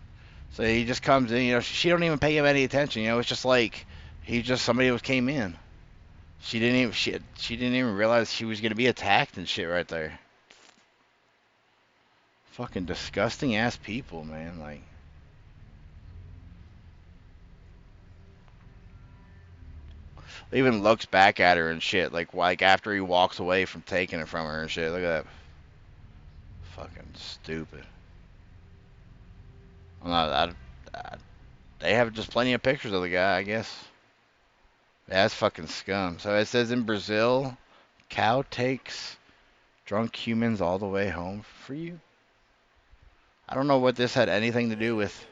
So he just comes in, you know, she don't even pay him any attention, you know, it's just like, somebody who came in. She didn't even realize she was going to be attacked and shit right there. Fucking disgusting ass people, man, like. even looks back at her and shit. Like after he walks away from taking it from her and shit. Look at that. Fucking stupid. Well, they have just plenty of pictures of the guy, I guess. Yeah, that's fucking scum. So it says in Brazil, cow takes drunk humans all the way home for you. I don't know what this had anything to do with.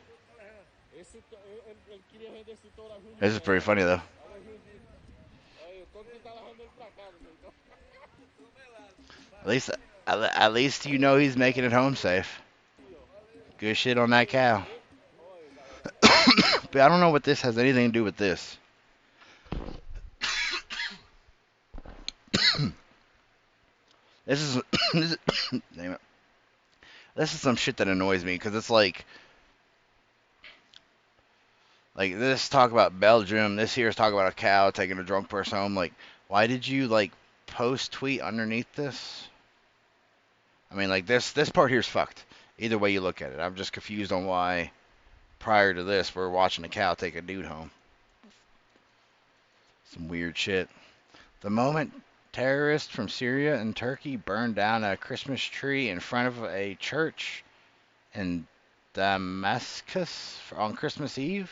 This is pretty funny though. At least you know he's making it home safe. Good shit on that cow. But I don't know what this has anything to do with this. This is damn it. This is some shit that annoys me because it's like this talk about Belgium. This here is talk about a cow taking a drunk person home. Like, why did you like post tweet underneath this? I mean, like this part here's fucked. Either way you look at it, I'm just confused on why. Prior to this, we're watching a cow take a dude home. Some weird shit. The moment terrorists from Syria and Turkey burned down a Christmas tree in front of a church in Damascus on Christmas Eve.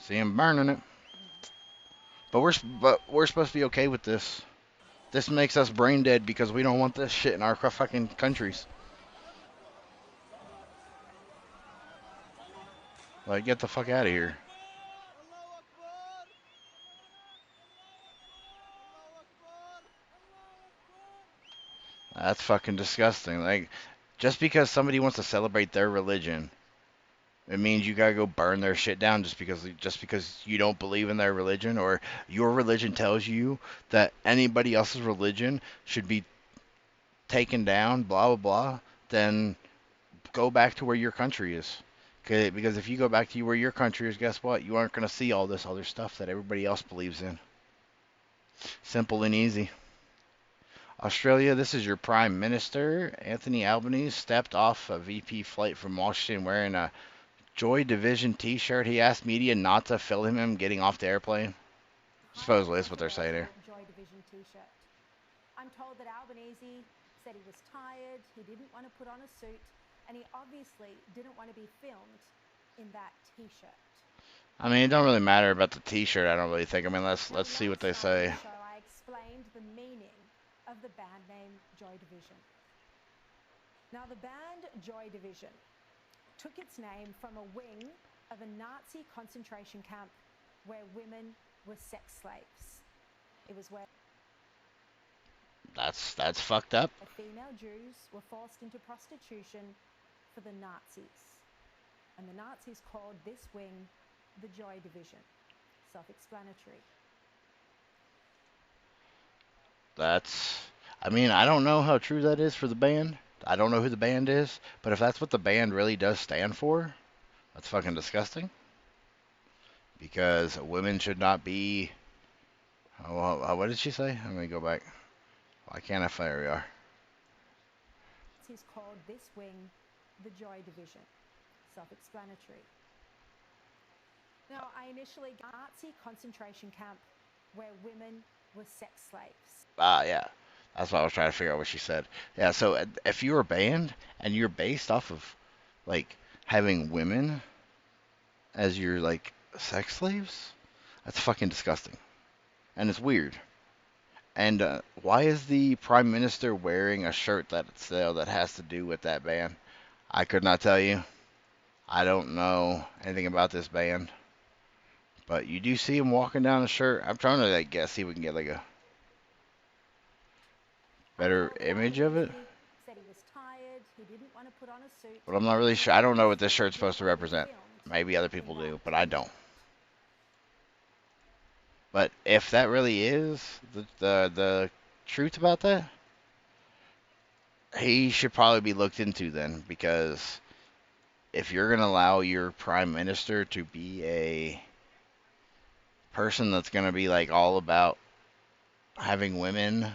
See him burning it. But we're supposed to be okay with this. This makes us brain dead because we don't want this shit in our fucking countries. Like, get the fuck out of here. That's fucking disgusting. Like, just because somebody wants to celebrate their religion, it means you gotta go burn their shit down just because you don't believe in their religion, or your religion tells you that anybody else's religion should be taken down, blah, blah, blah, then go back to where your country is. Because if you go back to where your country is, guess what? You aren't going to see all this other stuff that everybody else believes in. Simple and easy. Australia, this is your Prime Minister. Anthony Albanese stepped off a VP flight from Washington wearing a Joy Division t-shirt. He asked media not to film him getting off the airplane. Supposedly, that's what they're saying here. Joy Division t-shirt. I'm told that Albanese said he was tired, he didn't want to put on a suit, and he obviously didn't want to be filmed in that t-shirt. I mean, it don't really matter about the t-shirt, I don't really think. I mean, let's see what they say. So I explained the meaning of the band name Joy Division. Now, the band Joy Division took its name from a wing of a Nazi concentration camp where women were sex slaves. It was where that's fucked up. Female Jews were forced into prostitution for the Nazis. And the Nazis called this wing the Joy Division. Self-explanatory. I mean, I don't know how true that is for the band. I don't know who the band is, but if that's what the band really does stand for, that's fucking disgusting. Because women should not be... what did she say? I'm going to go back. Why can't I find where we are? He's called this wing the Joy Division. Self-explanatory. Now, I initially got Nazi concentration camp where women were sex slaves. Yeah. That's what I was trying to figure out what she said. Yeah, so if you're a band and you're based off of, like, having women as your, like, sex slaves, that's fucking disgusting. And it's weird. And why is the Prime Minister wearing a shirt that has to do with that band? I could not tell you. I don't know anything about this band. But you do see him walking down the shirt. I'm trying to, like, guess, see if we can get, like, a better image of it. Said he was tired, he didn't want to put on a suit. But I'm not really sure. I don't know what this shirt's supposed to represent. Maybe other people do, but I don't. But if that really is the truth about that, he should probably be looked into then, because if you're going to allow your Prime Minister to be a person that's going to be like all about having women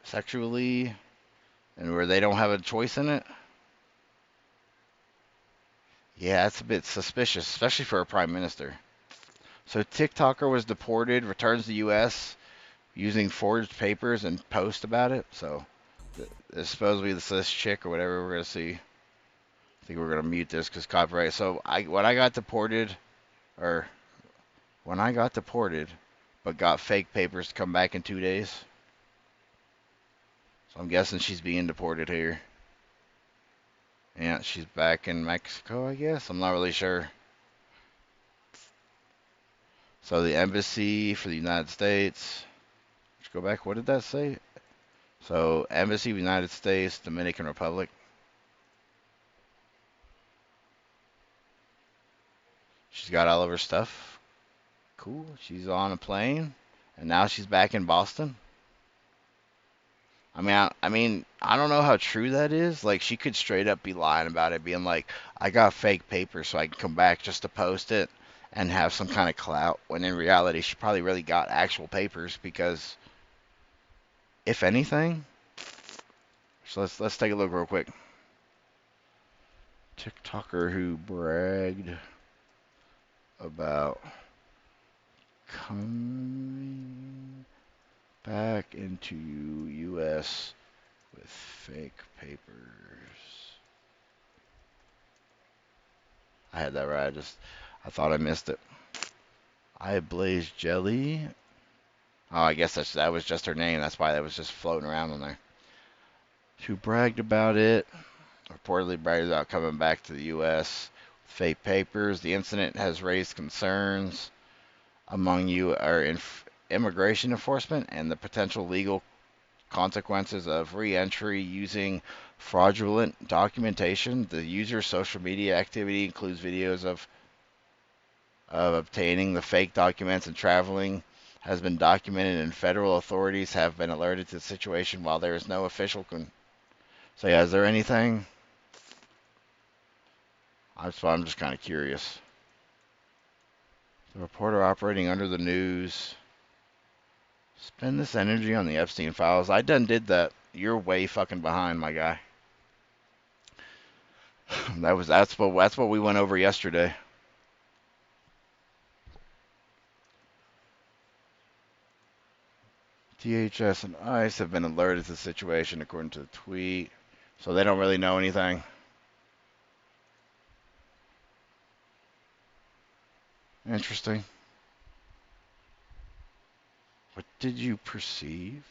sexually and where they don't have a choice in it, yeah, that's a bit suspicious, especially for a Prime Minister. So TikToker was deported, returns to U.S. using forged papers and post about it. So it's supposed to be this chick or whatever we're gonna see. I think we're gonna mute this because copyright. So when I got deported, but got fake papers to come back in 2 days. So I'm guessing she's being deported here. Yeah, she's back in Mexico, I guess. I'm not really sure. So the embassy for the United States. Let's go back. What did that say? So embassy of the United States, Dominican Republic. She's got all of her stuff. Cool. She's on a plane, and now she's back in Boston. I mean, I don't know how true that is. Like, she could straight up be lying about it, being like, I got fake papers so I can come back just to post it and have some kind of clout, when in reality, she probably really got actual papers because, if anything, so let's take a look real quick. TikToker who bragged about coming back into U.S. with fake papers. I had that right. I thought I missed it. I Blaze Jelly. Oh, I guess that was just her name. That's why that was just floating around on there. Who bragged about it. Reportedly bragged about coming back to the U.S. with fake papers. The incident has raised concerns among immigration enforcement and the potential legal consequences of re-entry using fraudulent documentation. The user's social media activity includes videos of obtaining the fake documents and traveling has been documented, and federal authorities have been alerted to the situation while there is no official So yeah, is there anything? I'm just kind of curious. The reporter operating under the news. Spend this energy on the Epstein files. I done did that. You're way fucking behind, my guy. That's what we went over yesterday. DHS and ICE have been alerted to the situation according to the tweet. So they don't really know anything. Interesting. What did you perceive?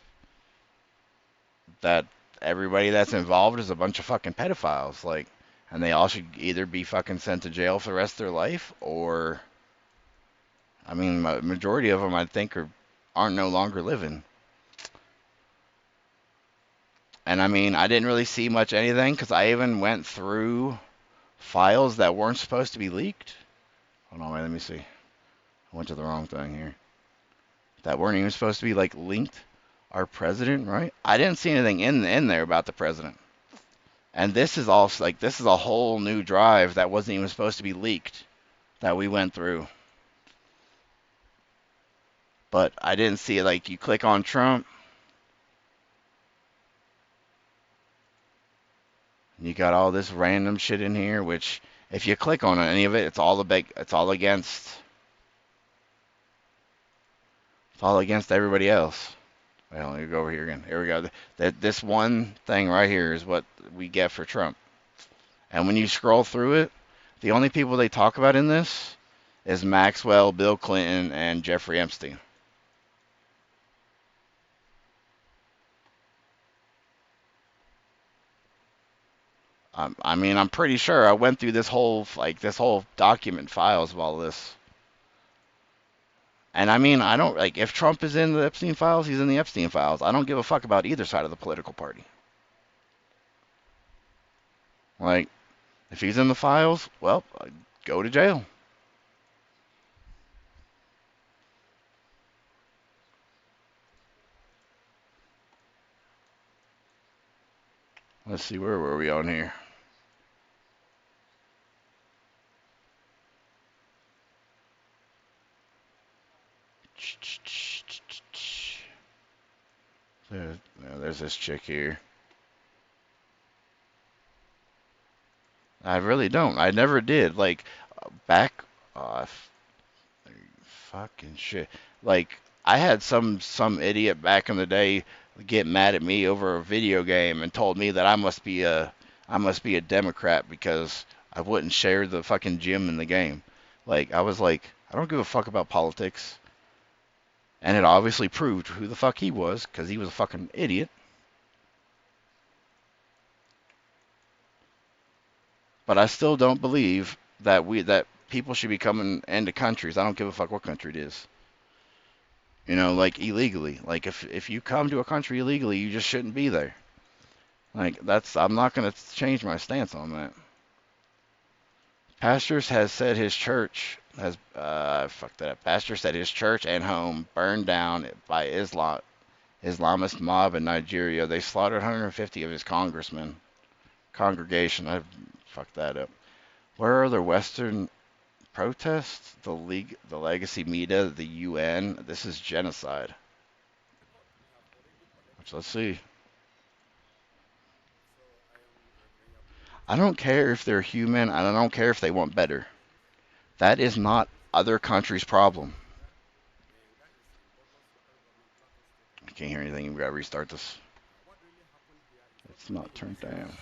That everybody that's involved is a bunch of fucking pedophiles, like, and they all should either be fucking sent to jail for the rest of their life, or, I mean, majority of them, I think, aren't no longer living. And I mean, I didn't really see much anything, because I even went through files that weren't supposed to be leaked. Hold on, wait, let me see. I went to the wrong thing here. That weren't even supposed to be, like, linked. Our president, right? I didn't see anything in there about the president. And this is all, like, this is a whole new drive that wasn't even supposed to be leaked that we went through. But I didn't see it. Like, you click on Trump, you got all this random shit in here, which if you click on any of it, it's all against everybody else. Well, let me go over here again. Here we go. This one thing right here is what we get for Trump. And when you scroll through it, the only people they talk about in this is Maxwell, Bill Clinton, and Jeffrey Epstein. I mean, I'm pretty sure I went through this whole document files of all this. And I mean, I don't, like, if Trump is in the Epstein files, he's in the Epstein files. I don't give a fuck about either side of the political party. Like, if he's in the files, well, go to jail. Let's see, where were we on here? There's this chick here. I really don't. I never did. Like, back Fucking shit. Like, I had some idiot back in the day get mad at me over a video game and told me that I must be a Democrat because I wouldn't share the fucking gym in the game. Like, I was like, I don't give a fuck about politics. And it obviously proved who the fuck he was, because he was a fucking idiot. But I still don't believe that people should be coming into countries. I don't give a fuck what country it is. You know, like illegally. Like if you come to a country illegally, you just shouldn't be there. Like I'm not gonna change my stance on that. Pastors has said his church has fuck that up. Pastor said his church and home burned down by Islamist mob in Nigeria. They slaughtered 150 of his congregation. I fucked that up. Where are the Western protests? The League, the Legacy Media, the UN. This is genocide. Which, let's see. I don't care if they're human, and I don't care if they want better. That is not other countries' problem. I can't hear anything. We gotta restart this. It's not turned down.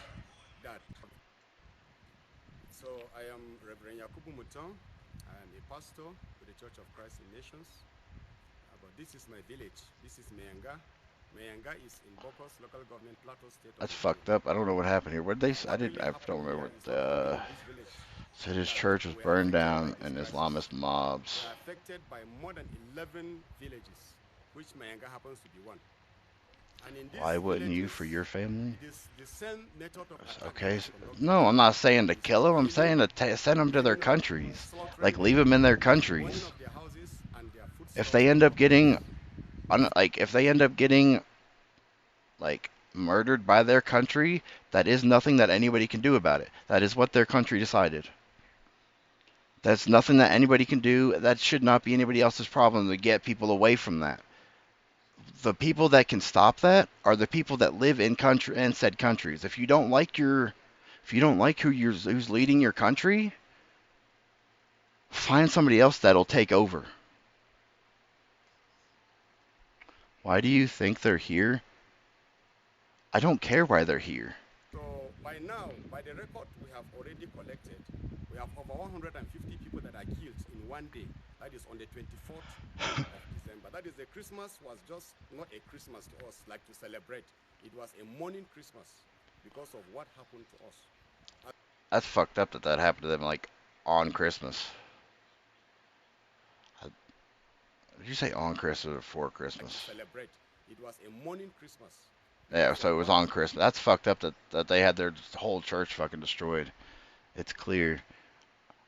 So I am Reverend Yakubu Muton. I am a pastor with the Church of Christ in Nations. But this is my village. This is Meyenga. Meyenga is in Bokos local government, Plateau State. That's fucked up. I don't know what happened here. What did they? I don't remember what. Said his church was burned down and Islamist mobs. Affected by more than 11 villages, which Meyenga happens to be one. Why wouldn't you for your family? The same method of okay. No, I'm not saying to kill them. I'm saying to send them to their countries. Like, leave them in their countries. If they end up getting, like, murdered by their country, that is nothing that anybody can do about it. That is what their country decided. That's nothing that anybody can do. That should not be anybody else's problem to get people away from that. The people that can stop that are the people that live in said countries. If you don't like who's leading your country, find somebody else that'll take over. Why do you think they're here? I don't care why they're here. So by now, by the record we have already collected, we have over 150 people that are killed in one day. That is on the 24th of December. That is the Christmas was just not a Christmas to us, like to celebrate. It was a mourning Christmas because of what happened to us. That's fucked up that happened to them, like, on Christmas. Did you say on Christmas or before Christmas? Celebrate. It was a mourning Christmas. Yeah, so it was on Christmas. That's fucked up that they had their whole church fucking destroyed. It's clear.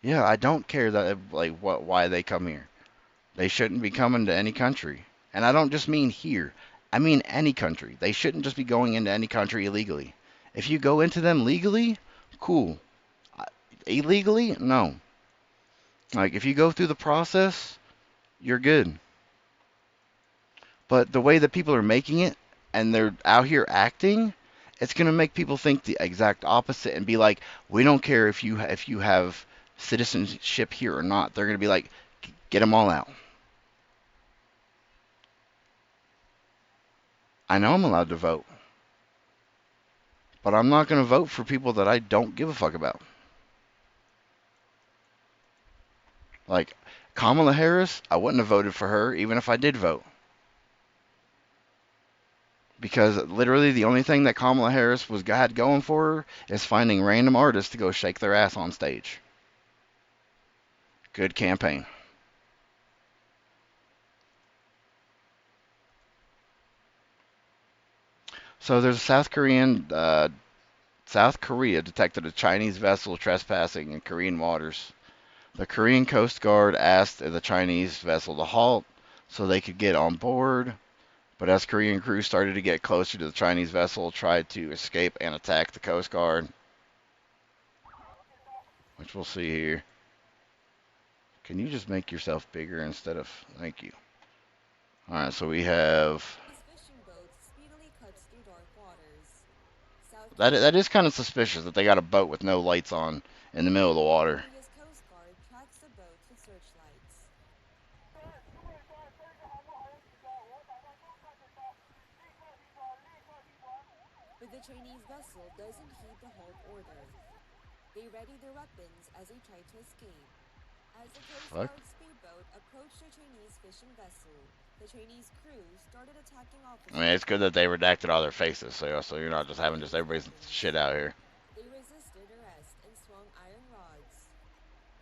Yeah, I don't care that why they come here. They shouldn't be coming to any country. And I don't just mean here. I mean any country. They shouldn't just be going into any country illegally. If you go into them legally, cool. Illegally, no. Like, if you go through the process, you're good. But the way that people are making it, and they're out here acting, it's going to make people think the exact opposite and be like, we don't care if you have citizenship here or not. They're going to be like, get them all out. I know I'm allowed to vote, but I'm not going to vote for people that I don't give a fuck about. Like, Kamala Harris, I wouldn't have voted for her even if I did vote. Because literally the only thing that Kamala Harris had going for her is finding random artists to go shake their ass on stage. Good campaign. So there's a South Korea detected a Chinese vessel trespassing in Korean waters. The Korean Coast Guard asked the Chinese vessel to halt so they could get on board. But as Korean crews started to get closer to the Chinese vessel, tried to escape and attack the Coast Guard. Which we'll see here. Can you just make yourself bigger instead of... Thank you. Alright, so we have... That is kind of suspicious that they got a boat with no lights on in the middle of the water. But the Chinese vessel doesn't heed the halt order. They ready their weapons as they try to escape. As the Coast Guard speedboat approached a Chinese fishing vessel, the Chinese crew started attacking officers. I mean, it's good that they redacted all their faces, so you're not just having just everybody's shit out here. They resisted arrest and swung iron rods.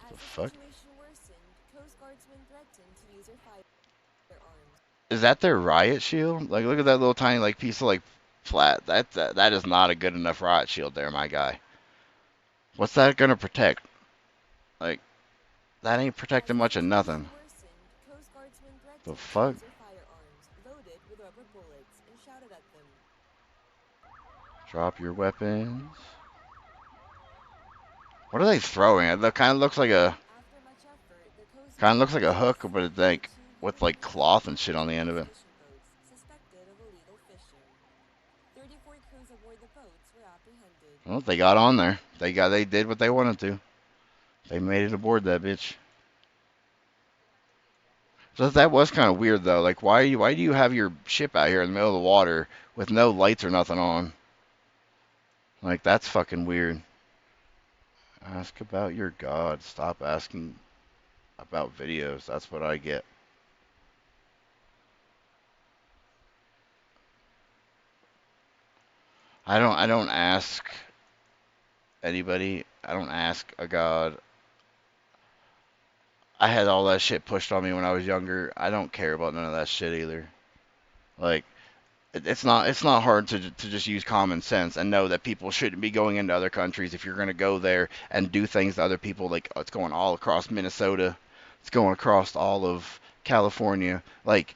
As the fuck? situation worsened, Coast Guardsmen threatened to use their firearms. Is that their riot shield? Like, look at that little tiny like piece of like flat. That is not a good enough riot shield there, my guy. What's that gonna protect? Like, that ain't protecting much of nothing. The fuck? Loaded with rubber bullets and shouted at them. Drop your weapons. What are they throwing? It kind of looks like a hook, but it's like with like cloth and shit on the end of it. Suspected of illegal fishing. 34 crews aboard the boats were apprehended. Well, they got on there. They did what they wanted to. They made it aboard that bitch. So that was kind of weird though. Like, why do you have your ship out here in the middle of the water with no lights or nothing on? Like, that's fucking weird. Ask about your God. Stop asking about videos. That's what I get. I don't ask anybody. I don't ask a God. I had all that shit pushed on me when I was younger. I don't care about none of that shit either. Like, it's not hard to just use common sense and know that people shouldn't be going into other countries if you're going to go there and do things to other people. Like, it's going all across Minnesota. It's going across all of California. Like,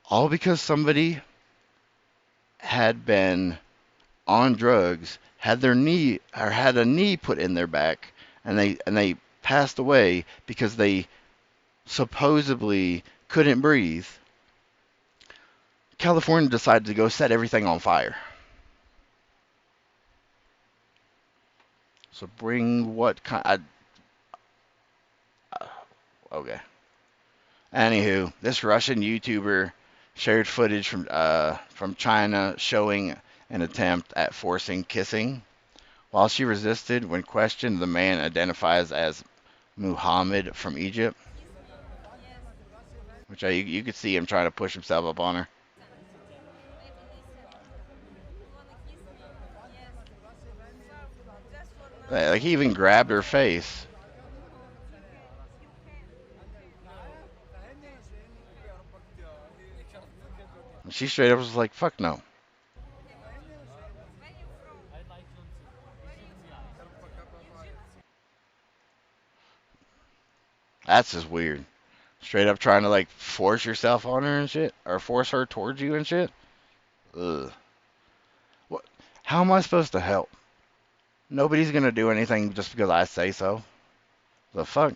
all because somebody had been on drugs, had a knee put in their back, and they passed away because they supposedly couldn't breathe. California decided to go set everything on fire. So bring what kind? Okay. Anywho, this Russian YouTuber shared footage from China showing an attempt at forcing kissing. While she resisted, when questioned, the man identifies as Muhammad from Egypt. Which you could see him trying to push himself up on her. Like, he even grabbed her face. And she straight up was like, fuck no. That's just weird. Straight up trying to like force yourself on her and shit, or force her towards you and shit. Ugh. What? How am I supposed to help? Nobody's gonna do anything just because I say so. The fuck?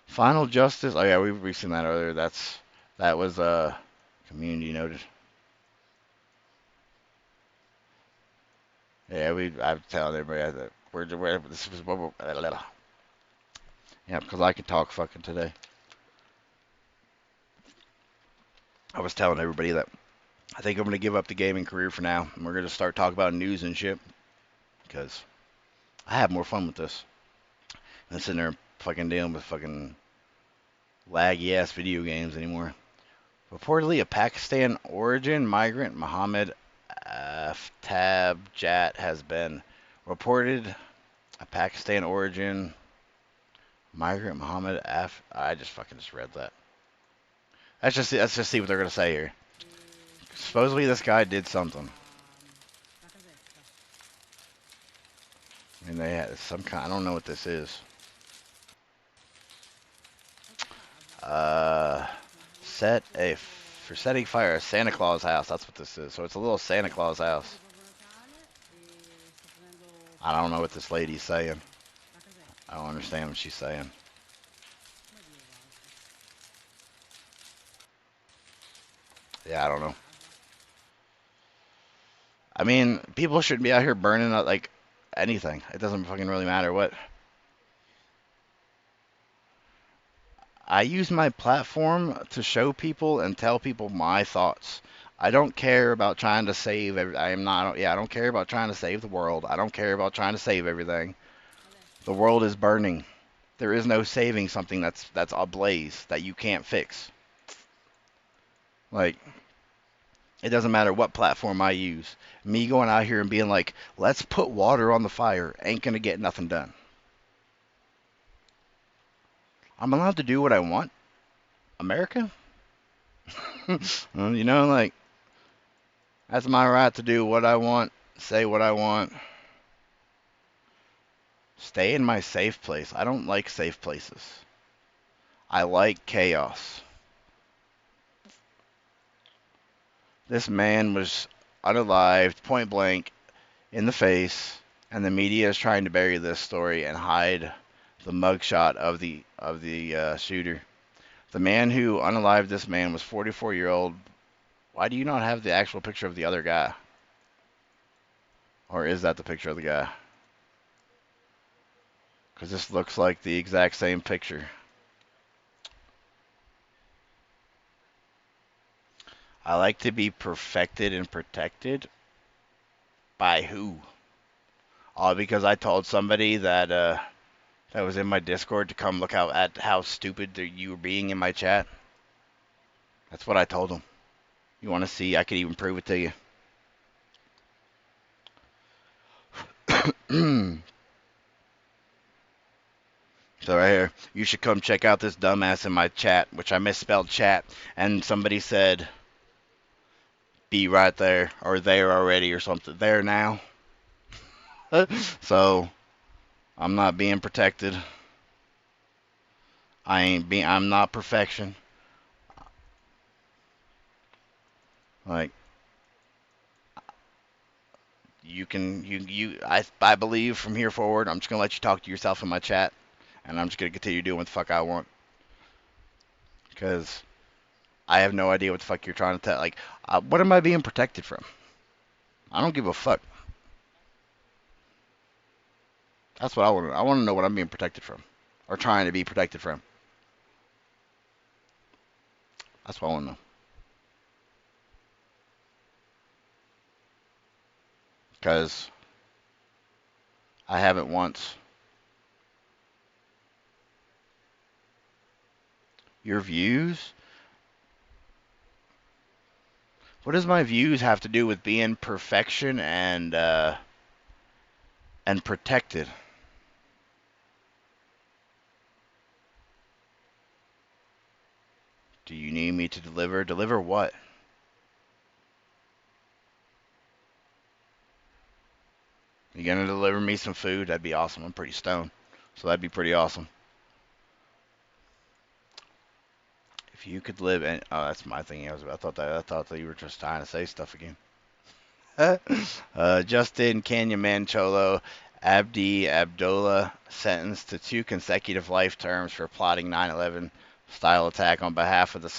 Final Justice. Oh yeah, we've seen that earlier. That was community noted. Yeah, I'm telling everybody that we're this was yeah, because I can talk fucking today. I was telling everybody that I think I'm going to give up the gaming career for now, and we're going to start talking about news and shit, because I have more fun with this than sitting there fucking dealing with fucking laggy-ass video games anymore. Reportedly, a Pakistan origin migrant, Mohammed Aftab Jat, has been reported. A Pakistan origin migrant, Mohammed I just read that. Let's just see what they're gonna say here. Supposedly this guy did something. I mean, they had some kind. I don't know what this is. For setting fire a Santa Claus house. That's what this is. So it's a little Santa Claus house. I don't know what this lady's saying. I don't understand what she's saying. Yeah, I don't know. I mean, people shouldn't be out here burning up like anything. It doesn't fucking really matter what. I use my platform to show people and tell people my thoughts. I don't care about trying to save. I don't care about trying to save the world. I don't care about trying to save everything. The world is burning. There is no saving something that's ablaze that you can't fix. Like, it doesn't matter what platform I use. Me going out here and being like, let's put water on the fire ain't gonna get nothing done. I'm allowed to do what I want. America? You know, like, that's my right to do what I want, say what I want. Stay in my safe place. I don't like safe places. I like chaos. This man was unalived, point blank, in the face, and the media is trying to bury this story and hide the mugshot of the shooter. The man who unalived this man was 44-year-old. Why do you not have the actual picture of the other guy? Or is that the picture of the guy? Because this looks like the exact same picture. I like to be perfected and protected. By who? All because I told somebody that that was in my Discord to come look out at how stupid you were being in my chat. That's what I told them. You want to see? I could even prove it to you. So right here, you should come check out this dumbass in my chat, which I misspelled chat, and somebody said, be right there, or there already, or something. There now. So, I'm not being protected. I'm not perfection. Like, I believe from here forward, I'm just gonna let you talk to yourself in my chat, and I'm just gonna continue doing what the fuck I want. Because I have no idea what the fuck you're trying to tell. Like, what am I being protected from? I don't give a fuck. That's what I want to know. I want to know what I'm being protected from. Or trying to be protected from. That's what I want to know. Because I haven't once. Your views? What does my views have to do with being perfection and protected? Do you need me to deliver? Deliver what? You gonna deliver me some food? That'd be awesome. I'm pretty stoned, so that'd be pretty awesome. If you could live in, oh, that's my thing. I thought that you were just trying to say stuff again. Justin Canyon Cholo Abdi Abdullah sentenced to 2 consecutive life terms for plotting 9/11 style attack on behalf of the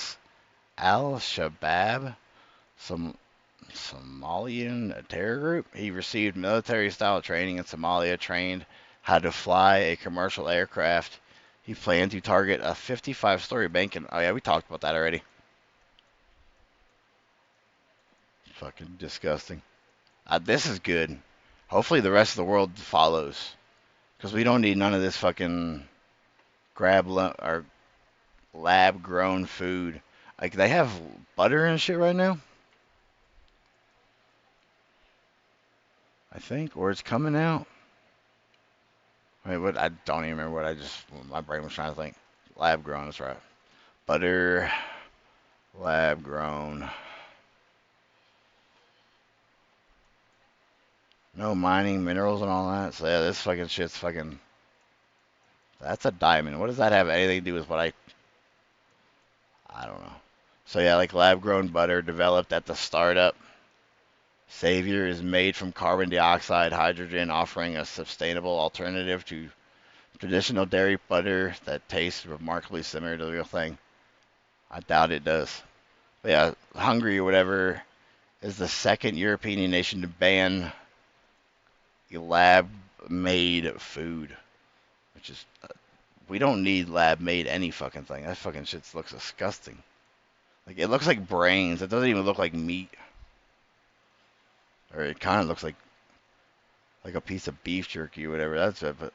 Al-Shabaab, some Somalian terror group. He received military style training in Somalia, trained how to fly a commercial aircraft. He planned to target a 55-story bank in... Oh, yeah, we talked about that already. Fucking disgusting. This is good. Hopefully the rest of the world follows. Because we don't need none of this fucking or lab-grown food. Like, they have butter and shit right now? I think. Or it's coming out. Wait, what? I don't even remember what my brain was trying to think. Lab grown, that's right. Butter, lab grown. No mining, minerals, and all that. So yeah, this fucking shit's fucking... That's a diamond. What does that have anything to do with what I don't know. So yeah, like lab grown butter developed at the startup. Savior is made from carbon dioxide, hydrogen, offering a sustainable alternative to traditional dairy butter that tastes remarkably similar to the real thing. I doubt it does. But yeah, Hungary or whatever is the second European nation to ban lab-made food, which is We don't need lab-made any fucking thing. That fucking shit looks disgusting. Like, it looks like brains. It doesn't even look like meat. Or it kind of looks like a piece of beef jerky or whatever. That's it, but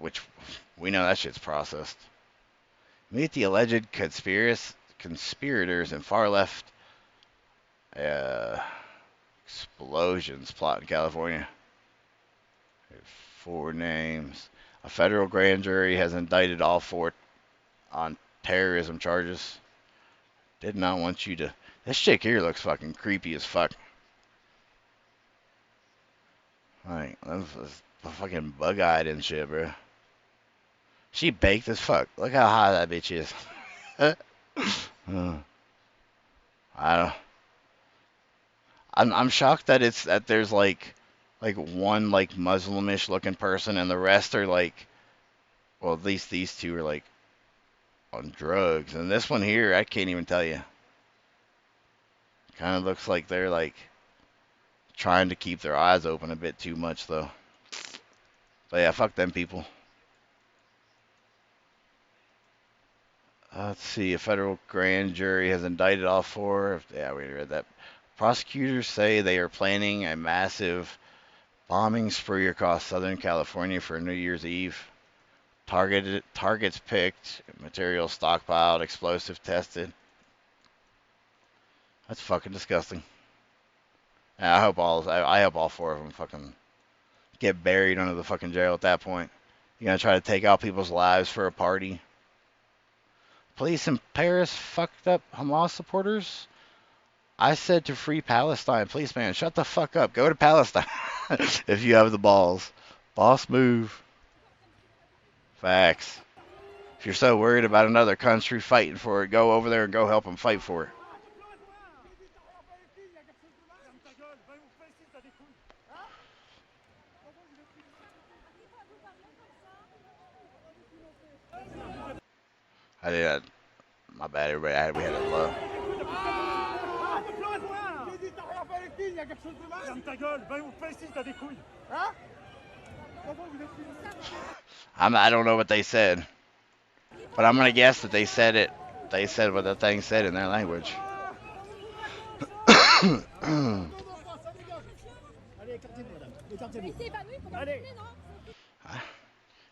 which we know that shit's processed. Meet the alleged conspirators and far left explosions plot in California. 4 names. A federal grand jury has indicted all 4 on terrorism charges. Did not want you to... This chick here looks fucking creepy as fuck. Like, that's fucking bug-eyed and shit, bro. She baked as fuck. Look how high that bitch is. I'm shocked that there's like one like Muslimish looking person and the rest are like, well, at least these 2 are like on drugs, and this one here I can't even tell you. Kind of looks like they're like trying to keep their eyes open a bit too much though. But yeah, fuck them people. Let's see. A federal grand jury has indicted all 4. Yeah, we read that. Prosecutors say they are planning a massive bombing spree across Southern California for New Year's Eve. Targets picked, material stockpiled, explosive tested. That's fucking disgusting. Yeah, I hope all 4 of them fucking get buried under the fucking jail at that point. You're gonna try to take out people's lives for a party. Police in Paris fucked up Hamas supporters. I said to free Palestine. Police man, shut the fuck up. Go to Palestine if you have the balls. Boss move. Facts. If you're so worried about another country fighting for it, go over there and go help them fight for it. I did. My bad, everybody. We had it low. I don't know what they said, but I'm gonna guess that they said it. They said what the thing said in their language.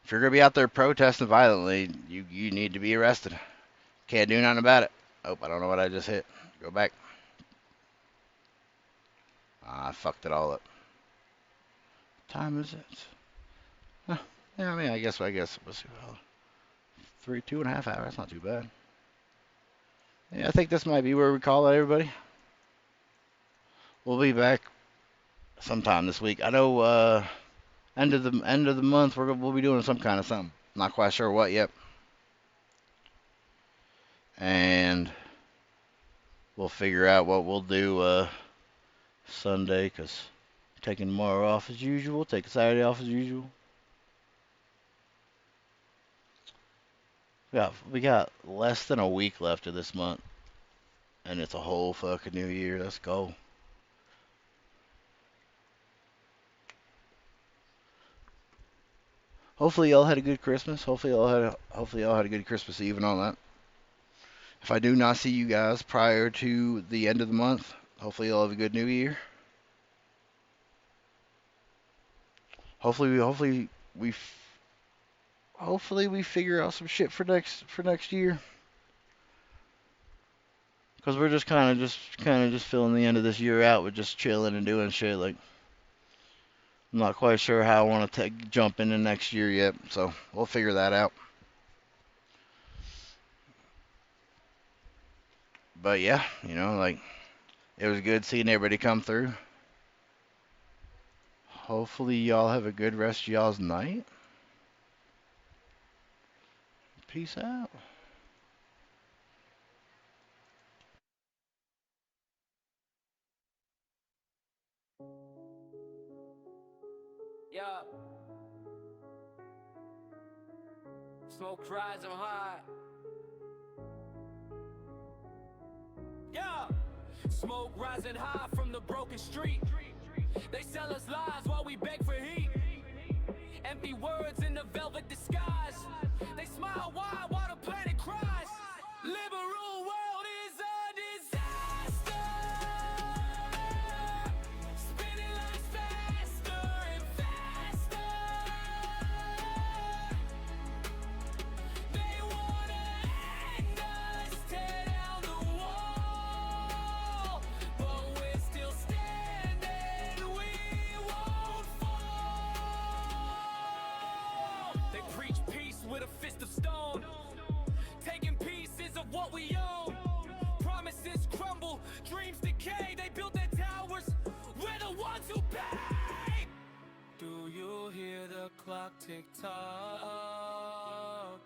If you're gonna be out there protesting violently, you need to be arrested. Can't do nothing about it. Oh, I don't know what I just hit. Go back. I fucked it all up. What time is it? Yeah, I mean, I guess let's see. 2.5 hours. That's not too bad. Yeah, I think this might be where we call it, everybody. We'll be back sometime this week. I know end of the month we'll be doing some kind of something. Not quite sure what yet. And we'll figure out what we'll do Sunday, because taking tomorrow off as usual, taking Saturday off as usual. We got less than a week left of this month, and it's a whole fucking new year. Let's go. Hopefully y'all had a good Christmas. Hopefully y'all had a good Christmas Eve and all that. If I do not see you guys prior to the end of the month, hopefully you'll have a good new year. Hopefully we figure out some shit for next year. Cause we're just kind of filling the end of this year out with just chilling and doing shit. Like, I'm not quite sure how I want to jump into next year yet, so we'll figure that out. But yeah, you know, like, it was good seeing everybody come through. Hopefully y'all have a good rest of y'all's night. Peace out. Yeah. Smoke rising high. Yeah. Smoke rising high from the broken street. They sell us lies while we beg for heat. Empty words in the velvet disguise. They smile wide while the planet cries. Liberal world is a disaster. Spinning lives faster and faster. They wanna end us, tear down the wall, but we're still standing. We won't fall. They preach peace with a fist of stone, taking pieces of what we own. Promises crumble, dreams decay. They built their towers, we're the ones who pay. Do you hear the clock tick tock?